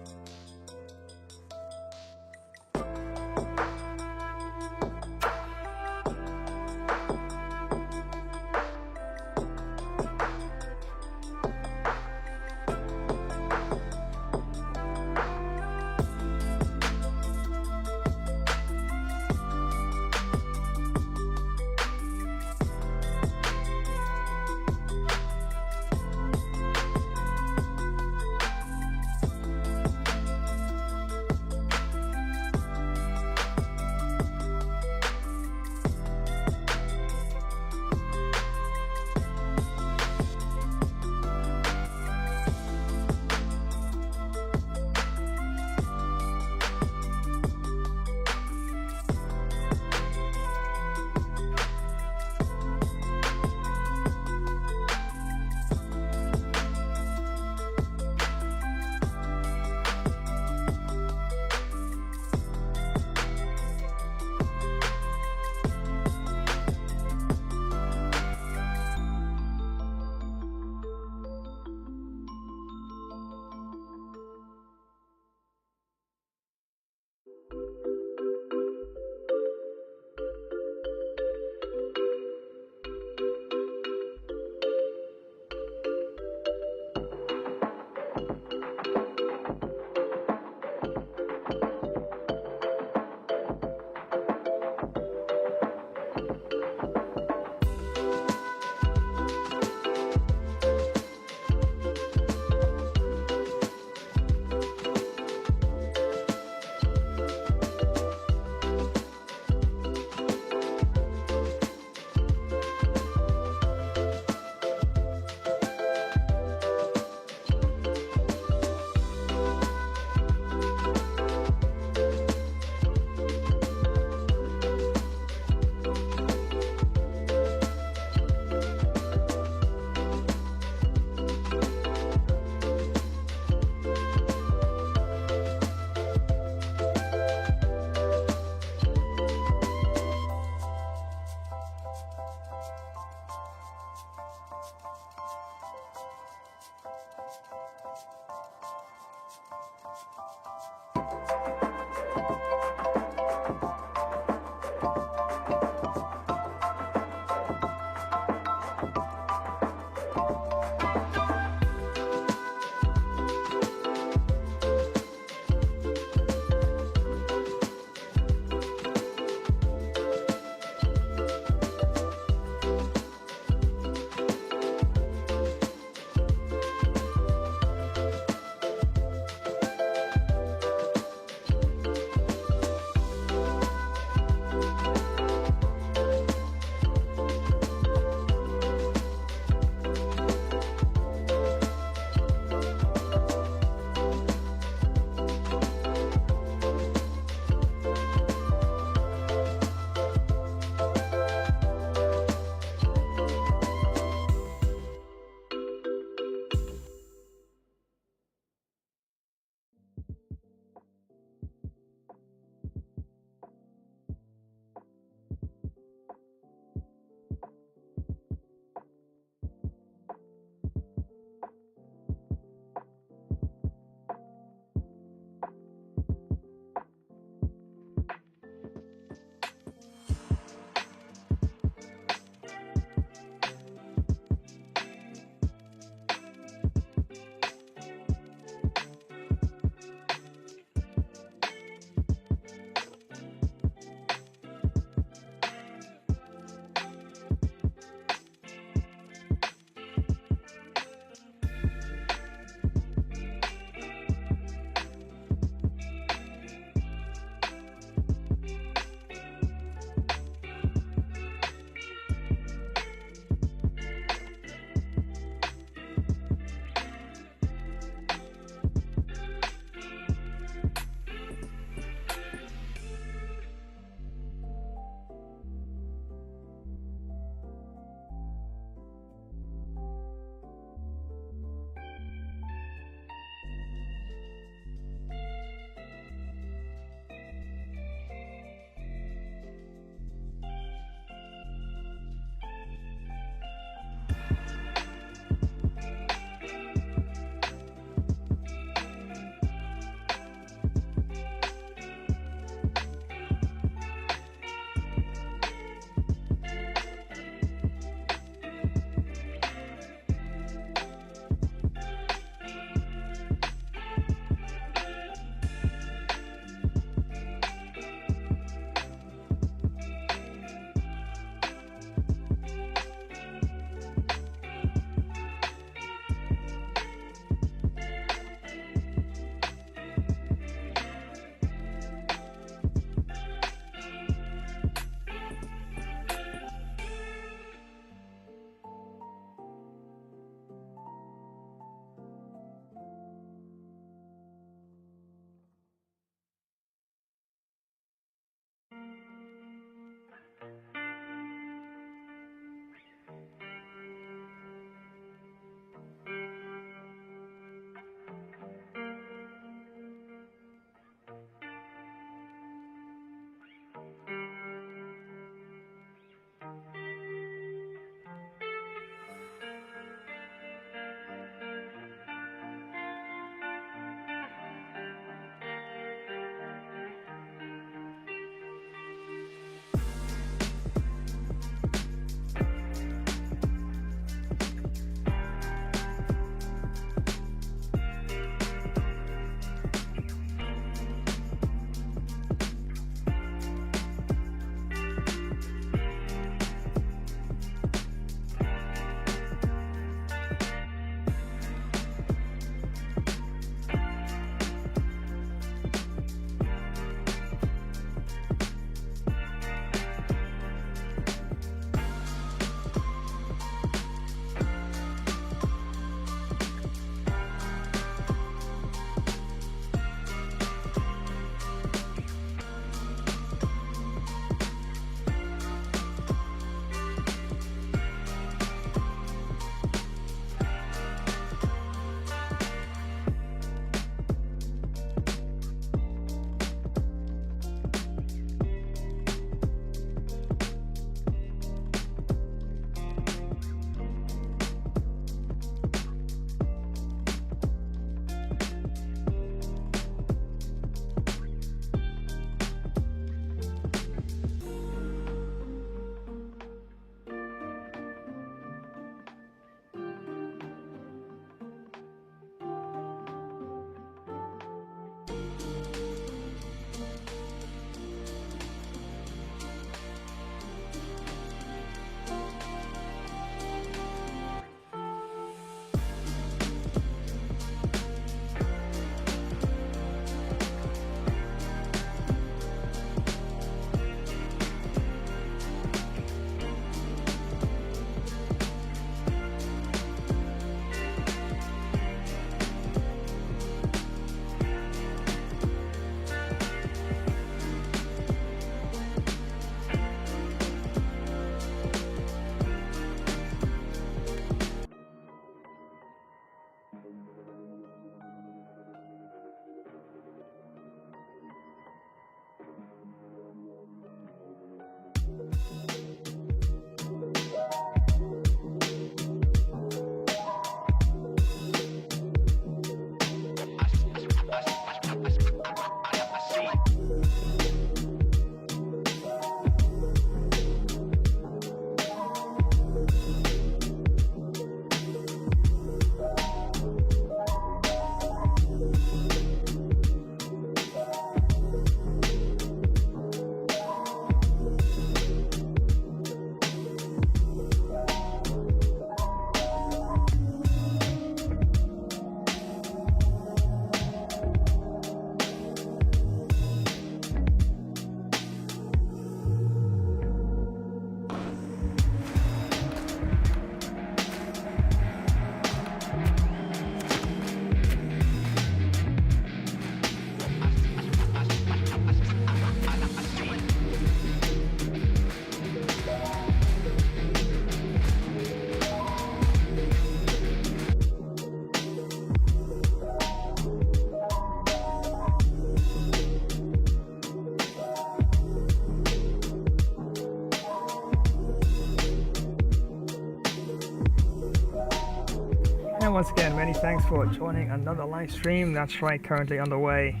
And once again, many thanks for joining another live stream. That's right, currently underway.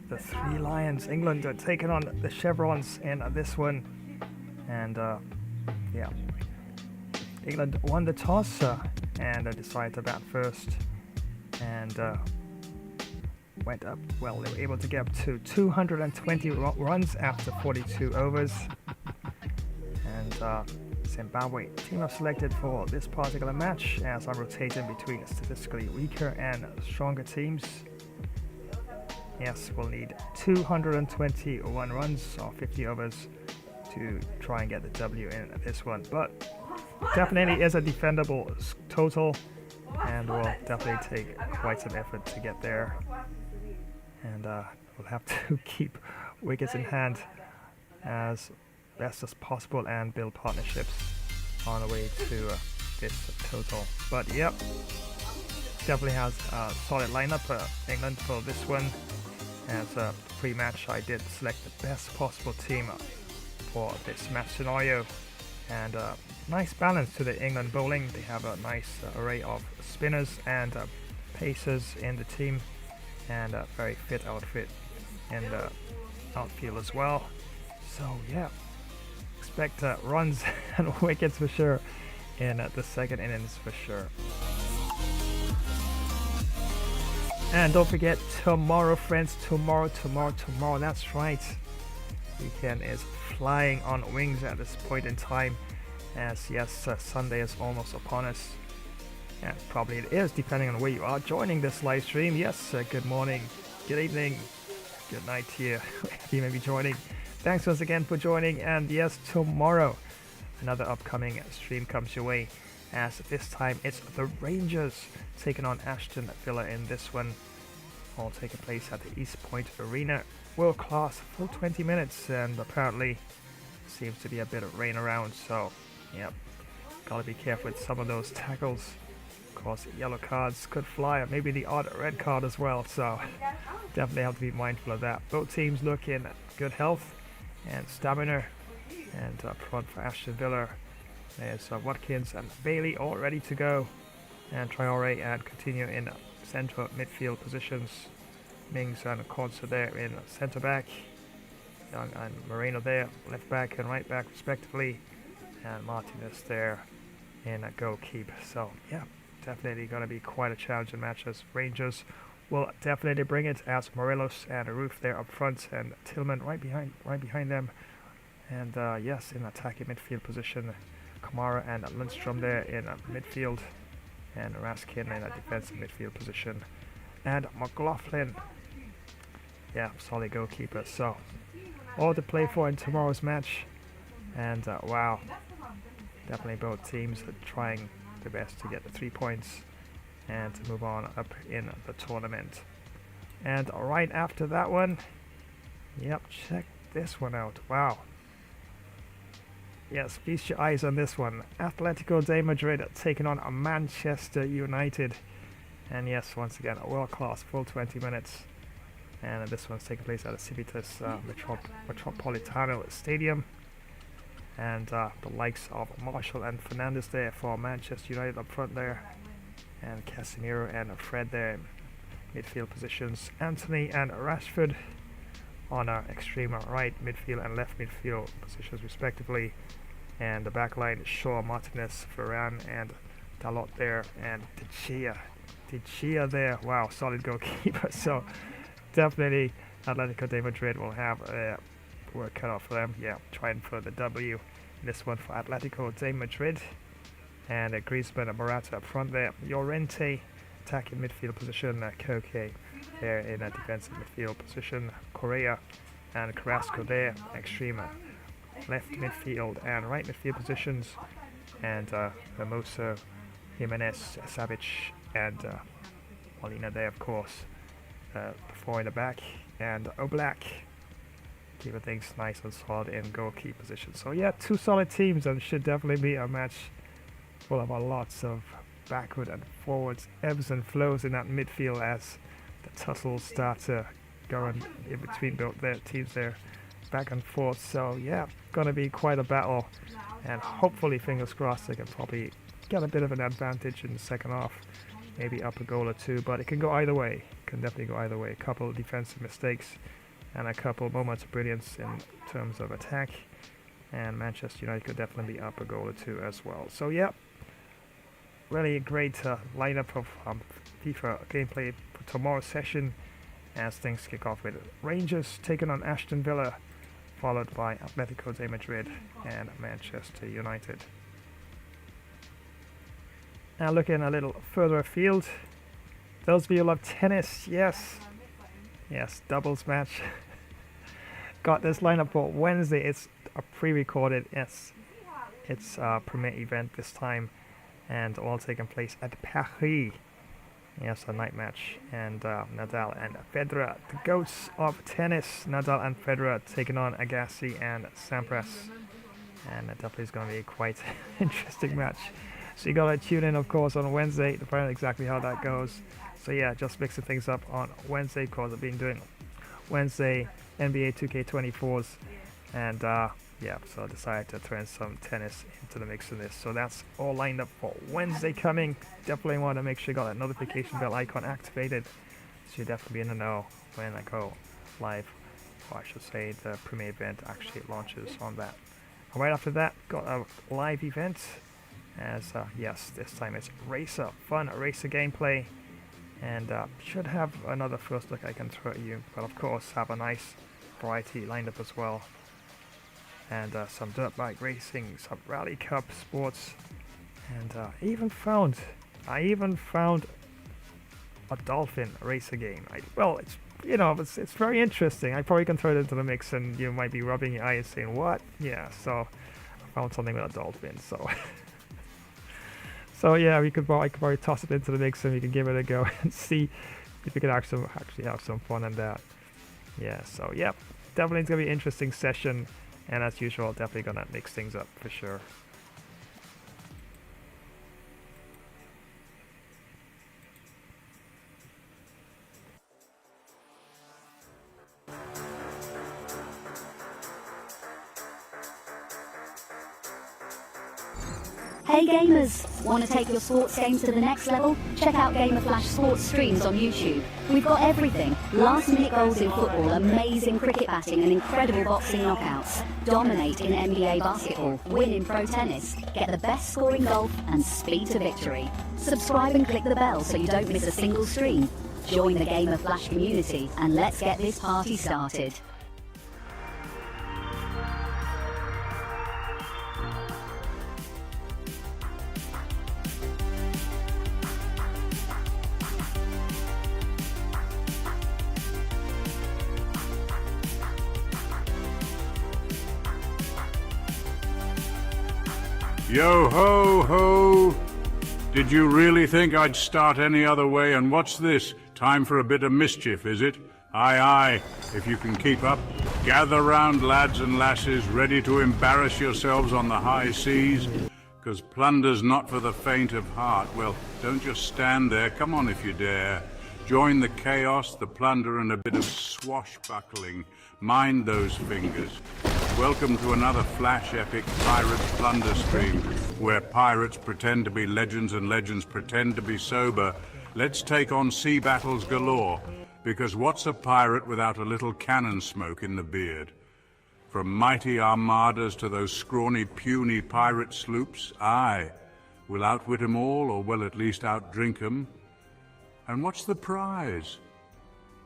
The Three Lions, England, are taking on the Chevronss in this one. And yeah, England won the toss and decided to bat first. And went up, well, they were able to get up to 220 runs after 42 overs. And Zimbabwe team I've selected for this particular match, as I'm rotating between statistically weaker and stronger teams. Yes, we'll need 221 runs or 50 overs to try and get the W in this one, but definitely is a defendable total, and will definitely take quite some effort to get there. And we'll have to keep wickets in hand as best as possible and build partnerships on the way to this total. But yep, definitely has a solid lineup England for this one. As a pre-match, I did select the best possible team for this match scenario, and nice balance to the England bowling. They have a nice array of spinners and pacers in the team, and a very fit outfit in the outfield as well. So yeah, expect runs and wickets for sure in the second innings for sure. And don't forget, tomorrow, friends, tomorrow, that's right. Weekend is flying on wings at this point in time, as yes, Sunday is almost upon us. And probably it is, depending on where you are joining this live stream. Yes, good morning, good evening, good night to you, you may be joining. Thanks once again for joining, and yes, tomorrow another upcoming stream comes your way, as this time it's the Rangers taking on Aston Villa in this one, all taking place at the East Point Arena. World class, full 20 minutes, and apparently seems to be a bit of rain around, so yep, gotta be careful with some of those tackles. Of course, yellow cards could fly, or maybe the odd red card as well, so definitely have to be mindful of that. Both teams look in good health and stamina, and up front for Aston Villa, there's Watkins and Bailey all ready to go, and Traore and continue in central midfield positions. Mings and Consa there in centre back, Young and Moreno there left back and right back respectively, and Martinez there in a goalkeep. So yeah, definitely going to be quite a challenging match, as Rangers will definitely bring it, as Morelos and Roof there up front, and Tillman right behind them, and yes, in attacking midfield position, Kamara and Lundstrom there in midfield, and Raskin in a defensive midfield position, and McLaughlin, yeah, solid goalkeeper. So all to play for in tomorrow's match, and wow, definitely both teams are trying their best to get the 3 points and to move on up in the tournament. And right after that one, yep, check this one out. Wow, yes, feast your eyes on this one. Atletico de Madrid taking on Manchester United, And yes, once again, a world-class full 20 minutes. And this one's taking place at the Civitas Metropolitano Stadium. And the likes of Marshall and Fernandez there for Manchester United up front there. And Casemiro and Fred there in midfield positions. Anthony and Rashford on our extreme right midfield and left midfield positions respectively. And the back line is Shaw, Martinez, Varane and Dalot there. And De Gea there. Wow, solid goalkeeper. So definitely Atletico de Madrid will have work cut out for them. Yeah, trying for the W in this one for Atletico de Madrid. And Griezmann and Morata up front there. Llorente attacking midfield position. Koke there in a defensive midfield position. Correa and Carrasco there. Extreme left midfield and right midfield positions. And Hermoso, Jimenez, Savic and Molina there, of course. The four in the back. And Oblak keeping things nice and solid in goalkeeper position. So yeah, two solid teams, and should definitely be a match full of lots of backward and forwards, ebbs and flows in that midfield as the tussles start to go in between both their teams there, back and forth. So yeah, gonna be quite a battle, and hopefully, fingers crossed, they can probably get a bit of an advantage in the second half, maybe up a goal or two, but it can go either way. It can definitely go either way. A couple of defensive mistakes and a couple of moments of brilliance in terms of attack, and Manchester United could definitely be up a goal or two as well. So yeah, really a great lineup of FIFA gameplay for tomorrow's session as things kick off with Rangers taking on Aston Villa, followed by Atletico de Madrid and Manchester United. Now looking a little further afield, those of you who love tennis, yes, doubles match. Got this lineup for Wednesday. It's a pre-recorded, it's a premier event this time, and all taking place at Paris. Yes, a night match, and Nadal and Federer, the goats of tennis. Nadal and Federer taking on Agassi and Sampras, and it definitely is going to be quite interesting match. So you gotta tune in, of course, on Wednesday to find out exactly how that goes. So yeah, just mixing things up on Wednesday, because I've been doing Wednesday NBA 2K24s, and yeah, so I decided to throw in some tennis into the mix of this. So that's all lined up for Wednesday coming. Definitely want to make sure you got that notification bell icon activated, so you'll definitely be in the know when I go live, or I should say the premier event actually launches on that. And right after that, got a live event, as yes, this time it's fun racer gameplay, and should have another first look I can throw at you, but of course have a nice variety lined up as well, and some dirt bike racing, some Rally Cup sports, and I even found a dolphin racer game. It's very interesting. I probably can throw it into the mix, and you might be rubbing your eyes saying, what? Yeah, so I found something with a dolphin, so so yeah, I could probably toss it into the mix and we can give it a go and see if we can actually have some fun in that. Yeah, so yeah, definitely it's gonna be an interesting session, and as usual, definitely gonna mix things up for sure. Hey gamers, want to take your sports games to the next level? Check out Gamer Flash sports streams on YouTube. We've got everything. Last minute goals in football, amazing cricket batting and incredible boxing knockouts. Dominate in NBA basketball, win in pro tennis, get the best score in golf and speed to victory. Subscribe and click the bell so you don't miss a single stream. Join the Gamer Flash community and let's get this party started. Yo ho ho! Did you really think I'd start any other way? And what's this? Time for a bit of mischief, is it? Aye aye, if you can keep up. Gather round, lads and lasses, ready to embarrass yourselves on the high seas. 'Cause plunder's not for the faint of heart. Well, don't just stand there. Come on if you dare. Join the chaos, the plunder, and a bit of swashbuckling. Mind those fingers. Welcome to another flash epic Pirates Plunder stream, where pirates pretend to be legends and legends pretend to be sober. Let's take on sea battles galore, because what's a pirate without a little cannon smoke in the beard? From mighty armadas to those scrawny, puny pirate sloops, aye, we'll outwit 'em all, or we'll at least outdrink 'em. And what's the prize?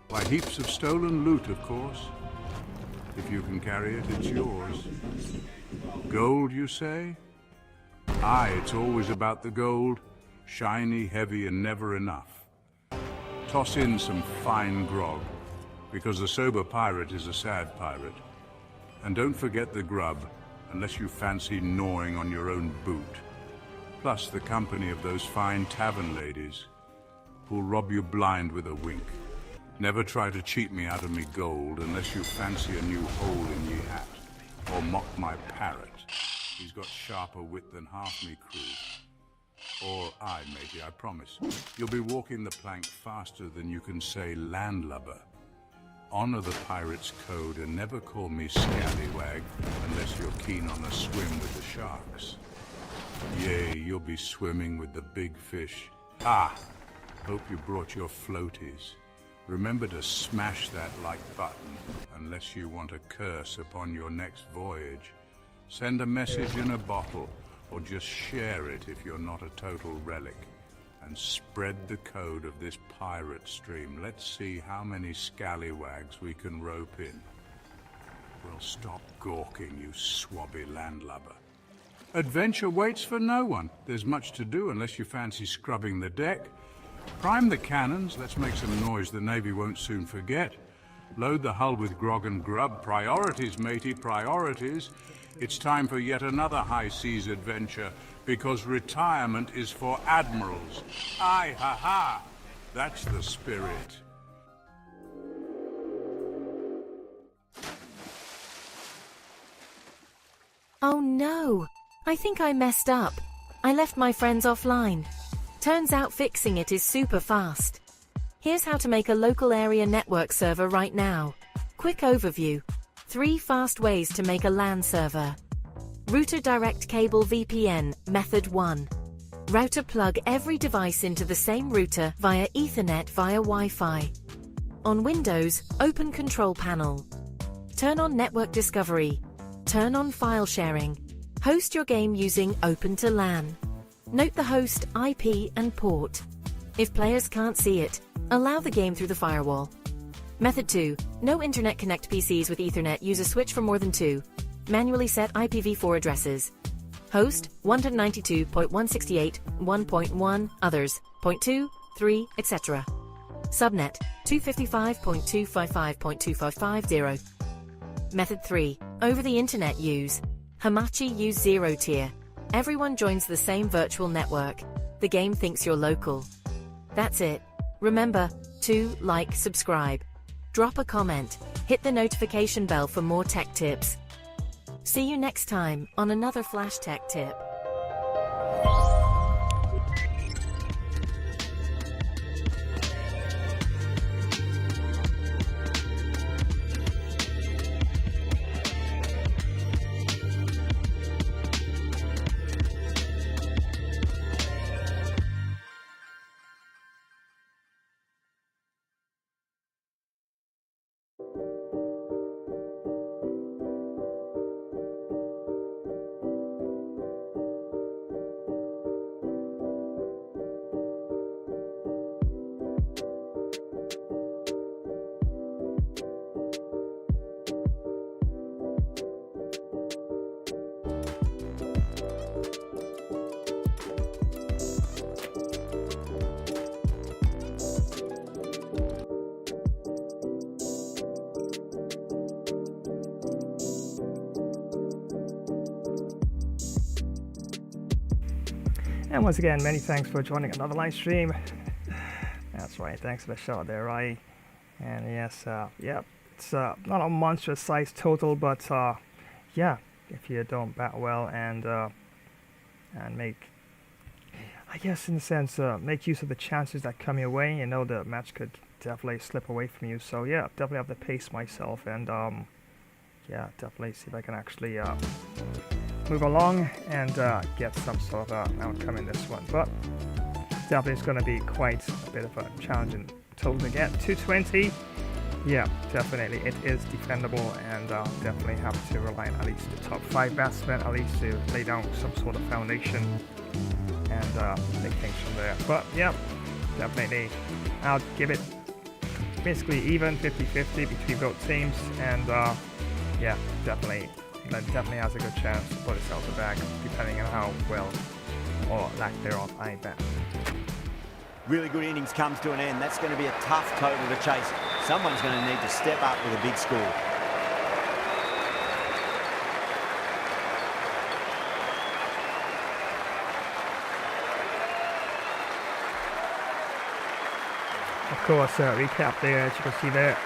Why, heaps of stolen loot, of course. If you can carry it, it's yours. Gold, you say? Aye, it's always about the gold. Shiny, heavy, and never enough. Toss in some fine grog, because a sober pirate is a sad pirate. And don't forget the grub, unless you fancy gnawing on your own boot. Plus the company of those fine tavern ladies, who'll rob you blind with a wink. Never try to cheat me out of me gold, unless you fancy a new hole in ye hat, or mock my parrot. He's got sharper wit than half me crew. Or I, matey, I promise. You'll be walking the plank faster than you can say landlubber. Honor the pirate's code and never call me scallywag unless you're keen on a swim with the sharks. Yea, you'll be swimming with the big fish. Ah! Hope you brought your floaties. Remember to smash that like button unless you want a curse upon your next voyage. Send a message in a bottle, or just share it if you're not a total relic. And spread the code of this pirate stream. Let's see how many scallywags we can rope in. Well, stop gawking, you swabby landlubber. Adventure waits for no one. There's much to do unless you fancy scrubbing the deck. Prime the cannons, let's make some noise the Navy won't soon forget. Load the hull with grog and grub. Priorities, matey, priorities. It's time for yet another high seas adventure, because retirement is for admirals. Aye, ha ha! That's the spirit. Oh no! I think I messed up. I left my friends offline. Turns out fixing it is super fast. Here's how to make a local area network server right now. Quick overview. 3 fast ways to make a LAN server. Router direct cable VPN, method 1. Router plug every device into the same router via Ethernet via Wi-Fi. On Windows, open Control Panel. Turn on Network Discovery. Turn on File Sharing. Host your game using Open to LAN. Note the host, IP, and port. If players can't see it, allow the game through the firewall. Method 2. No Internet Connect PCs with Ethernet use a switch for more than 2. Manually set IPv4 addresses. Host 192.168.1.1, others 0.2, 3, etc. Subnet 255.255.2550. Method 3. Over the Internet use. Hamachi use 0 tier. Everyone joins the same virtual network. The game thinks you're local. That's it. Remember to like, subscribe, drop a comment, hit the notification bell for more tech tips. See you next time on another Flash Tech Tip. And once again, many thanks for joining another live stream. That's right, thanks for the shout there, right? And yes, yeah, it's not a monstrous size total, but yeah, if you don't bat well and and make, I guess in a sense, make use of the chances that come your way. You know, the match could definitely slip away from you. So yeah, definitely have to pace myself and yeah, definitely see if I can actually move along and get some sort of outcome in this one. But definitely it's going to be quite a bit of a challenging total to get. 220, yeah, definitely it is defendable, and definitely have to rely on at least the top 5 batsmen at least to lay down some sort of foundation and take things from there. But yeah, definitely I'll give it basically even 50-50 between both teams, and yeah, definitely England definitely has a good chance to put itself back depending on how well or lack thereof I bat. Really good innings comes to an end. That's going to be a tough total to chase. Someone's going to need to step up with a big score. Of course, recap there, as you can see there,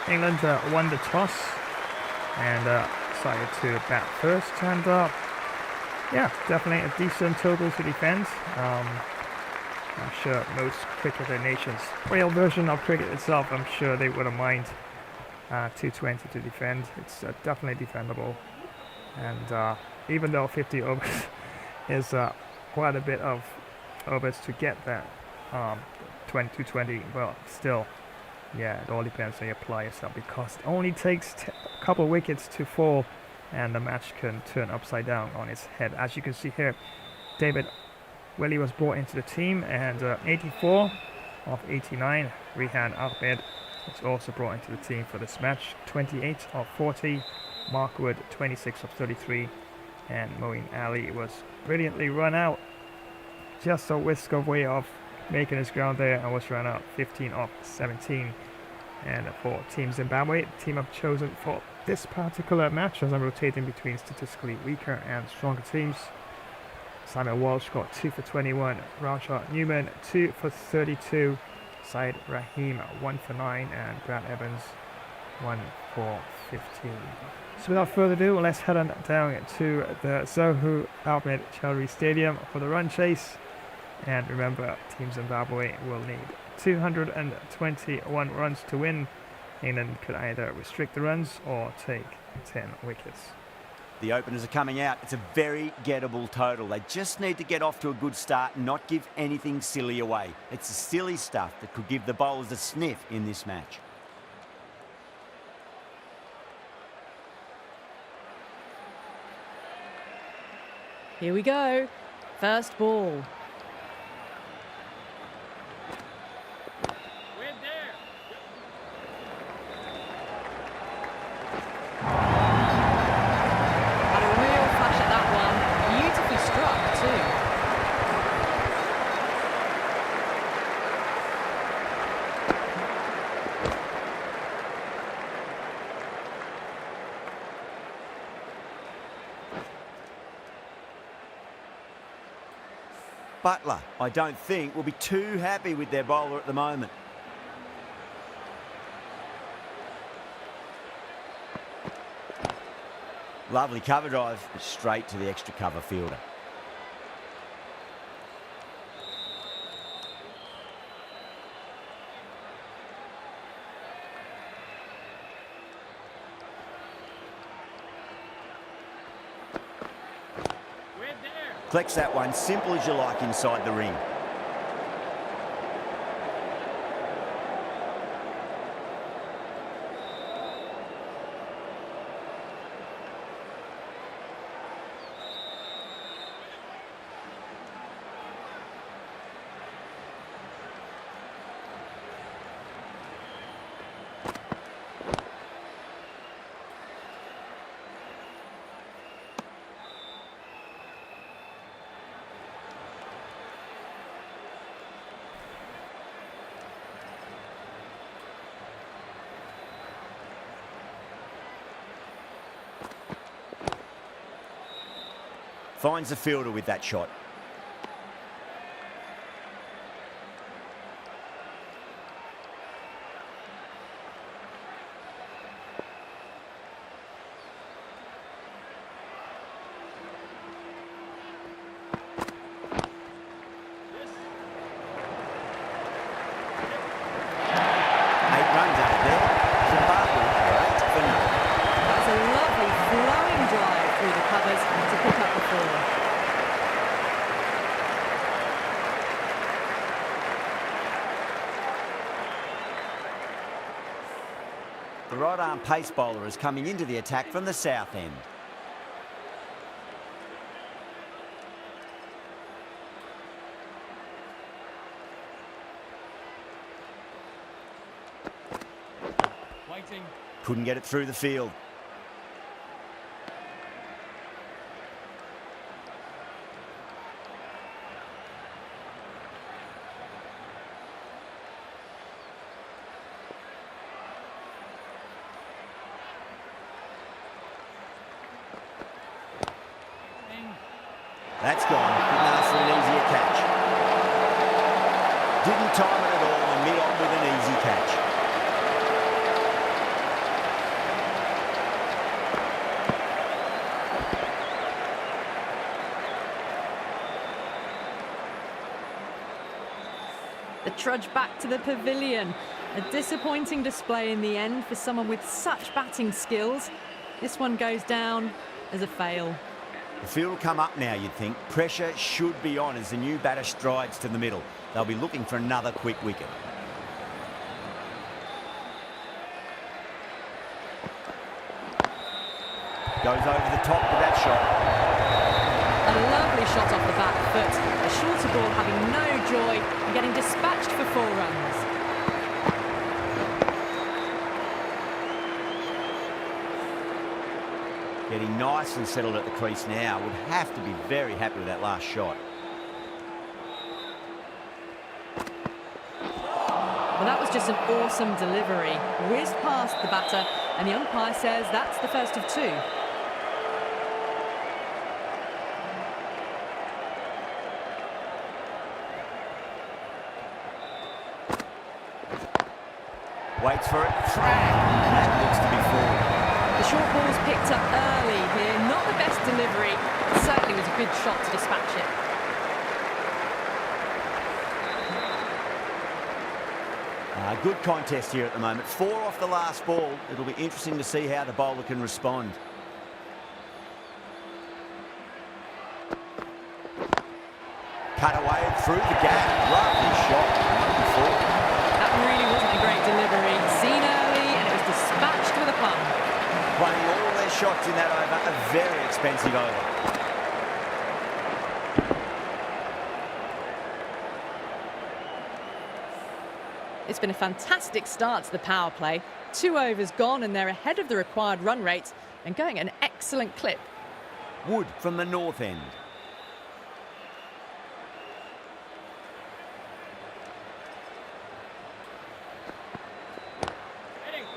England won the toss and decided to bat first, and yeah, definitely a decent total to defend. I'm sure most cricketer nations, real version of cricket itself, I'm sure they wouldn't mind 220 to defend. It's definitely defendable, and even though 50 overs is quite a bit of overs to get that 220, well, still, yeah, it all depends on you apply yourself, because it only takes a couple of wickets to fall and the match can turn upside down on its head. As you can see here, David Willey was brought into the team, and 84 of 89, Rehan Ahmed was also brought into the team for this match. 28 of 40, Mark Wood 26 of 33, and Moeen Ali was brilliantly run out, just a whisk away of making his ground there, and was run out 15 of 17. And for Team Zimbabwe, the team I've chosen for this particular match, as I'm rotating between statistically weaker and stronger teams. Simon Walsh got 2 for 21, Raja Newman 2 for 32, Syed Rahim 1 for 9, and Brad Evans 1 for 15. So without further ado, let's head on down to the Zohu Ahmed Chowdhury Stadium for the run chase. And remember, Team Zimbabwe will need 221 runs to win. England could either restrict the runs or take 10 wickets. The openers are coming out. It's a very gettable total. They just need to get off to a good start and not give anything silly away. It's the silly stuff that could give the bowlers a sniff in this match. Here we go. First ball. Butler, I don't think, will be too happy with their bowler at the moment. Lovely cover drive, straight to the extra cover fielder. Flex that one, simple as you like, inside the ring. Finds the fielder with that shot. runs out there. Zimbabwe, 8 for none. That's a lovely flowing drive through the covers to pick up the 4. The right-arm pace bowler is coming into the attack from the south end. Waiting. Couldn't get it through the field. That's gone. Couldn't ask for an easier catch. Didn't time it at all and mid-on with an easy catch. The trudge back to the pavilion. A disappointing display in the end for someone with such batting skills. This one goes down as a fail. The field will come up now, you'd think. Pressure should be on as the new batter strides to the middle. They'll be looking for another quick wicket. Goes over the top with that shot. A lovely shot off the back foot. A shorter ball having no joy and getting dispatched for 4 runs. Getting nice and settled at the crease now. Would have to be very happy with that last shot. Well, that was just an awesome delivery. Whizzed past the batter, and the umpire says that's the first of 2. Waits for it. That looks to be full. The short ball's picked up early here. Not the best delivery. It certainly was a good shot to dispatch it. Good contest here at the moment. 4 off the last ball. It'll be interesting to see how the bowler can respond. Cut away through the gap. Lovely shot. That really wasn't a great delivery. Seen early and it was dispatched with a plum. Playing all their shots in that over. A very expensive over. It's been a fantastic start to the power play. 2 overs gone and they're ahead of the required run rate and going at an excellent clip. Wood from the north end.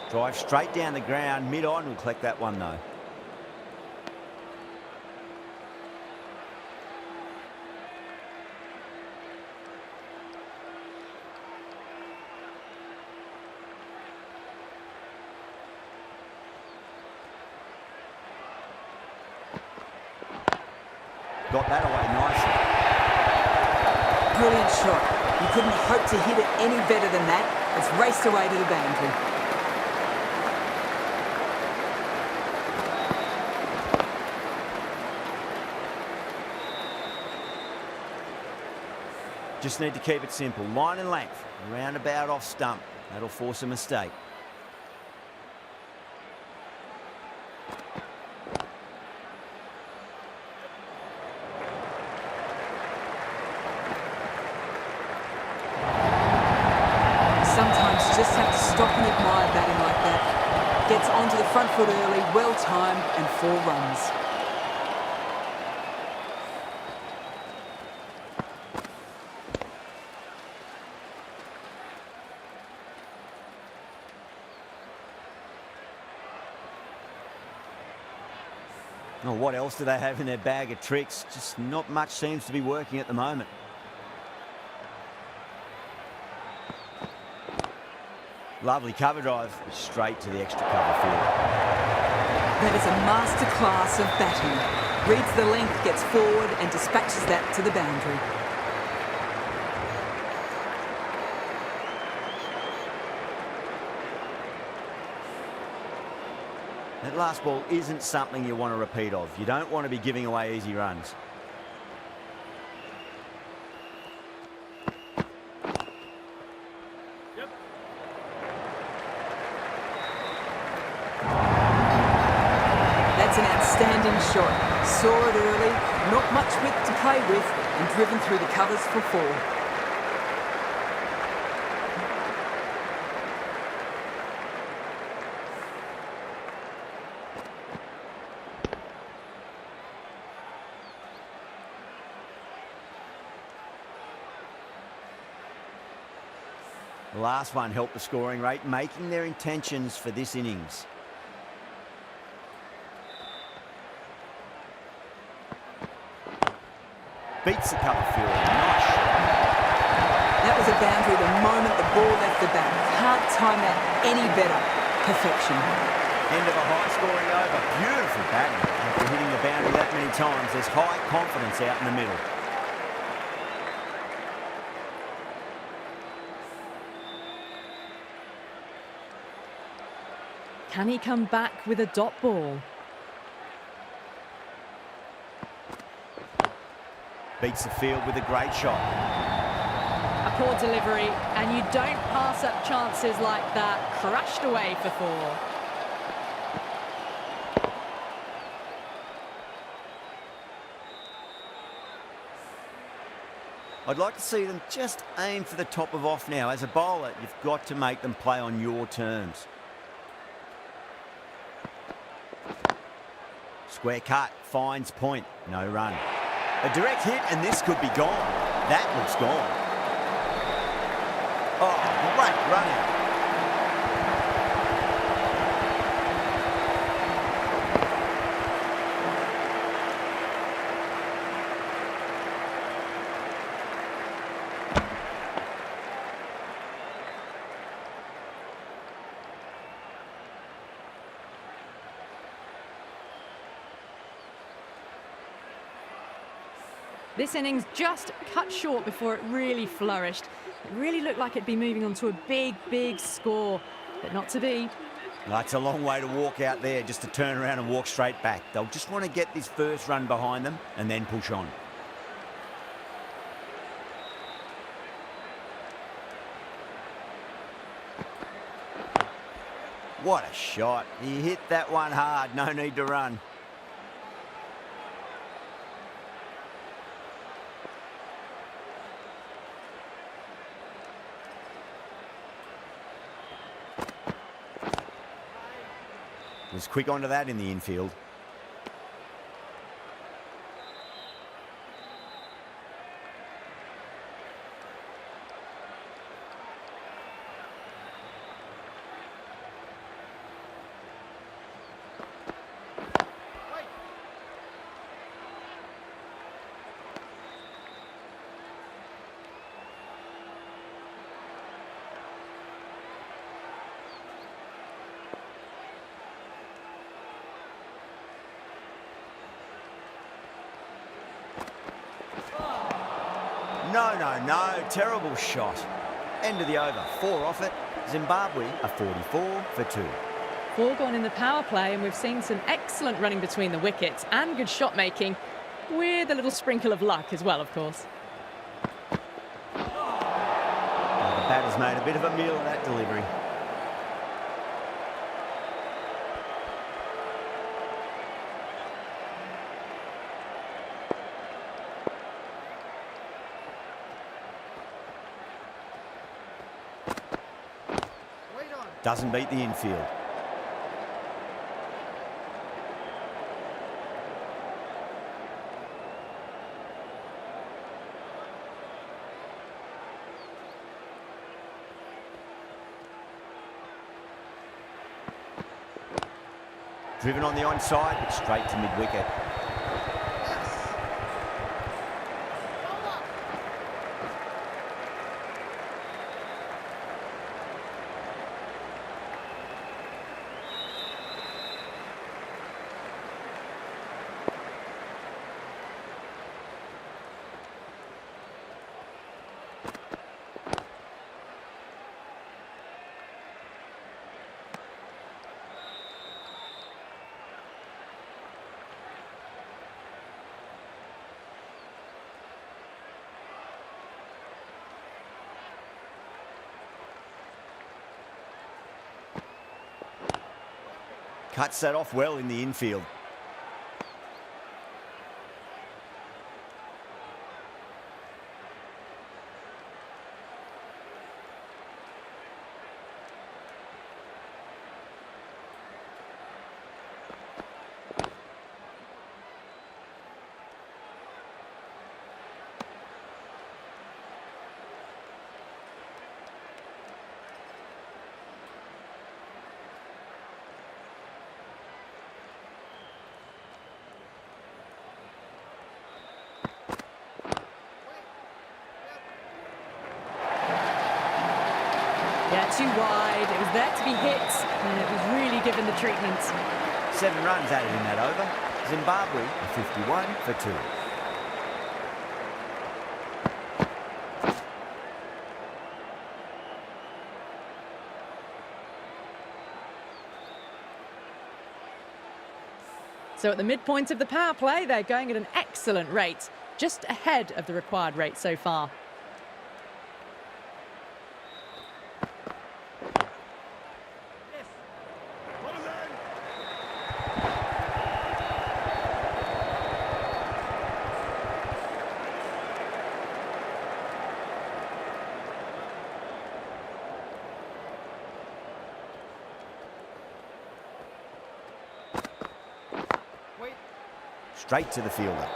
Drive straight down the ground, mid-on, will collect that one though. Got that away nicely. Brilliant shot. You couldn't hope to hit it any better than that. It's raced away to the boundary. Just need to keep it simple. Line and length. Roundabout off stump. That'll force a mistake. Sometimes you just have to stop and admire batting like that. Gets onto the front foot early, well timed, and 4 runs. Oh, what else do they have in their bag of tricks? Just not much seems to be working at the moment. Lovely cover drive, straight to the extra cover field. That is a masterclass of batting. Reads the length, gets forward and dispatches that to the boundary. That last ball isn't something you want to repeat of. You don't want to be giving away easy runs. That's an outstanding shot. Saw it early, not much width to play with, and driven through the covers for 4. The last one helped the scoring rate, making their intentions for this innings. Beats the cover field. Nice shot. That was a boundary the moment the ball left the bat. Can't time that any better. Perfection. End of a high-scoring over. Beautiful batting. After hitting the boundary that many times, there's high confidence out in the middle. Can he come back with a dot ball? Beats the field with a great shot. A poor delivery, and you don't pass up chances like that. Crashed away for 4. I'd like to see them just aim for the top of off now. As a bowler, you've got to make them play on your terms. Square cut, finds point, no run. A direct hit, and this could be gone. That looks gone. Oh, great run out. This innings just cut short before it really flourished. It really looked like it'd be moving on to a big, big score, but not to be. That's a long way to walk out there, just to turn around and walk straight back. They'll just want to get this first run behind them and then push on. What a shot. He hit that one hard, no need to run. Was quick onto that in the infield. No, terrible shot. End of the over, 4 off it. Zimbabwe are 44 for 2. 4 gone in the power play, and we've seen some excellent running between the wickets and good shot making, with a little sprinkle of luck as well, of course. The batter's made a bit of a meal of that delivery. Doesn't beat the infield. Driven on the onside, but straight to mid-wicket. Cuts that off well in the infield. Yeah, too wide. It was there to be hit, and it was really given the treatment. 7 runs added in that over. Zimbabwe are 51 for 2. So at the midpoint of the power play, they're going at an excellent rate, just ahead of the required rate so far. Straight to the fielder.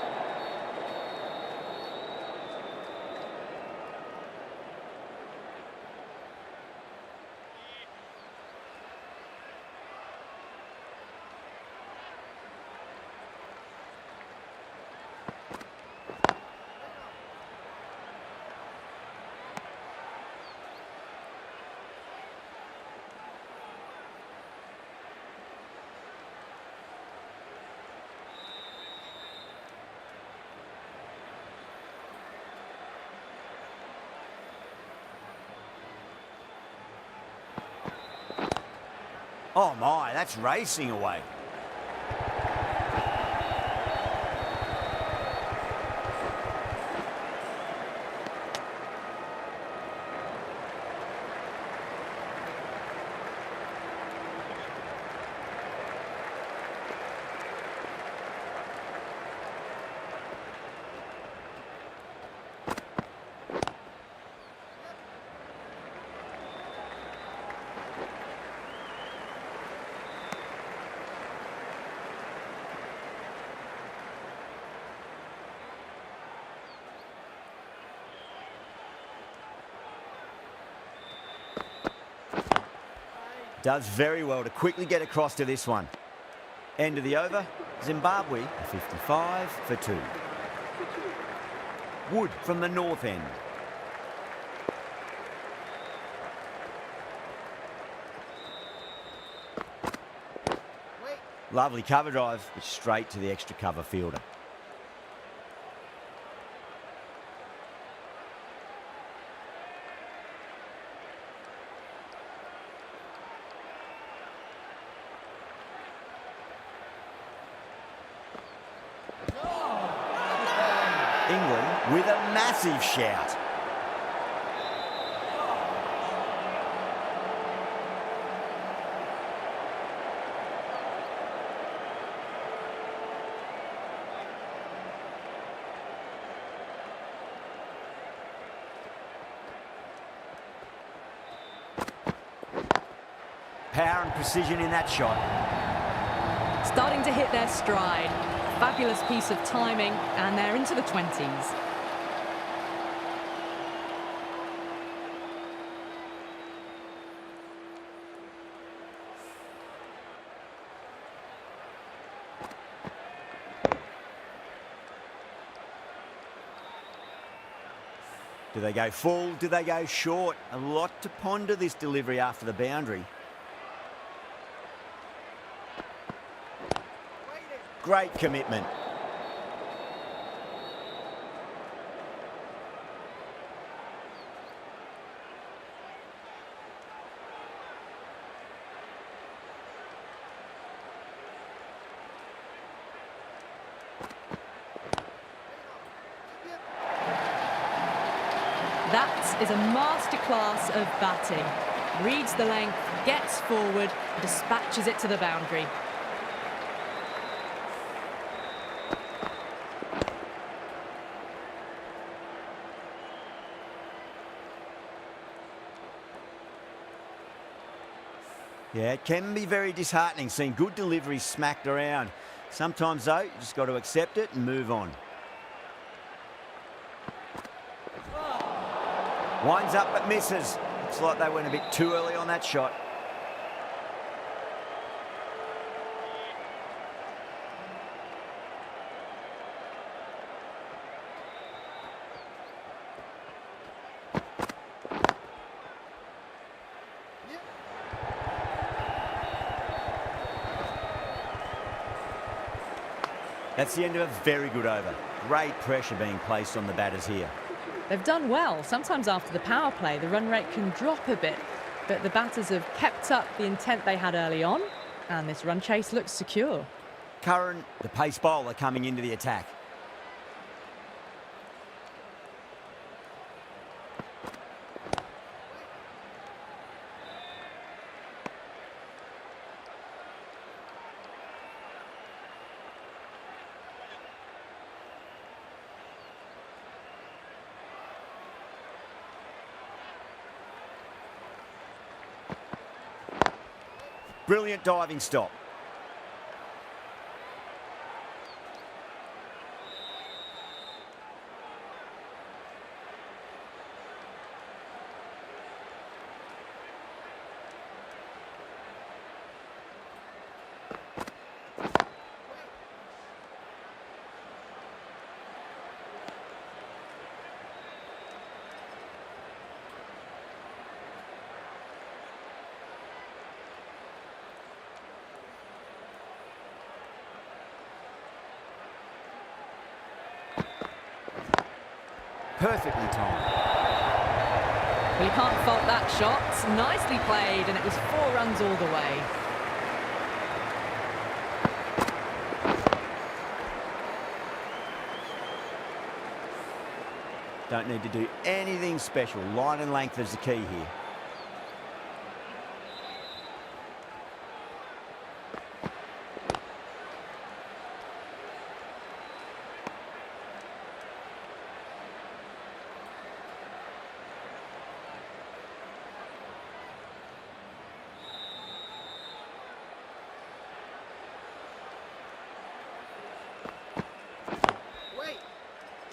Oh my, that's racing away. Does very well to quickly get across to this one. End of the over, Zimbabwe 55 for 2. Wood from the north end. Lovely cover drive, but straight to the extra cover fielder. England with a massive shout. Power and precision in that shot. Starting to hit their stride. Fabulous piece of timing, and they're into the 20s. Do they go full? Do they go short? A lot to ponder this delivery after the boundary. Great commitment. That is a masterclass of batting. Reads the length, gets forward, dispatches it to the boundary. Yeah, it can be very disheartening seeing good deliveries smacked around. Sometimes, though, you just got to accept it and move on. Winds up but misses. Looks like they went a bit too early on that shot. That's the end of a very good over. Great pressure being placed on the batters here. They've done well. Sometimes after the power play, the run rate can drop a bit, but the batters have kept up the intent they had early on, and this run chase looks secure. Curran, the pace bowler, coming into the attack. Brilliant diving stop. Perfectly timed. Well, you can't fault that shot. Nicely played, and it was 4 runs all the way. Don't need to do anything special. Line and length is the key here.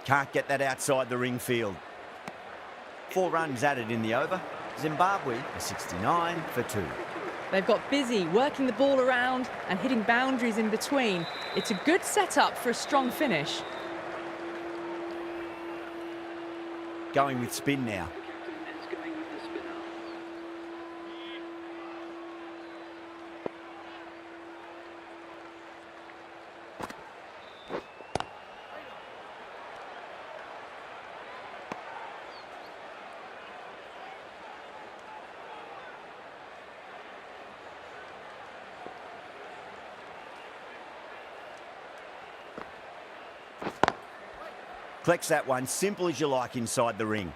Can't get that outside the ring field. 4 runs added in the over. Zimbabwe are 69 for 2. They've got busy working the ball around and hitting boundaries in between. It's a good setup for a strong finish. Going with spin now. Collects that one, simple as you like, inside the ring.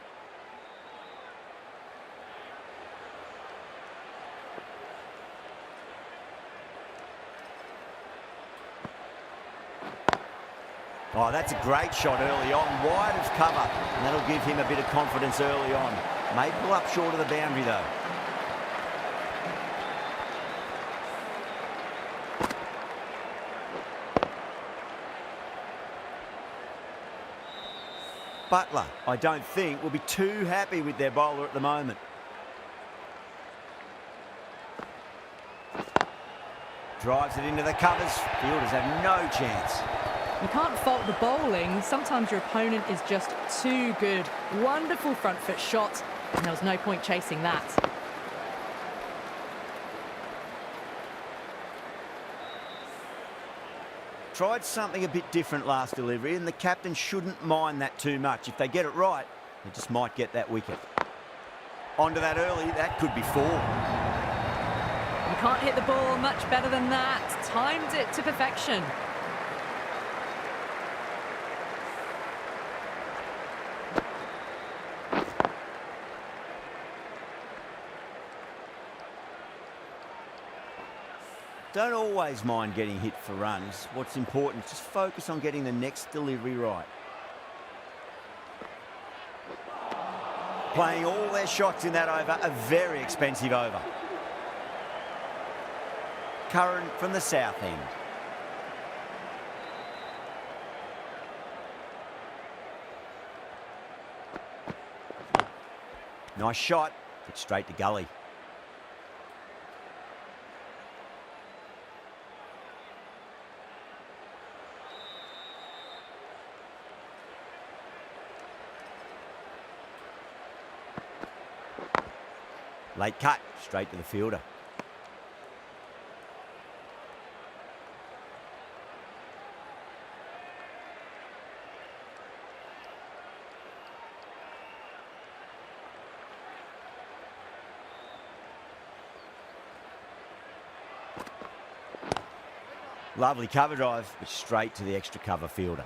Oh, that's a great shot early on, wide of cover, and that'll give him a bit of confidence early on. May pull up short of the boundary though. Butler, I don't think, will be too happy with their bowler at the moment. Drives it into the covers. Fielders have no chance. You can't fault the bowling. Sometimes your opponent is just too good. Wonderful front foot shot, and there was no point chasing that. Tried something a bit different last delivery, and the captain shouldn't mind that too much. If they get it right, they just might get that wicket. Onto that early, that could be 4. You can't hit the ball much better than that. Timed it to perfection. Don't always mind getting hit for runs. What's important is just focus on getting the next delivery right. Playing all their shots in that over, a very expensive over. Curran from the south end. Nice shot, but straight to gully. Late cut, straight to the fielder. Lovely cover drive, but straight to the extra cover fielder.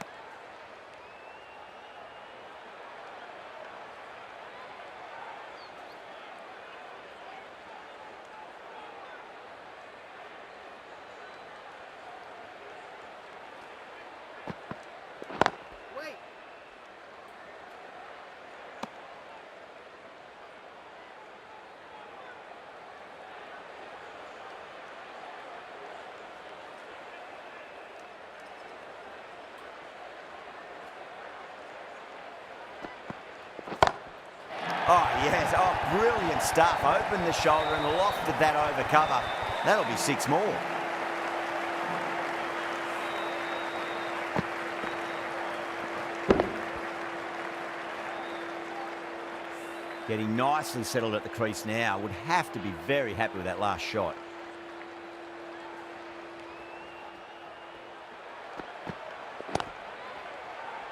Oh, yes. Oh, brilliant stuff. Opened the shoulder and lofted that over cover. That'll be 6 more. Getting nicely settled at the crease now. Would have to be very happy with that last shot.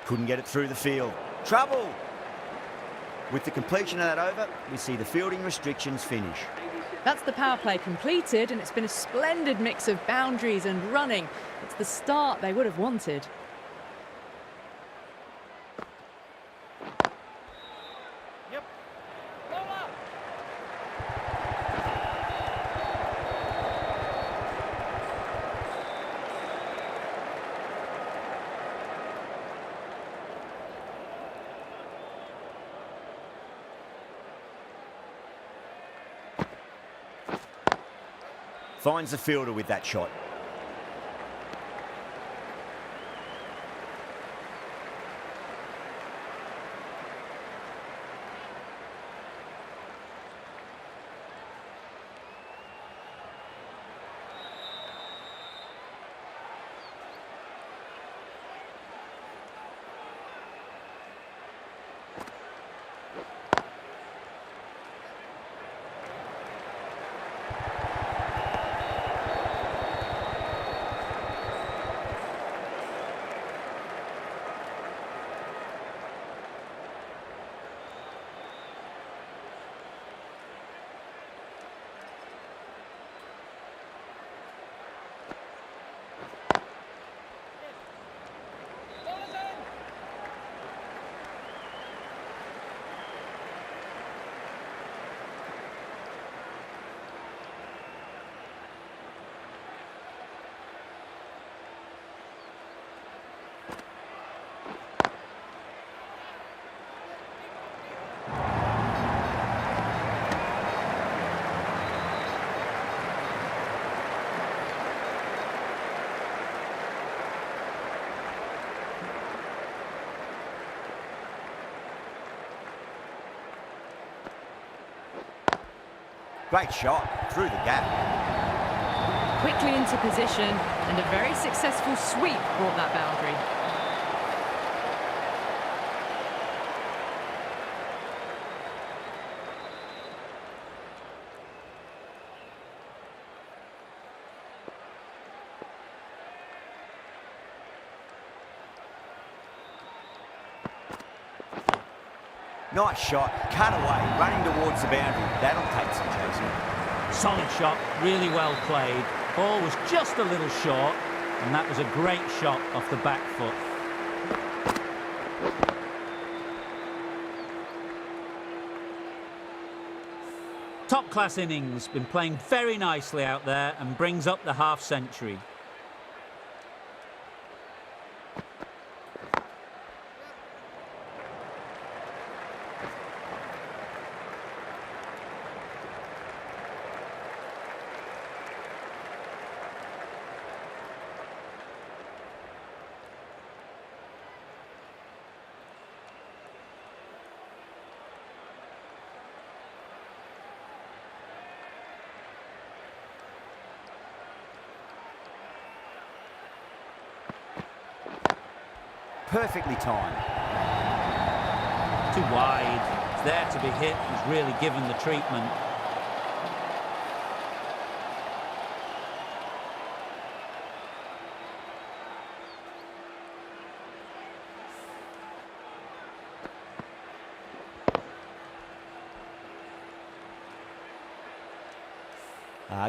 Couldn't get it through the field. Trouble! With the completion of that over, we see the fielding restrictions finish. That's the power play completed, and it's been a splendid mix of boundaries and running. It's the start they would have wanted. Finds the fielder with that shot. Great shot through the gap. Quickly into position, and a very successful sweep brought that boundary. Nice shot, cut away, running towards the boundary. That'll take some chasing. Solid shot, really well played. Ball was just a little short, and that was a great shot off the back foot. Top-class innings, been playing very nicely out there and brings up the half-century. perfectly timed. Too wide. It's there to be hit. He's really given the treatment.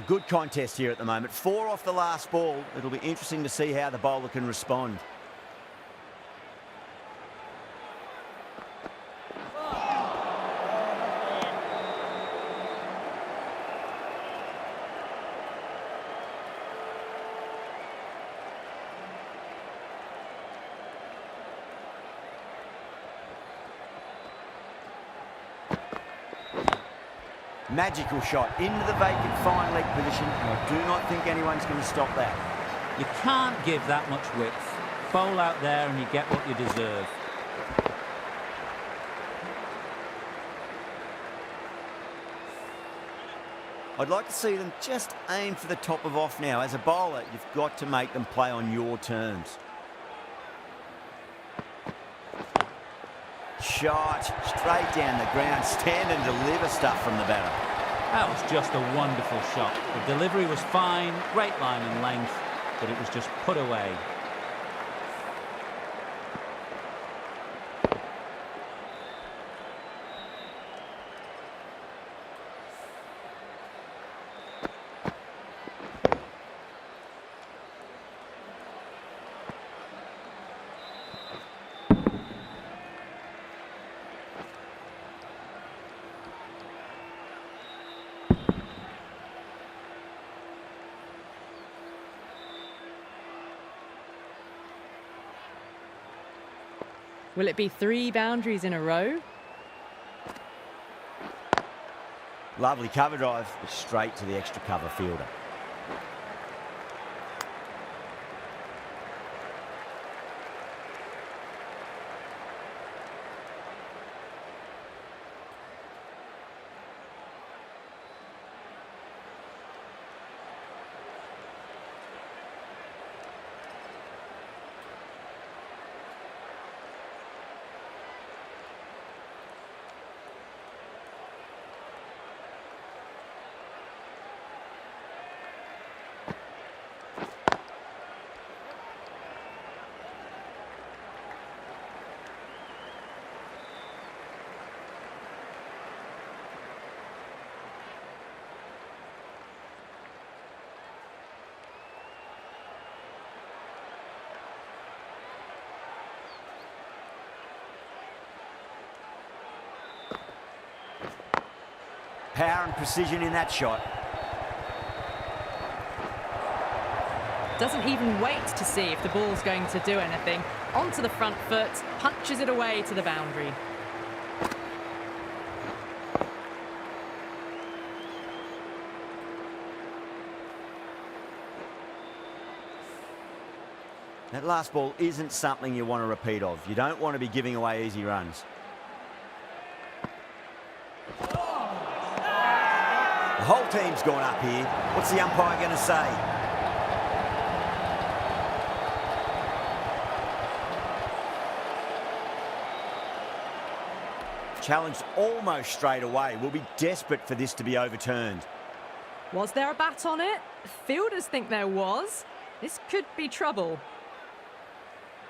Good contest here at the moment. 4 off the last ball. It'll be interesting to see how the bowler can respond. Magical shot into the vacant fine leg position, and I do not think anyone's going to stop that. You can't give that much width. Bowl out there and you get what you deserve. I'd like to see them just aim for the top of off now. As a bowler, you've got to make them play on your terms. Shot straight down the ground, stand and deliver stuff from the batter. That was just a wonderful shot. The delivery was fine, great line and length, but it was just put away. Will it be 3 boundaries in a row? Lovely cover drive, but straight to the extra cover fielder. Power and precision in that shot. Doesn't even wait to see if the ball's going to do anything. Onto the front foot, punches it away to the boundary. That last ball isn't something you want to repeat of. You don't want to be giving away easy runs. The whole team's gone up here. What's the umpire going to say? Challenged almost straight away. We'll be desperate for this to be overturned. Was there a bat on it? Fielders think there was. This could be trouble.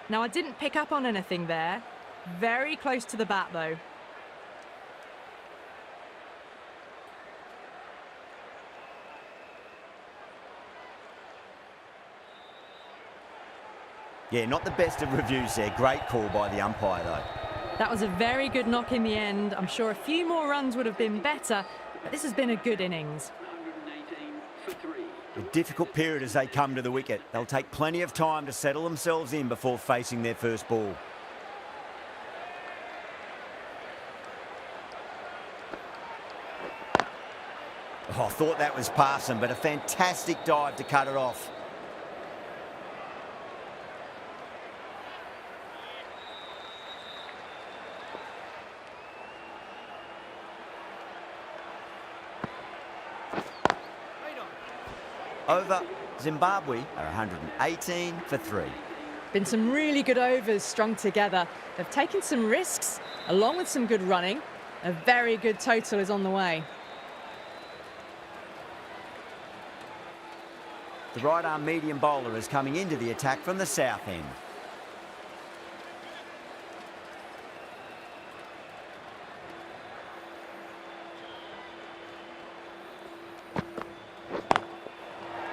Now, I didn't pick up on anything there. Very close to the bat, though. Yeah, not the best of reviews there. Great call by the umpire, though. That was a very good knock in the end. I'm sure a few more runs would have been better, but this has been a good innings. 118 for 3. A difficult period as they come to the wicket. They'll take plenty of time to settle themselves in before facing their first ball. Oh, I thought that was passing, but a fantastic dive to cut it off. Over, Zimbabwe are 118 for 3. Been some really good overs strung together. They've taken some risks, along with some good running. A very good total is on the way. The right-arm medium bowler is coming into the attack from the south end.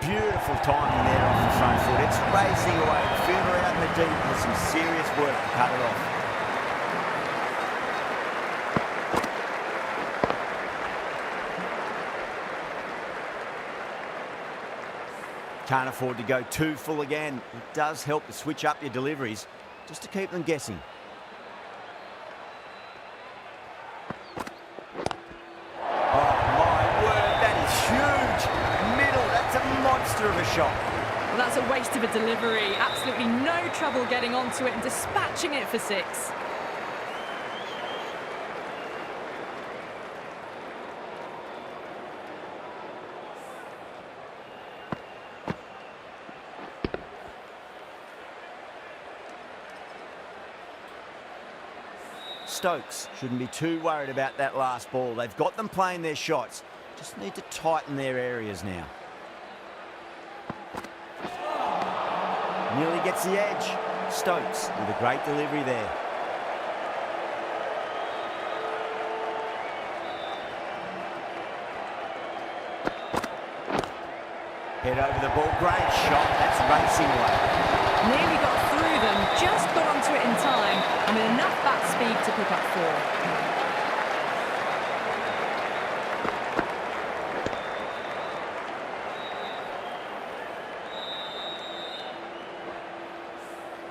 Beautiful timing there off the front foot. It's racing away. The fielder out in the deep has some serious work to cut it off. Can't afford to go too full again. It does help to switch up your deliveries just to keep them guessing. Oh my word, that is huge. Middle, that's a monster of a shot. Well, that's a waste of a delivery. Absolutely no trouble getting onto it and dispatching it for 6. Stokes shouldn't be too worried about that last ball. They've got them playing their shots. Just need to tighten their areas now. Nearly gets the edge. Stokes with a great delivery there. Head over the ball. Great shot. That's racing away. Nearly got through them, just got onto it in time, and with enough bat speed to pick up 4.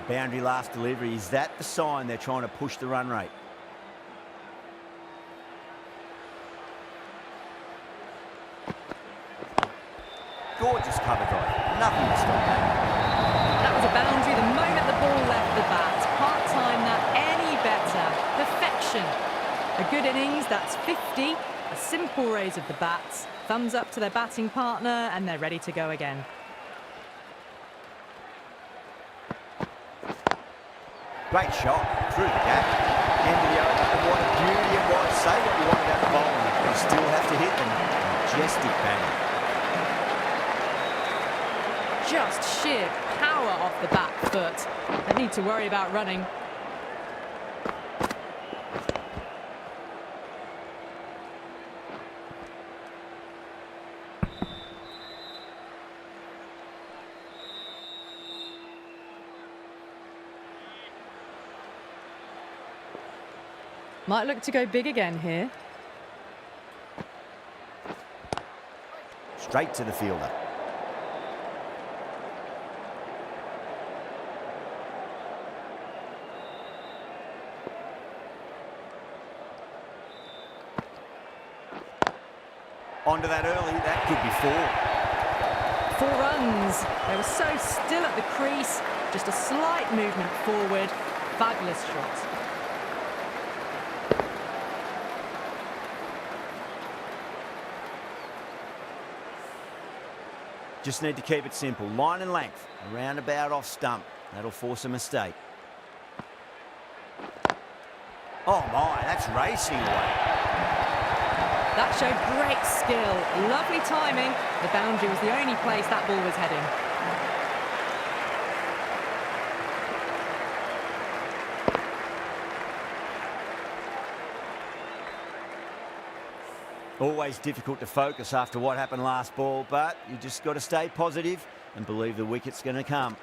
Boundary last delivery. Is that the sign they're trying to push the run rate? Gorgeous cover drive. Nothing to stop that. That was a boundary the moment the ball left the bat. Can't time that any better. Perfection. A good innings, that's 50. A simple raise of the bats. Thumbs up to their batting partner, and they're ready to go again. Great shot through the gap. End of the over, and what a beauty it was. Say what you want about the bowling, you still have to hit them. Majestic batting. Just sheer power off the back foot. Don't need to worry about running. Might look to go big again here. Straight to the fielder. Onto that early, that could be 4. 4 runs. They were so still at the crease. Just a slight movement forward. Fabulous shot. Just need to keep it simple. Line and length. Around about off stump. That'll force a mistake. Oh my, that's racing away. That showed great skill. Lovely timing. The boundary was the only place that ball was heading. Always difficult to focus after what happened last ball, but you just got to stay positive and believe the wicket's going to come.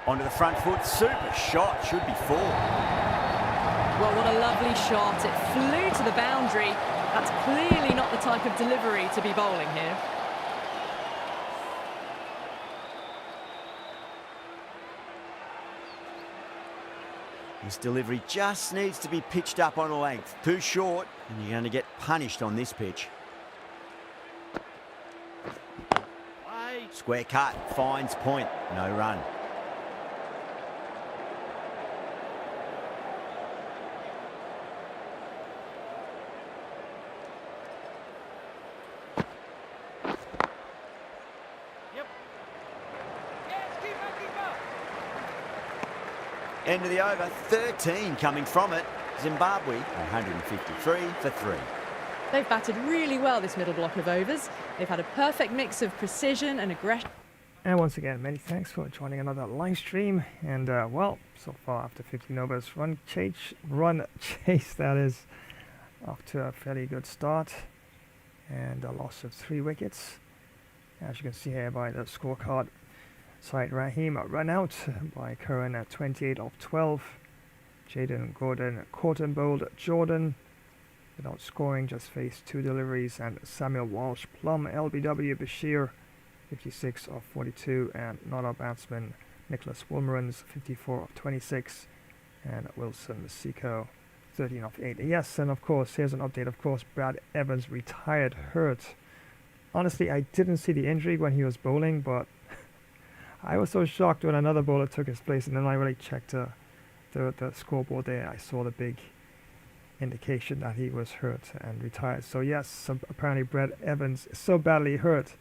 Onto the front foot, super shot, should be 4. Well, what a lovely shot. It flew to the boundary. That's clearly not the type of delivery to be bowling here. This delivery just needs to be pitched up on a length. Too short, and you're going to get punished on this pitch. Square cut, finds point, no run. End of the over, 13 coming from it. Zimbabwe 153 for 3. They've batted really well this middle block of overs. They've had a perfect mix of precision and aggression. And once again, many thanks for joining another live stream. And well, so far after 15 overs, run chase that is, off to a fairly good start. And a loss of 3 wickets. As you can see here by the scorecard, Said Rahim run out by Curran at 28 of 12. Jaden Gordon caught and bowled Jordan without scoring, just faced 2 deliveries, and Samuel Walsh Plum LBW Bashir 56 of 42, and not our batsman Nicholas Wilmerans 54 of 26, and Wilson Siko 13 of 8. Yes, and of course here's an update. Of course, Brad Evans retired hurt. Honestly, I didn't see the injury when he was bowling, but I was so shocked when another bowler took his place, and then I really checked the scoreboard there. I saw the big indication that he was hurt and retired. So yes, apparently Brad Evans is so badly hurt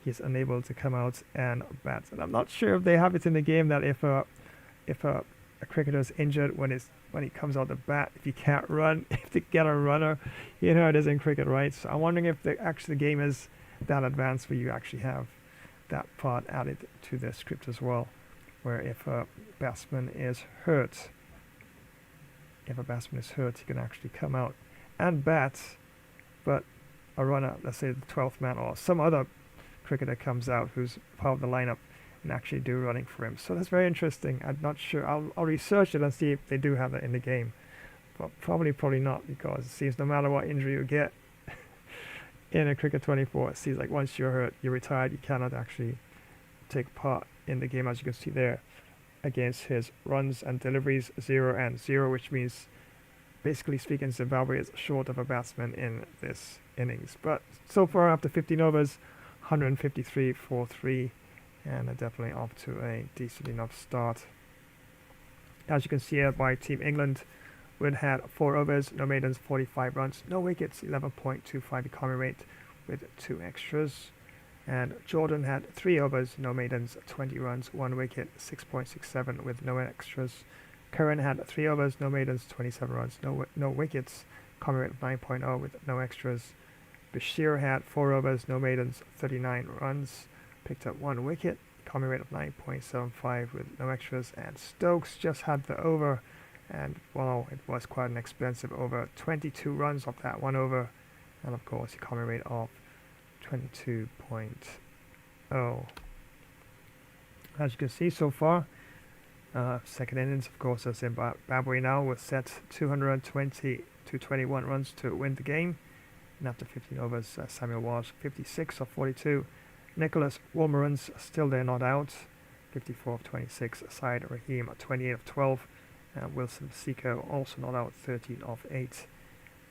he's unable to come out and bat. And I'm not sure if they have it in the game that if a cricketer is injured when he comes out to bat, if he can't run, if they get a runner, you know it is in cricket, right? So I'm wondering if the game is that advanced where you actually have that part added to the script as well, where if a batsman is hurt, he can actually come out and bat, but a runner, let's say the 12th man or some other cricketer comes out who's part of the lineup and actually do running for him. So that's very interesting. I'm not sure. I'll research it and see if they do have that in the game, but probably not, because it seems no matter what injury you get in a cricket 24, it seems like once you're hurt, you're retired, you cannot actually take part in the game. As you can see there, against his runs and deliveries, 0 and 0, which means, basically speaking, Zimbabwe is short of a batsman in this innings. But so far, after 15 overs, 153 for 3, and definitely off to a decent enough start. As you can see here by Team England, Wood had 4 overs, no maidens, 45 runs, no wickets, 11.25 economy rate with 2 extras. And Jordan had 3 overs, no maidens, 20 runs, 1 wicket, 6.67 with no extras. Curran had 3 overs, no maidens, 27 runs, no wickets, economy rate of 9.0 with no extras. Bashir had 4 overs, no maidens, 39 runs, picked up 1 wicket, economy rate of 9.75 with no extras. And Stokes just had the over, and wow, it was quite an expensive over, 22 runs off that 1 over, and of course economy rate of 22.0. As you can see so far, second innings, of course, as Zimbabwe now was set 220 to 21 runs to win the game. And after 15 overs, Samuel Walsh 56 of 42. Nicholas Wilmerans still there, not out, 54 of 26. Said Rahim 28 of 12. And Wilson Siko also not out, 13 of 8.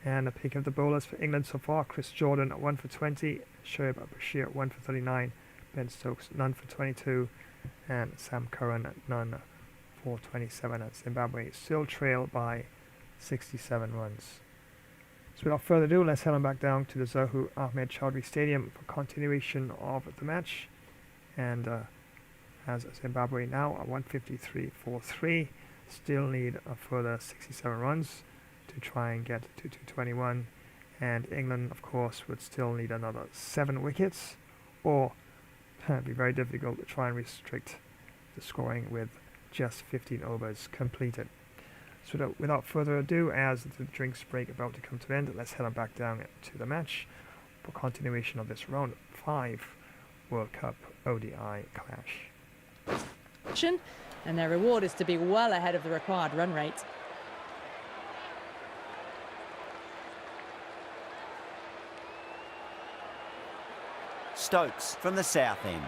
And a pick of the bowlers for England so far: Chris Jordan 1 for 20, Shoaib Bashir 1 for 39, Ben Stokes none for 22, and Sam Curran none for 27. And Zimbabwe still trail by 67 runs. So without further ado, let's head on back down to the Zahu Ahmed Chaudhry Stadium for continuation of the match. And as Zimbabwe now at 153 for 3, still need a further 67 runs to try and get to 221, and England of course would still need another 7 wickets, or it'd be very difficult to try and restrict the scoring with just 15 overs completed. So without further ado, as the drinks break about to come to an end, let's head on back down to the match for continuation of this round 5 World Cup ODI clash. And their reward is to be well ahead of the required run rate. Stokes from the south end.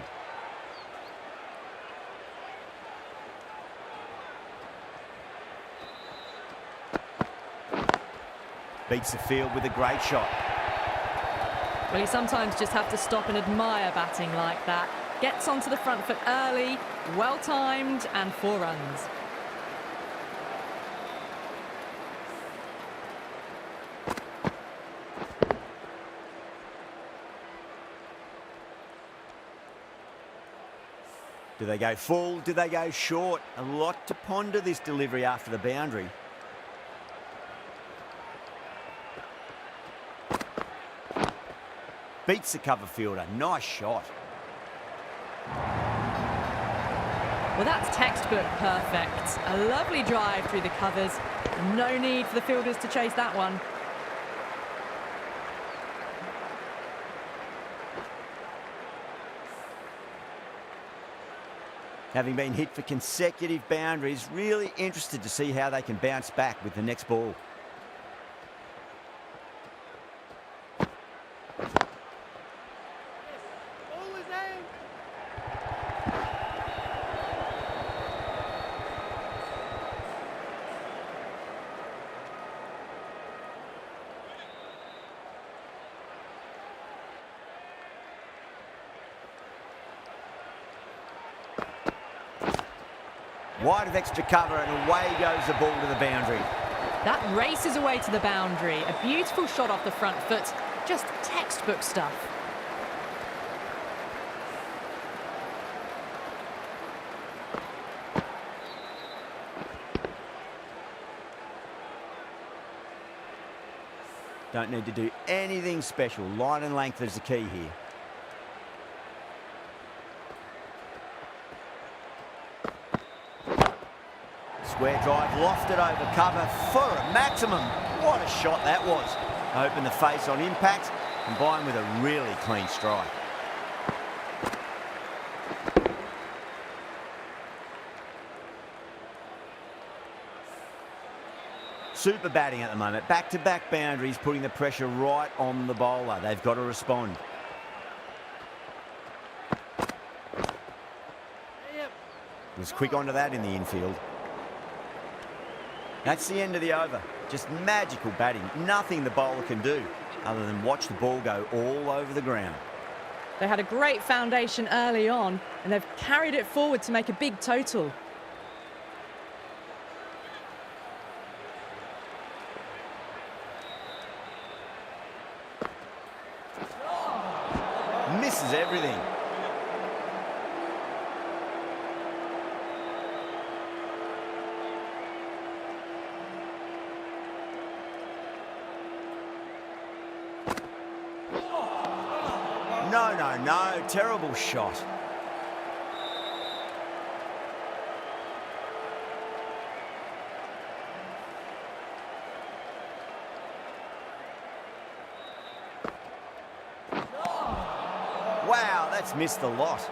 Beats the field with a great shot. Well, you sometimes just have to stop and admire batting like that. Gets onto the front foot early, well timed, and 4 runs. Do they go full? Do they go short? A lot to ponder this delivery after the boundary. Beats the cover fielder. Nice shot. Well, that's textbook perfect. A lovely drive through the covers. No need for the fielders to chase that one. Having been hit for consecutive boundaries, really interested to see how they can bounce back with the next ball. Wide of extra cover and away goes the ball to the boundary. That races away to the boundary. A beautiful shot off the front foot. Just textbook stuff. Don't need to do anything special. Line and length is the key here. Square drive, lofted over cover for a maximum. What a shot that was. Open the face on impact, combined with a really clean strike. Super batting at the moment. Back-to-back boundaries, putting the pressure right on the bowler. They've got to respond. Was quick onto that in the infield. That's the end of the over. Just magical batting. Nothing the bowler can do other than watch the ball go all over the ground. They had a great foundation early on, and they've carried it forward to make a big total. Misses everything. No, terrible shot. Wow, that's missed the lot.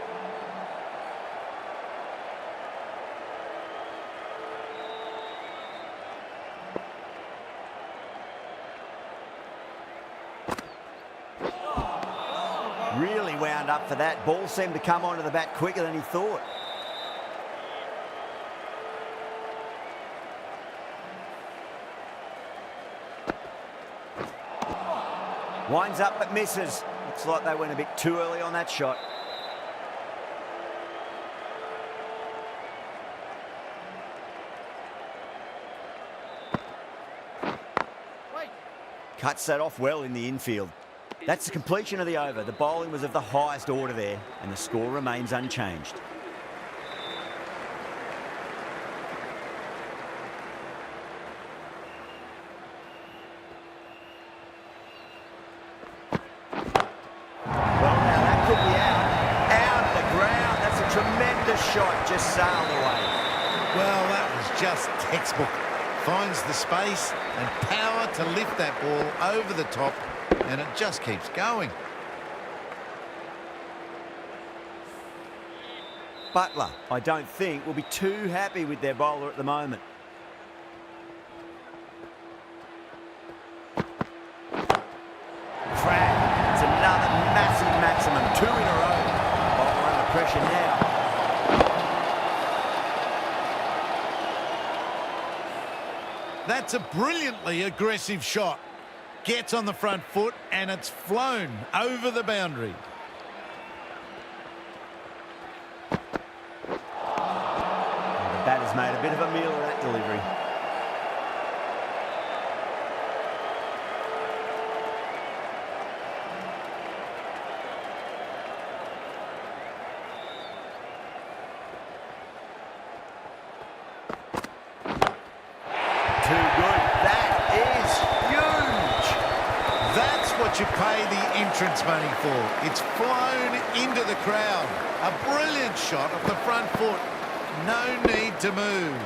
Really wound up for that. Ball seemed to come onto the bat quicker than he thought. Winds up but misses. Looks like they went a bit too early on that shot. Cuts that off well in the infield. That's the completion of the over. The bowling was of the highest order there, and the score remains unchanged. Well, now that could be out of the ground. That's a tremendous shot, just sailed away. Well, that was just textbook. Finds the space and power to lift that ball over the top, and it just keeps going. Butler, I don't think, will be too happy with their bowler at the moment. Crag, it's another massive maximum, 2 in a row. Bowler under pressure now. That's a brilliantly aggressive shot. Gets on the front foot and it's flown over the boundary. The batter's made a bit of a meal of that delivery. entrance money for. It's flown into the crowd. A brilliant shot off the front foot. No need to move.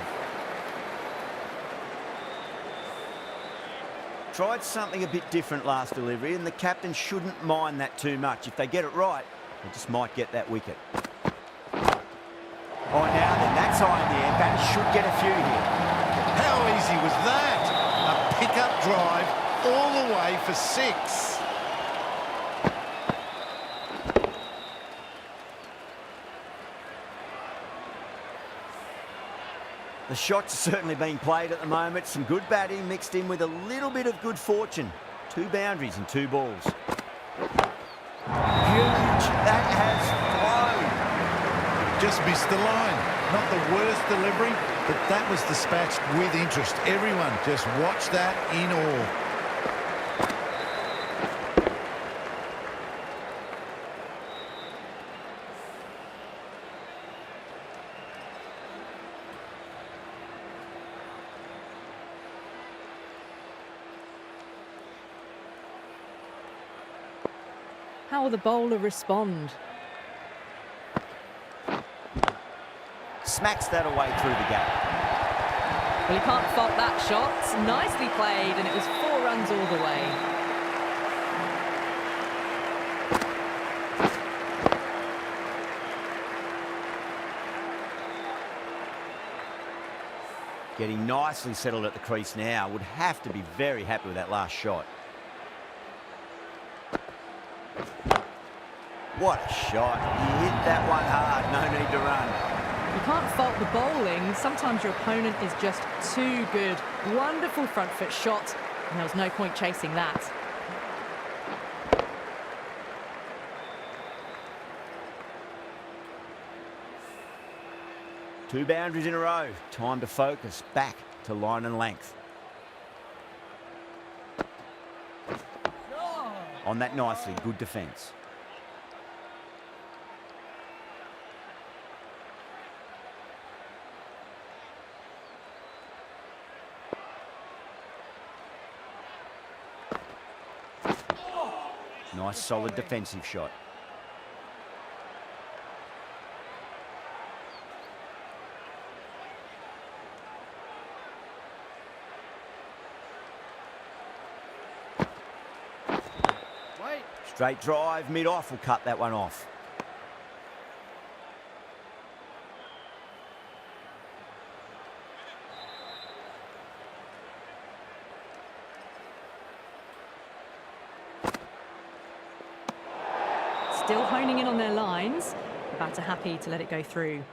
Tried something a bit different last delivery, and the captain shouldn't mind that too much. If they get it right, they just might get that wicket. Oh, now then, that's high in the air. Batters should get a few here. How easy was that? A pickup drive all the way for 6. The shots are certainly being played at the moment. Some good batting mixed in with a little bit of good fortune. 2 boundaries and 2 balls. Huge. That has flown. Just missed the line. Not the worst delivery, but that was dispatched with interest. Everyone just watch that in awe. How will the bowler respond? Smacks that away through the gap. Well, he can't fault that shot. Nicely played, and it was 4 runs all the way. Getting nicely settled at the crease now. Would have to be very happy with that last shot. What a shot. He hit that one hard. No need to run. You can't fault the bowling. Sometimes your opponent is just too good. Wonderful front foot shot, and there was no point chasing that. Two boundaries in a row. Time to focus. Back to line and length. On that nicely. Good defence. Nice solid defensive shot. Straight drive, mid-off will cut that one off. Still honing in on their lines. The batter happy to let it go through.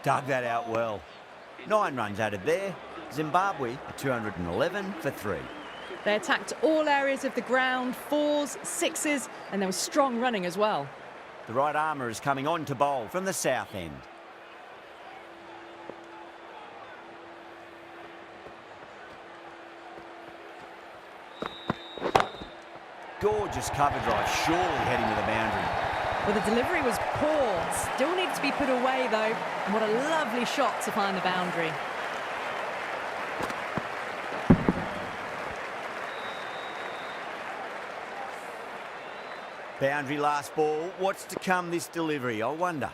Dug that out well. 9 runs added there. Zimbabwe 211 for 3. They attacked all areas of the ground, 4s, 6s, and there was strong running as well. The right armour is coming on to bowl from the south end. Gorgeous cover drive, surely heading to the boundary. Well, the delivery was poor. Still needs to be put away, though. And what a lovely shot to find the boundary. Boundary last ball. What's to come this delivery, I wonder.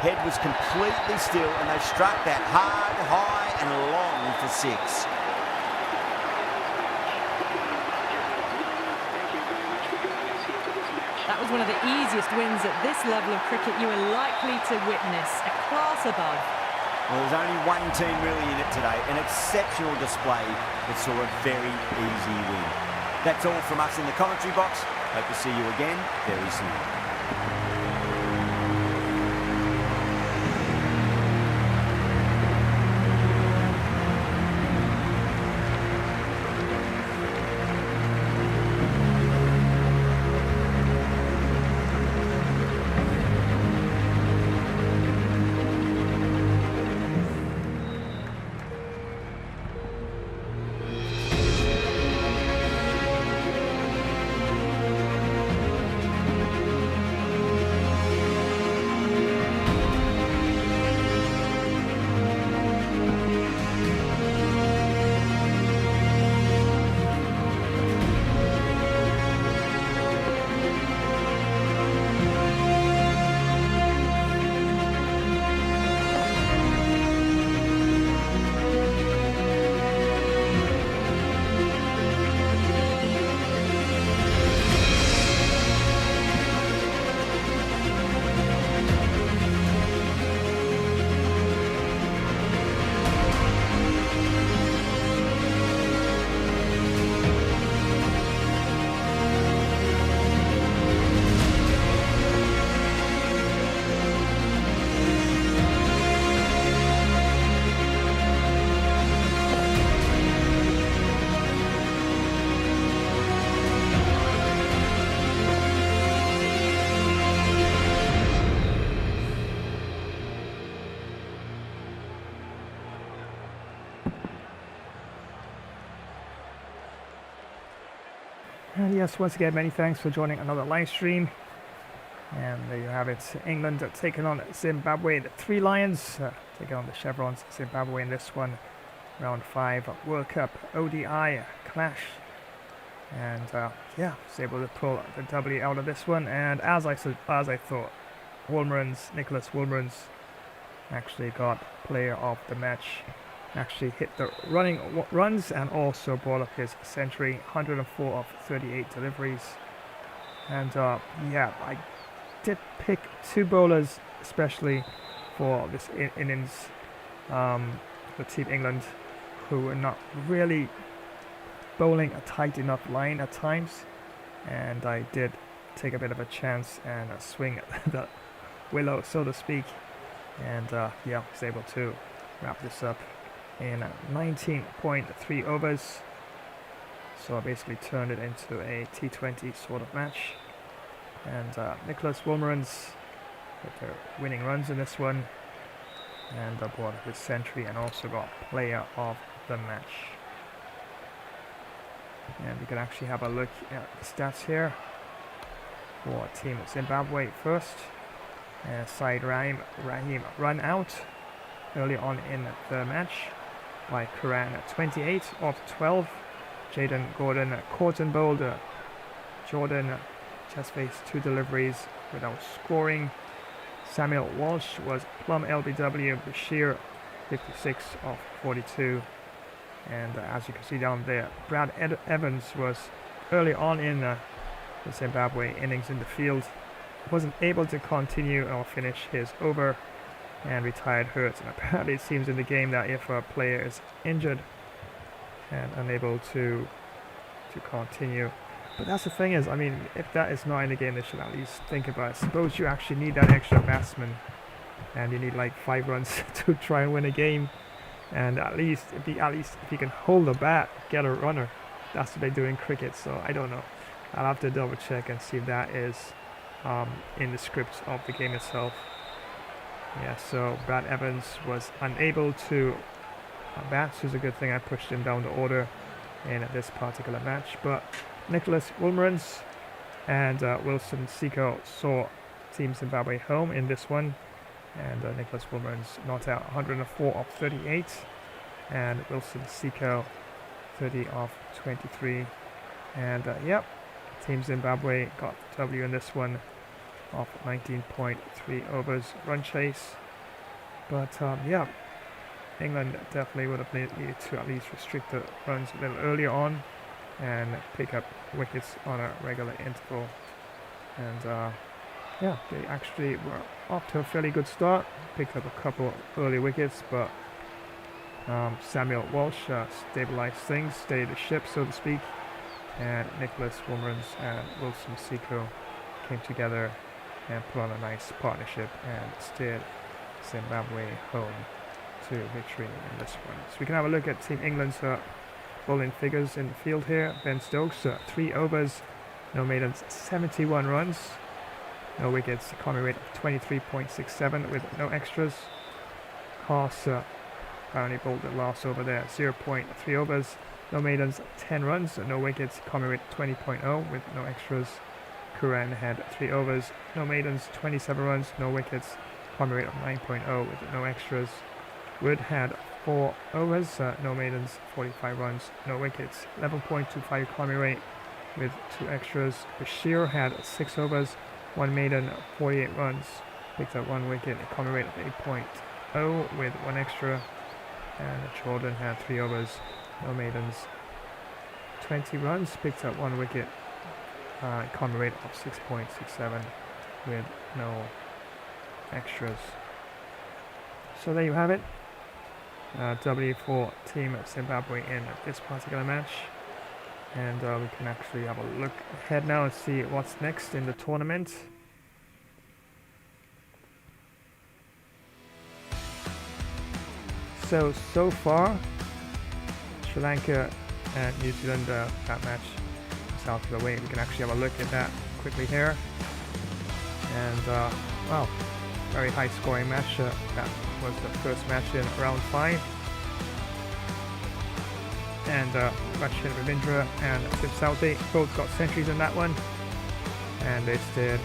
Head was completely still, and they struck that hard, high and long for 6. That was one of the easiest wins at this level of cricket you are likely to witness. A class above. Well, there's only one team really in it today, an exceptional display that saw a very easy win. That's all from us in the commentary box. Hope to see you again very soon. And yes, once again, many thanks for joining another live stream. And there you have it. England taking on Zimbabwe. The Three Lions taking on the Chevronss Zimbabwe in this one. Round 5 World Cup ODI clash. And yeah, was able to pull the W out of this one. And as I thought, Nicholas Woolmerans actually got player of the match. Actually hit the running runs and also brought up his century. 104 of 38 deliveries. And yeah, I did pick 2 bowlers especially for this innings for Team England, who were not really bowling a tight enough line at times, and I did take a bit of a chance and swing at the willow, so to speak, and yeah, was able to wrap this up in 19.3 overs. So I basically turned it into a T20 sort of match. And Nicholas Woolmerans with their winning runs in this one, and brought his century and also got player of the match. And we can actually have a look at the stats here for Team Zimbabwe first. Saeed Rahim run out early on in the match by Quran at 28 of 12. Jaden Gordon caught and bowled. Jordan chest face 2 deliveries without scoring. Samuel Walsh was plum LBW. Bashir 56 of 42. And as you can see down there, Brad Evans was early on in the Zimbabwe innings in the field. Wasn't able to continue or finish his over and retired hurt. And apparently it seems in the game that if a player is injured and unable to continue. But that's the thing is, I mean, if that is not in the game, they should at least think about it. Suppose you actually need that extra batsman and you need like 5 runs to try and win a game. And at least if you can hold the bat, get a runner. That's what they do in cricket, so I don't know. I'll have to double check and see if that is in the script of the game itself. Yeah, so Brad Evans was unable to bat, so it's a good thing I pushed him down the order in this particular match. But Nicholas Woolmerans and Wilson Seco saw Team Zimbabwe home in this one. And Nicholas Woolmerans not out 104 of 38. And Wilson Seco 30 of 23. And yep, Team Zimbabwe got the W in this one of 19.3 overs run chase. But yeah, England definitely would have needed to at least restrict the runs a little earlier on and pick up wickets on a regular interval. And yeah, they actually were off to a fairly good start. Picked up a couple early wickets, but Samuel Walsh stabilized things, steadied the ship, so to speak. And Nicholas Woolmerans and Wilson Seco came together and put on a nice partnership and steered Zimbabwe home to victory in this one. So we can have a look at Team England's bowling figures in the field here. Ben Stokes, 3 overs, no maidens, 71 runs. No wickets, economy rate of 23.67 with no extras. Haas apparently bowled the last over there, 0.3 overs, no maidens, 10 runs, no wickets, economy rate 20.0 with no extras. Kuran had 3 overs, no maidens, 27 runs, no wickets, economy rate of 9.0 with no extras. Wood had 4 overs, no maidens, 45 runs, no wickets, 11.25 economy rate with 2 extras. Bashir had 6 overs, 1 maiden, 48 runs, picked up 1 wicket, economy rate of 8.0 with 1 extra. And Jordan had 3 overs, no maidens, 20 runs, picked up 1 wicket, economy rate of 6.67 with no extras. So there you have it. W for Team Zimbabwe in this particular match. And we can actually have a look ahead now and see what's next in the tournament. So far, Sri Lanka and New Zealand, that match is out of the way. We can actually have a look at that quickly here. And wow, very high scoring match. That was the first match in round 5. and Russian Ravindra and Zimbabwe both got centuries in that one, and they steered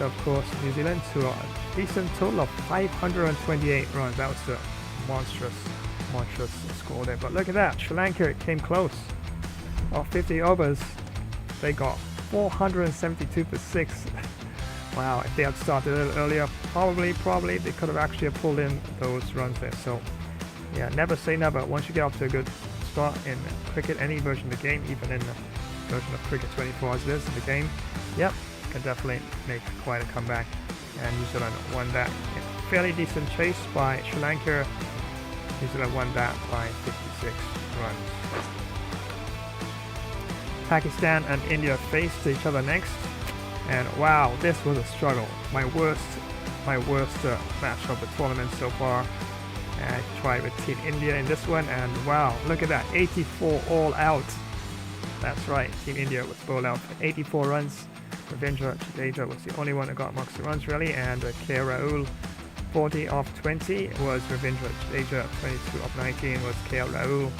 of course New Zealand to a decent total of 528 runs. That was a monstrous score there. But look at that, Sri Lanka came close. Of 50 overs, they got 472 for 6. Wow, if they had started a little earlier, probably they could have actually pulled in those runs there. So yeah, never say never. Once you get off to a good start in cricket, any version of the game, even in the version of cricket 24 as it is in the game, yep, can definitely make quite a comeback. And New Zealand won that in fairly decent chase by Sri Lanka. New Zealand won that by 56 runs. Pakistan and India faced each other next, and wow, this was a struggle. My worst match of the tournament so far. I tried with Team India in this one, and wow, look at that, 84 all out. That's right, Team India was bowled out for 84 runs. Ravindra Jadeja was the only one who got most of the runs really, and KL Rahul 40 of 20 was Ravindra Jadeja, 22 of 19 was KL Rahul,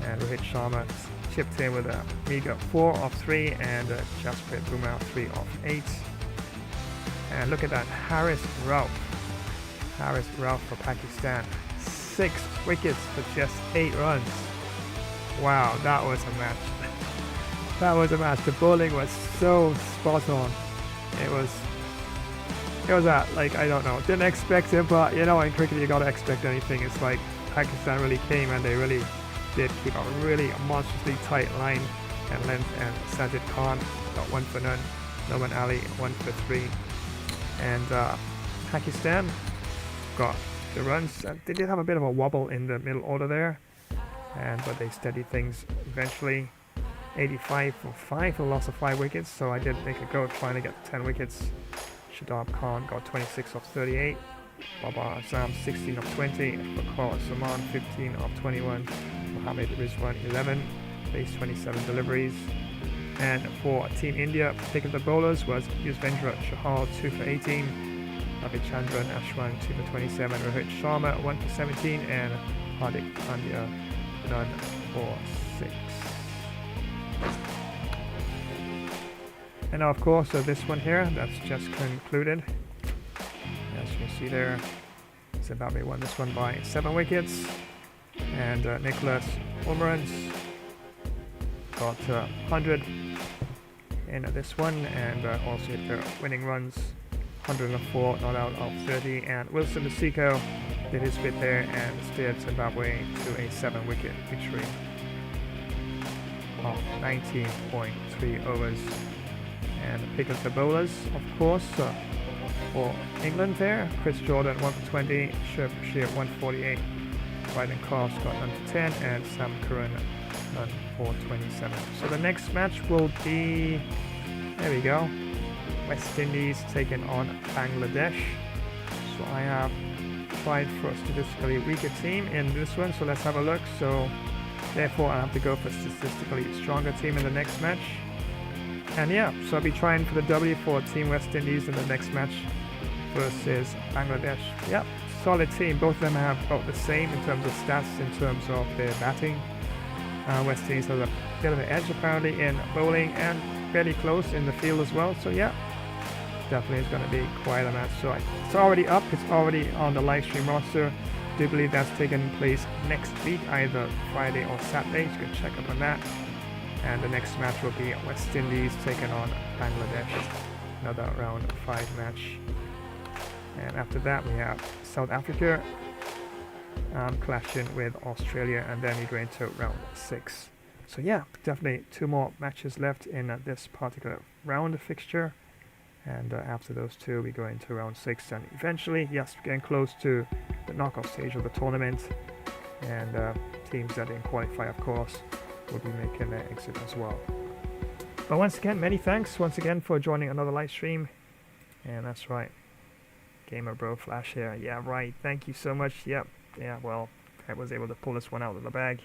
and Rohit Sharma chipped in with a meager 4 of 3, and Jasprit Bumrah 3 of 8. And look at that, Haris Rauf for Pakistan, 6 wickets for just 8 runs. Wow, that was a match. That was a match. The bowling was so spot on. It was like, I don't know, didn't expect it, but you know, in cricket you gotta expect anything. It's like Pakistan really came, and they really did keep a really monstrously tight line and length, and Sajid Khan got 1 for none, Noman Ali 1 for 3, and Pakistan got the runs. They did have a bit of a wobble in the middle order there, but they steadied things eventually. 85 for 5 for the loss of 5 wickets, so I did make a go trying to get 10 wickets. Shadab Khan got 26 of 38, Babar Azam 16 of 20, Fakhar Zaman 15 of 21, Mohammad Rizwan 11, faced 27 deliveries. And for Team India, pick of the bowlers was Yuzvendra Chahal 2 for 18, Ravichandran Ashwan 2 for 27, Rohit Sharma 1 for 17, and Hardik Pandya none for 6. And now of course this one here, that's just concluded. As you can see there, Zimbabwe won this one by 7 wickets, and Nicholas Ulmerans got 100 in this one, and also hit the winning runs, 104 not out of 30, and Wilson Masiko did his bit there and steered Zimbabwe to a 7 wicket victory of 19.3 overs. And pick up the bowlers, of course, for England there, Chris Jordan 1 for 20, Sherb Bashir 148, Bryden Cross got none for 10, and Sam Curran none for 27. So the next match will be, there we go, West Indies taking on Bangladesh. So I have tried for a statistically weaker team in this one, so let's have a look. So therefore I have to go for a statistically stronger team in the next match. And yeah, so I'll be trying for the W for Team West Indies in the next match versus Bangladesh. Yep, solid team. Both of them have about the same in terms of stats, in terms of their batting. West Indies has a bit of an edge apparently in bowling, and fairly close in the field as well. So yeah, definitely is going to be quite a match. So it's already up. It's already on the live stream roster. I do believe that's taking place next week, either Friday or Saturday. So you can check up on that. And the next match will be West Indies taking on Bangladesh, another round 5 match. And after that we have South Africa clashing with Australia, and then we go into round 6. So yeah, definitely 2 more matches left in this particular round fixture, and after those 2 we go into round 6, and eventually, yes, we're getting close to the knockout stage of the tournament, and teams that didn't qualify, of course, will be making their exit as well. But once again, many thanks once again for joining another live stream. And that's right, Gamer Bro Flash here. Yeah, right, thank you so much. Yep, yeah, well, I was able to pull this one out of the bag.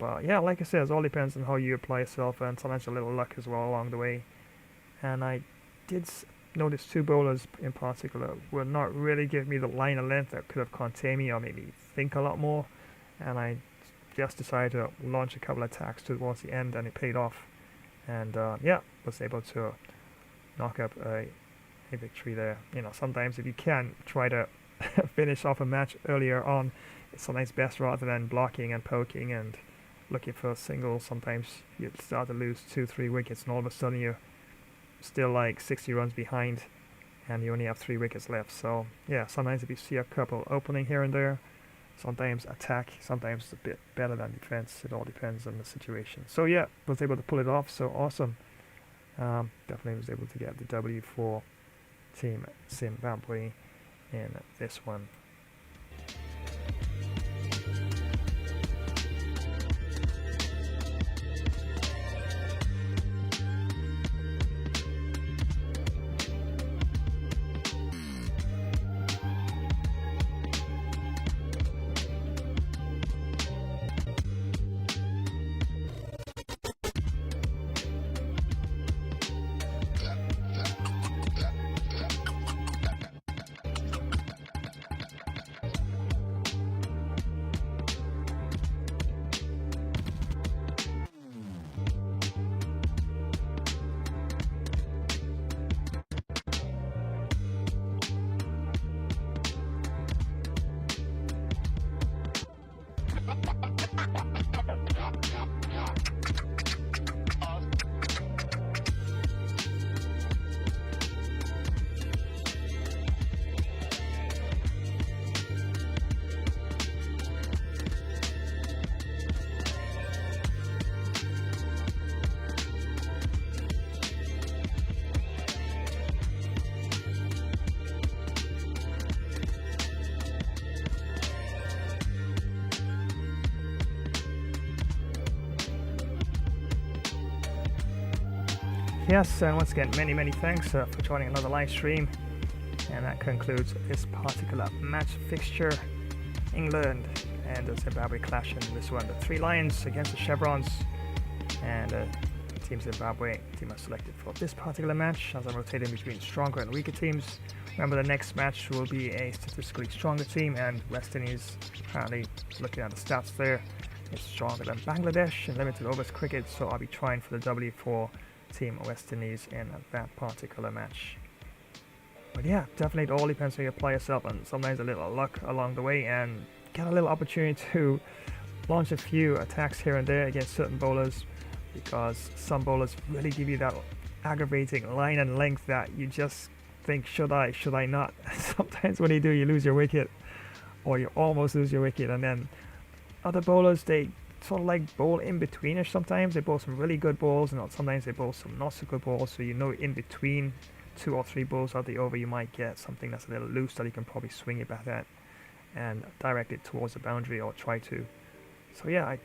But yeah, like I said, it all depends on how you apply yourself, and sometimes a little luck as well along the way. And I did noticed two bowlers in particular were not really giving me the line of length that could have contained me or made me think a lot more, and I just decided to launch a couple of attacks towards the end, and it paid off. And yeah, was able to knock up a victory there. You know, sometimes if you can try to finish off a match earlier on, it's sometimes best rather than blocking and poking and looking for a single. Sometimes you start to lose 2-3 wickets and all of a sudden you're still like 60 runs behind and you only have 3 wickets left. So yeah, sometimes if you see a couple opening here and there, sometimes attack, sometimes a bit better than defense. It all depends on the situation. So yeah, was able to pull it off, so awesome. Definitely was able to get the W for Team Zimbabwe in this one. Yes, and once again, many thanks for joining another live stream. And that concludes this particular match fixture. England and Zimbabwe clash in this one. The 3 Lions against the Chevronss. And Team Zimbabwe team are selected for this particular match as I'm rotating between stronger and weaker teams. Remember, the next match will be a statistically stronger team, and West Indies, apparently looking at the stats there, is stronger than Bangladesh in limited overs cricket, so I'll be trying for the W for Team West Indies in that particular match. But yeah, definitely it all depends on you apply yourself, and sometimes a little luck along the way and get a little opportunity to launch a few attacks here and there against certain bowlers, because some bowlers really give you that aggravating line and length that you just think, should I not? Sometimes when you do, you lose your wicket, or you almost lose your wicket, and then other bowlers, they sort of like bowl in betweenish. Sometimes they bowl some really good balls, and sometimes they bowl some not so good balls, so you know in between 2 or 3 balls out the over you might get something that's a little loose that you can probably swing it back at and direct it towards the boundary, or try to. So yeah, I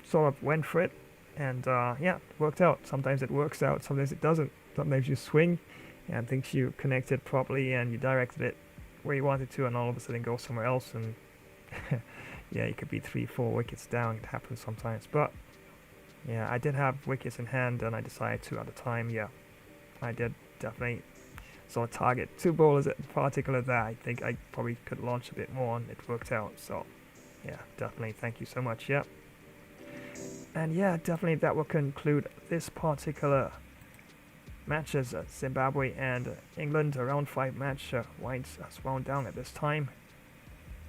sort of went for it, and yeah, it worked out. Sometimes it works out, sometimes it doesn't. Sometimes you swing and think you connected properly and you directed it where you wanted to, and all of a sudden go somewhere else, and yeah, you could be 3-4 wickets down. It happens sometimes. But yeah, I did have wickets in hand, and I decided to at the time. Yeah, I did definitely sort of target 2 bowlers in particular that I think I probably could launch a bit more, and it worked out. So yeah, definitely thank you so much. Yeah, and yeah, definitely that will conclude this particular matches at Zimbabwe and England. A round 5 match winds us wound down at this time.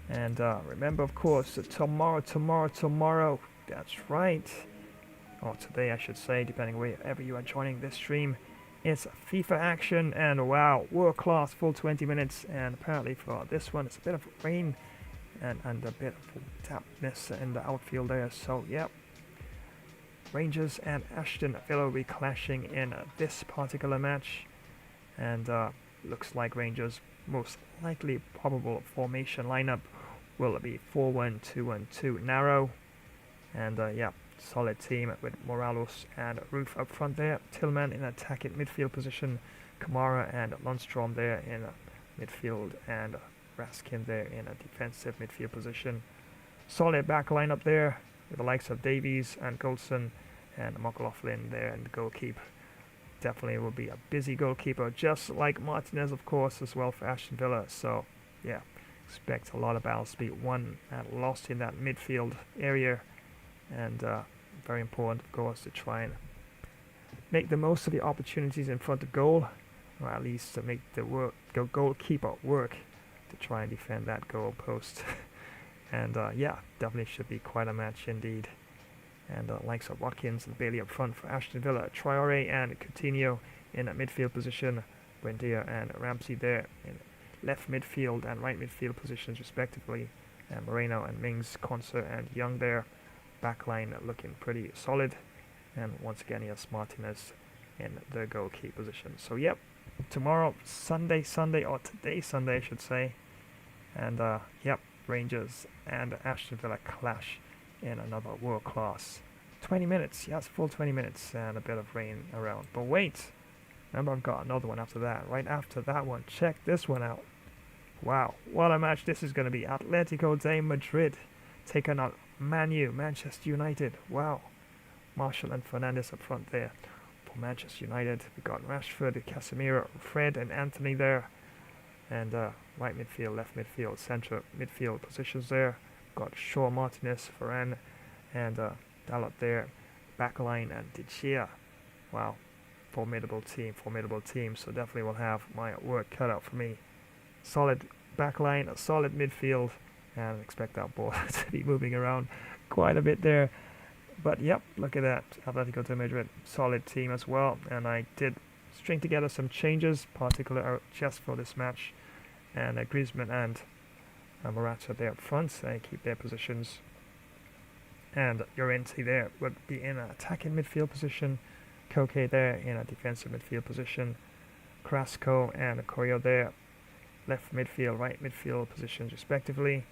And remember, of course, tomorrow, that's right, or today I should say, depending wherever you are joining this stream, it's FIFA action, and wow, world class, full 20 minutes, and apparently for this one it's a bit of rain and a bit of dampness in the outfield there, so yep. Rangers and Aston Villa will be clashing in this particular match, and looks like Rangers' most likely probable formation lineup will be 4-1-2-1-2 narrow, and yeah, solid team with Morelos and Roof up front there, Tillman in attacking midfield position, Kamara and Lundstrom there in midfield, and Raskin there in a defensive midfield position. Solid back lineup there with the likes of Davies and Goldson and McLaughlin there in the goalkeeper. definitely will be a busy goalkeeper, just like Martinez, of course, as well for Aston Villa. So, yeah, expect a lot of battles to be won and lost in that midfield area. And very important, of course, to try and make the most of the opportunities in front of goal, or at least to make the goalkeeper work to try and defend that goal post. And yeah, definitely should be quite a match indeed. And likes of Watkins and Bailey up front for Aston Villa, Traore and Coutinho in a midfield position, Buendia and Ramsey there in left midfield and right midfield positions respectively, and Moreno and Mings, Concert and Young there. Backline looking pretty solid, and once again yes, Martinez in the goalkeeper position. So yep, tomorrow Sunday, or today Sunday I should say, and yep, Rangers and Aston Villa clash in another world class 20 minutes, yes, full 20 minutes, and a bit of rain around. But wait, remember I've got another one after that. Right after that one, check this one out. Wow, what a match this is going to be. Atletico de Madrid taking on Manchester United. Wow, Marshall and Fernandes up front there for Manchester United. We got Rashford, Casemiro, Fred and Anthony there, and right midfield, left midfield, centre midfield positions there. Got Shaw, Martinez, Varane, and Dalot there. Backline and De Gea. Wow, formidable team. So definitely will have my work cut out for me. Solid backline, a solid midfield, and expect that ball to be moving around quite a bit there. But yep, look at that. Atletico de Madrid, solid team as well. And I did string together some changes, particularly just for this match. And Griezmann and Morata there up front, they keep their positions. And Llorente there would be in an attacking midfield position. Koke there in a defensive midfield position. Carrasco and Corio there, left midfield, right midfield positions respectively.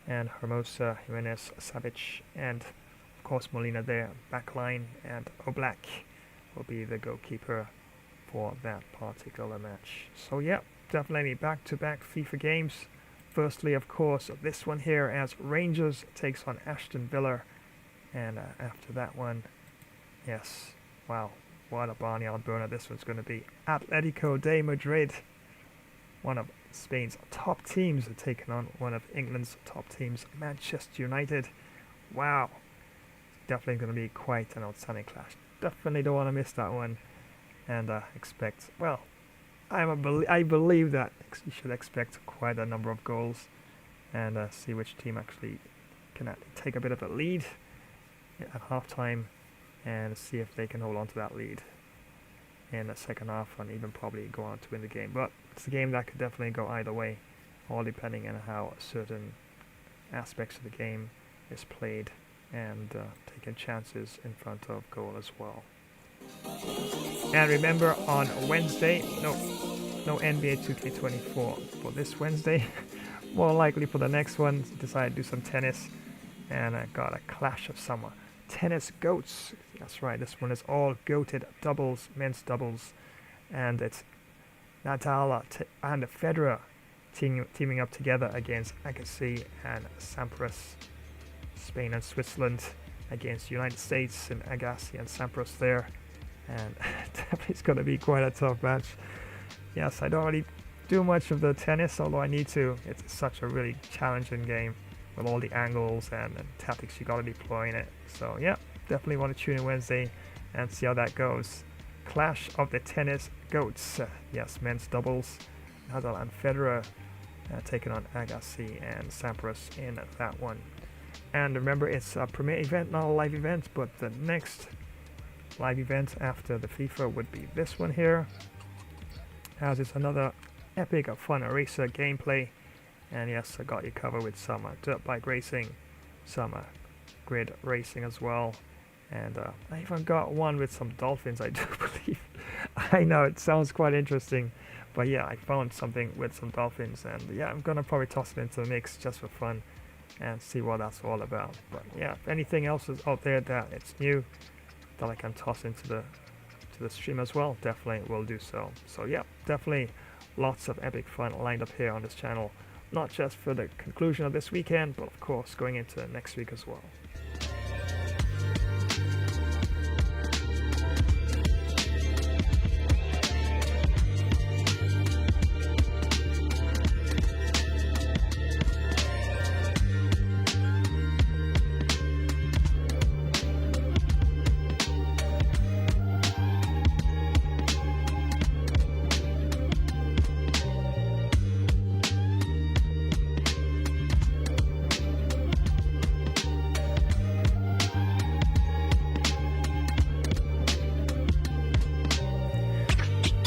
And Hermosa, Jimenez, Savic, and of course Molina there, backline. And Oblak will be the goalkeeper for that particular match. So yeah, definitely back-to-back FIFA games. Firstly, of course, this one here as Rangers takes on Aston Villa. And after that one, yes, wow, what a barnyard burner this one's going to be. Atletico de Madrid, one of Spain's top teams, are taking on one of England's top teams, Manchester United. Wow, definitely going to be quite an outstanding clash. Definitely don't want to miss that one. And expect, well, I believe that you should expect quite a number of goals, and see which team actually can take a bit of a lead at halftime, and see if they can hold on to that lead in the second half, and even probably go on to win the game. But it's a game that could definitely go either way, all depending on how certain aspects of the game is played, and taking chances in front of goal as well. And remember, on Wednesday, no NBA 2K24 for this Wednesday. More likely for the next one, decided to do some tennis, and I got a clash of summer tennis goats. That's right, this one is all goated doubles, men's doubles, and it's Nadal and Federer teaming up together against Agassi and Sampras. Spain and Switzerland against United States and Agassi and Sampras there. And definitely it's going to be quite a tough match. Yes, I don't really do much of the tennis, although I need to. It's such a really challenging game with all the angles and tactics you got to deploy in it. So yeah, definitely want to tune in Wednesday and see how that goes. Clash of the tennis goats. Yes, men's doubles. Nadal and Federer taking on Agassi and Sampras in that one. And remember, it's a premiere event, not a live event, but the next live event after the FIFA would be this one here, as it's another epic of fun racer gameplay. And yes, I got you covered with some dirt bike racing, some grid racing as well, and I even got one with some dolphins, I do believe. I know it sounds quite interesting, but yeah, I found something with some dolphins, and yeah, I'm gonna probably toss it into the mix just for fun and see what that's all about. But yeah, if anything else is out there that it's new that I can toss into the stream as well, definitely will do so. So yeah, definitely lots of epic fun lined up here on this channel, not just for the conclusion of this weekend, but of course going into next week as well.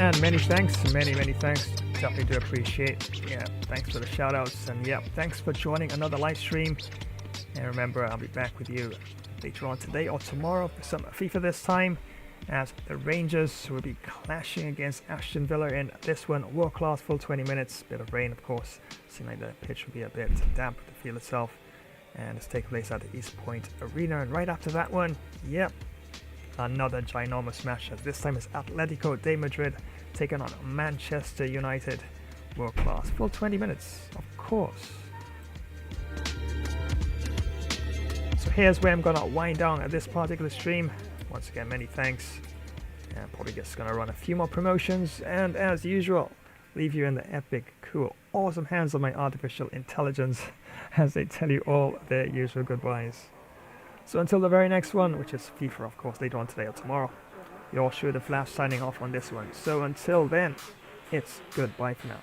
And many thanks. Many thanks. Definitely do appreciate. Yeah, thanks for the shout outs. And yeah, thanks for joining another live stream. And remember, I'll be back with you later on today or tomorrow for some FIFA this time, as the Rangers will be clashing against Aston Villa in this one. World class, full 20 minutes. Bit of rain, of course. Seems like the pitch will be a bit damp, the field itself. And it's taking place at the East Point Arena. And right after that one, yep, another ginormous match. As this time it's Atletico de Madrid taking on Manchester United. World class, full 20 minutes, of course. So here's where I'm gonna wind down at this particular stream. Once again, many thanks. And probably just gonna run a few more promotions, and as usual, leave you in the epic, cool, awesome hands of my artificial intelligence as they tell you all their usual goodbyes. So until the very next one, which is FIFA, of course, later on today or tomorrow, you're sure the Flash signing off on this one. So until then, it's goodbye for now.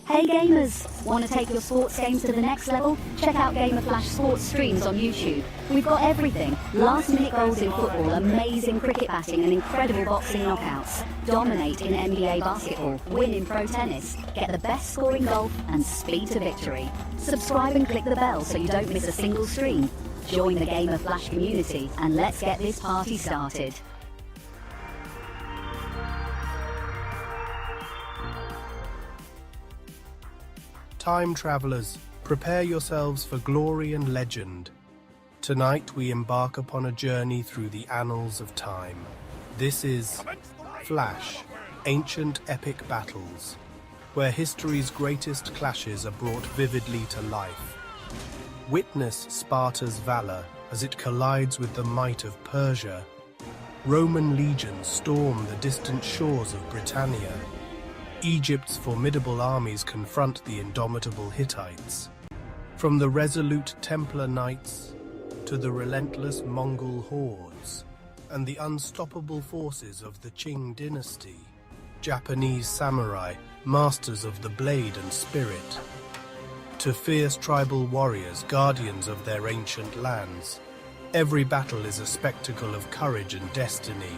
Hey gamers, want to take your sports games to the next level? Check out Gamer Flash sports streams on YouTube. We've got everything. Last minute goals in football, amazing cricket batting and incredible boxing knockouts. Dominate in NBA basketball, win in pro tennis, get the best score in golf and speed to victory. Subscribe and click the bell so you don't miss a single stream. Join the Gamer Flash community and let's get this party started. Time travelers, prepare yourselves for glory and legend. Tonight we embark upon a journey through the annals of time. This is Flash, Ancient Epic Battles, where history's greatest clashes are brought vividly to life. Witness Sparta's valor as it collides with the might of Persia. Roman legions storm the distant shores of Britannia. Egypt's formidable armies confront the indomitable Hittites. From the resolute Templar Knights to the relentless Mongol hordes and the unstoppable forces of the Qing dynasty, Japanese samurai, masters of the blade and spirit, to fierce tribal warriors, guardians of their ancient lands. Every battle is a spectacle of courage and destiny.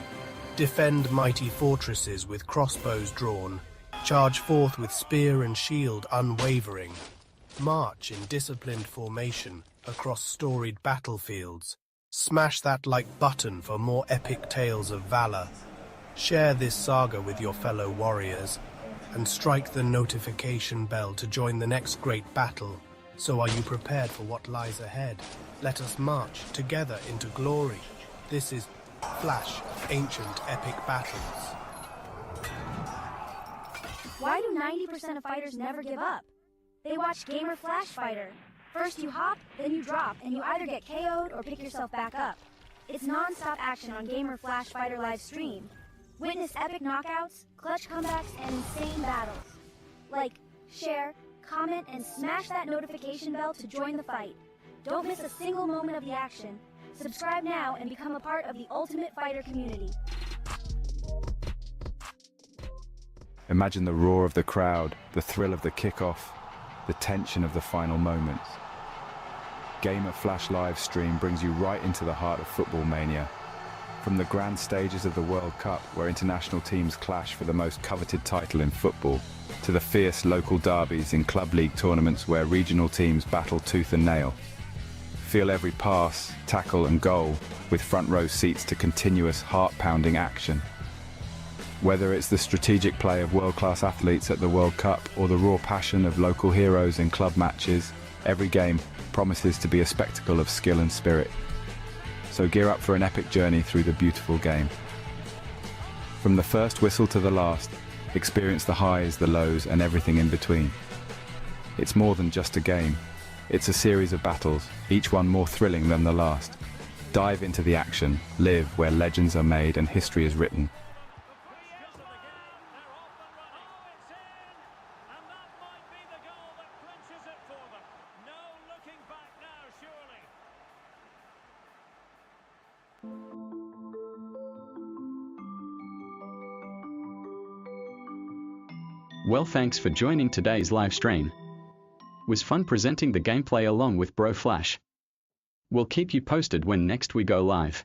Defend mighty fortresses with crossbows drawn. Charge forth with spear and shield unwavering. March in disciplined formation across storied battlefields. Smash that like button for more epic tales of valor. Share this saga with your fellow warriors and strike the notification bell to join the next great battle. So are you prepared for what lies ahead? Let us march together into glory. This is Flash, Ancient Epic Battles. Why do 90% of fighters never give up? They watch Gamer Flash Fighter. First you hop, then you drop, and you either get KO'd or pick yourself back up. It's non-stop action on Gamer Flash Fighter live stream. Witness epic knockouts, clutch comebacks, and insane battles. Like, share, comment, and smash that notification bell to join the fight. Don't miss a single moment of the action. Subscribe now and become a part of the Ultimate Fighter community. Imagine the roar of the crowd, the thrill of the kickoff, the tension of the final moments. Gamer Flash live stream brings you right into the heart of football mania. From the grand stages of the World Cup, where international teams clash for the most coveted title in football, to the fierce local derbies in club league tournaments where regional teams battle tooth and nail. Feel every pass, tackle and goal with front row seats to continuous heart-pounding action. Whether it's the strategic play of world-class athletes at the World Cup or the raw passion of local heroes in club matches, Every game promises to be a spectacle of skill and spirit. So gear up for an epic journey through the beautiful game. From the first whistle to the last, experience the highs, the lows, and everything in between. It's more than just a game. It's a series of battles, each one more thrilling than the last. Dive into the action, live where legends are made and history is written. Well, thanks for joining today's live stream. Was fun presenting the gameplay along with Bro Flash. We'll keep you posted when next we go live.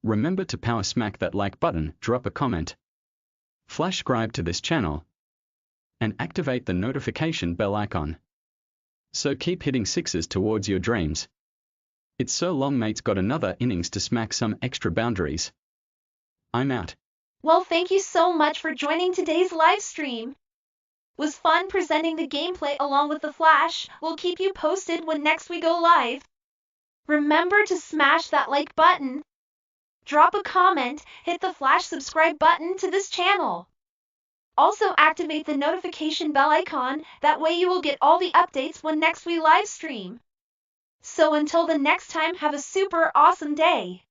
Remember to power smack that like button, drop a comment, flash subscribe to this channel, and activate the notification bell icon. So keep hitting sixes towards your dreams. It's so long, mate's got another innings to smack some extra boundaries. I'm out. Well, thank you so much for joining today's live stream. Was fun presenting the gameplay along with the Flash. We'll keep you posted when next we go live. Remember to smash that like button, drop a comment, hit the Flash subscribe button to this channel. Also activate the notification bell icon, that way you will get all the updates when next we live stream. So until the next time, have a super awesome day.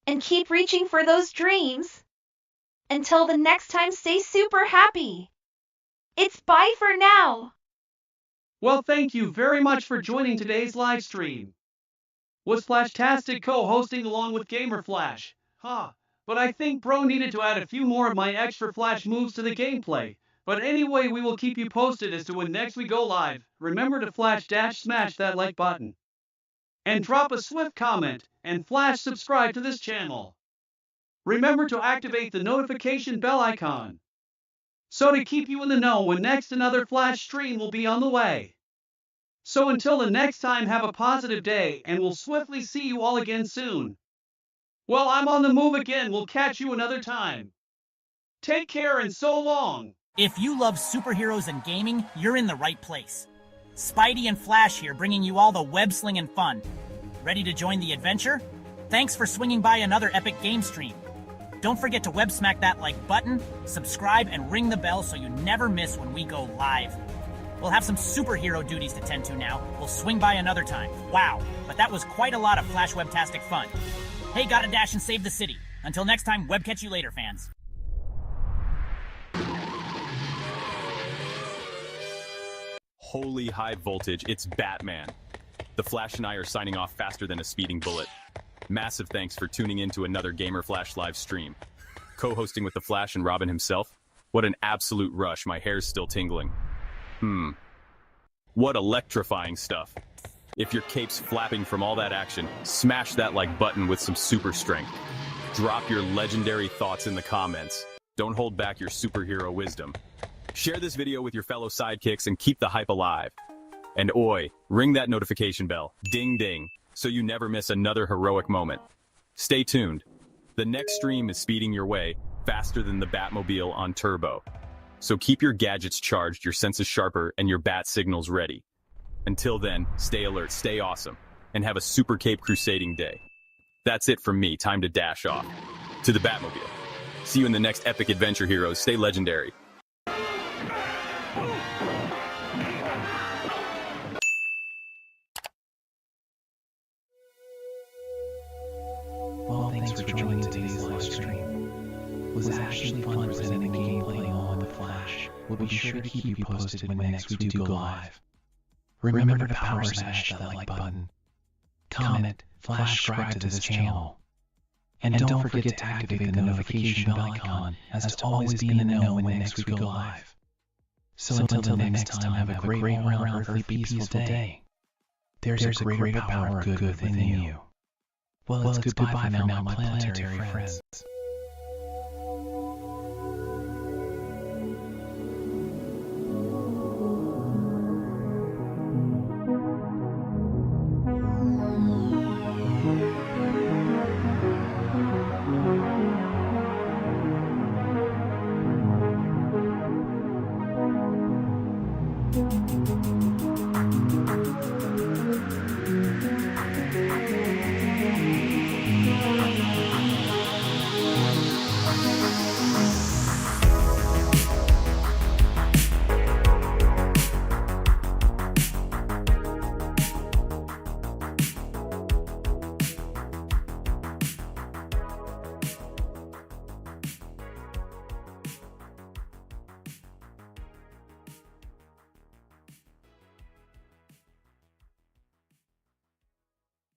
And keep reaching for those dreams. Until the next time, stay super happy. It's bye for now. Well, thank you very much for joining today's live stream. Was Flashtastic co-hosting along with Gamer Flash? But I think Bro needed to add a few more of my extra Flash moves to the gameplay. But anyway, we will keep you posted as to when next we go live. Remember to smash that like button. And drop a swift comment, and Flash subscribe to this channel. Remember to activate the notification bell icon, so to keep you in the know when next another Flash stream will be on the way. So until the next time, have a positive day, and we'll swiftly see you all again soon. Well, I'm on the move again. We'll catch you another time. Take care and so long. If you love superheroes and gaming, you're in the right place. Spidey and Flash here, bringing you all the web-slinging fun. Ready to join the adventure? Thanks for swinging by another epic game stream. Don't forget to web smack that like button, subscribe, and ring the bell so you never miss when we go live. We'll have some superhero duties to tend to now. We'll swing by another time. Wow, but that was quite a lot of Flash Webtastic fun. Hey, gotta dash and save the city. Until next time, web catch you later, fans. Holy high voltage, it's Batman. The Flash and I are signing off faster than a speeding bullet. Massive thanks for tuning in to another Gamer Flash live stream. Co-hosting with the Flash and Robin himself? What an absolute rush, my hair's still tingling. What electrifying stuff. If your cape's flapping from all that action, smash that like button with some super strength. Drop your legendary thoughts in the comments. Don't hold back your superhero wisdom. Share this video with your fellow sidekicks and keep the hype alive. And oi, ring that notification bell, ding ding, so you never miss another heroic moment. Stay tuned. The next stream is speeding your way faster than the Batmobile on turbo. So keep your gadgets charged, your senses sharper, and your bat signals ready. Until then, stay alert, stay awesome, and have a super cape crusading day. That's it from me, time to dash off. To the Batmobile. See you in the next epic adventure, heroes. Stay legendary. Well, thanks for joining today's live stream. It was actually fun presenting the gameplay along with the Flash. We'll be sure to keep you posted when next we do go live. Remember to power smash that like button, comment, flash subscribe to this channel, and don't forget to activate the notification bell icon as to always be in the know when next we go live. So until the next time, have a great all-around earthly peaceful day. There's a greater power of good within you. Well, it's goodbye for now, my planetary friends.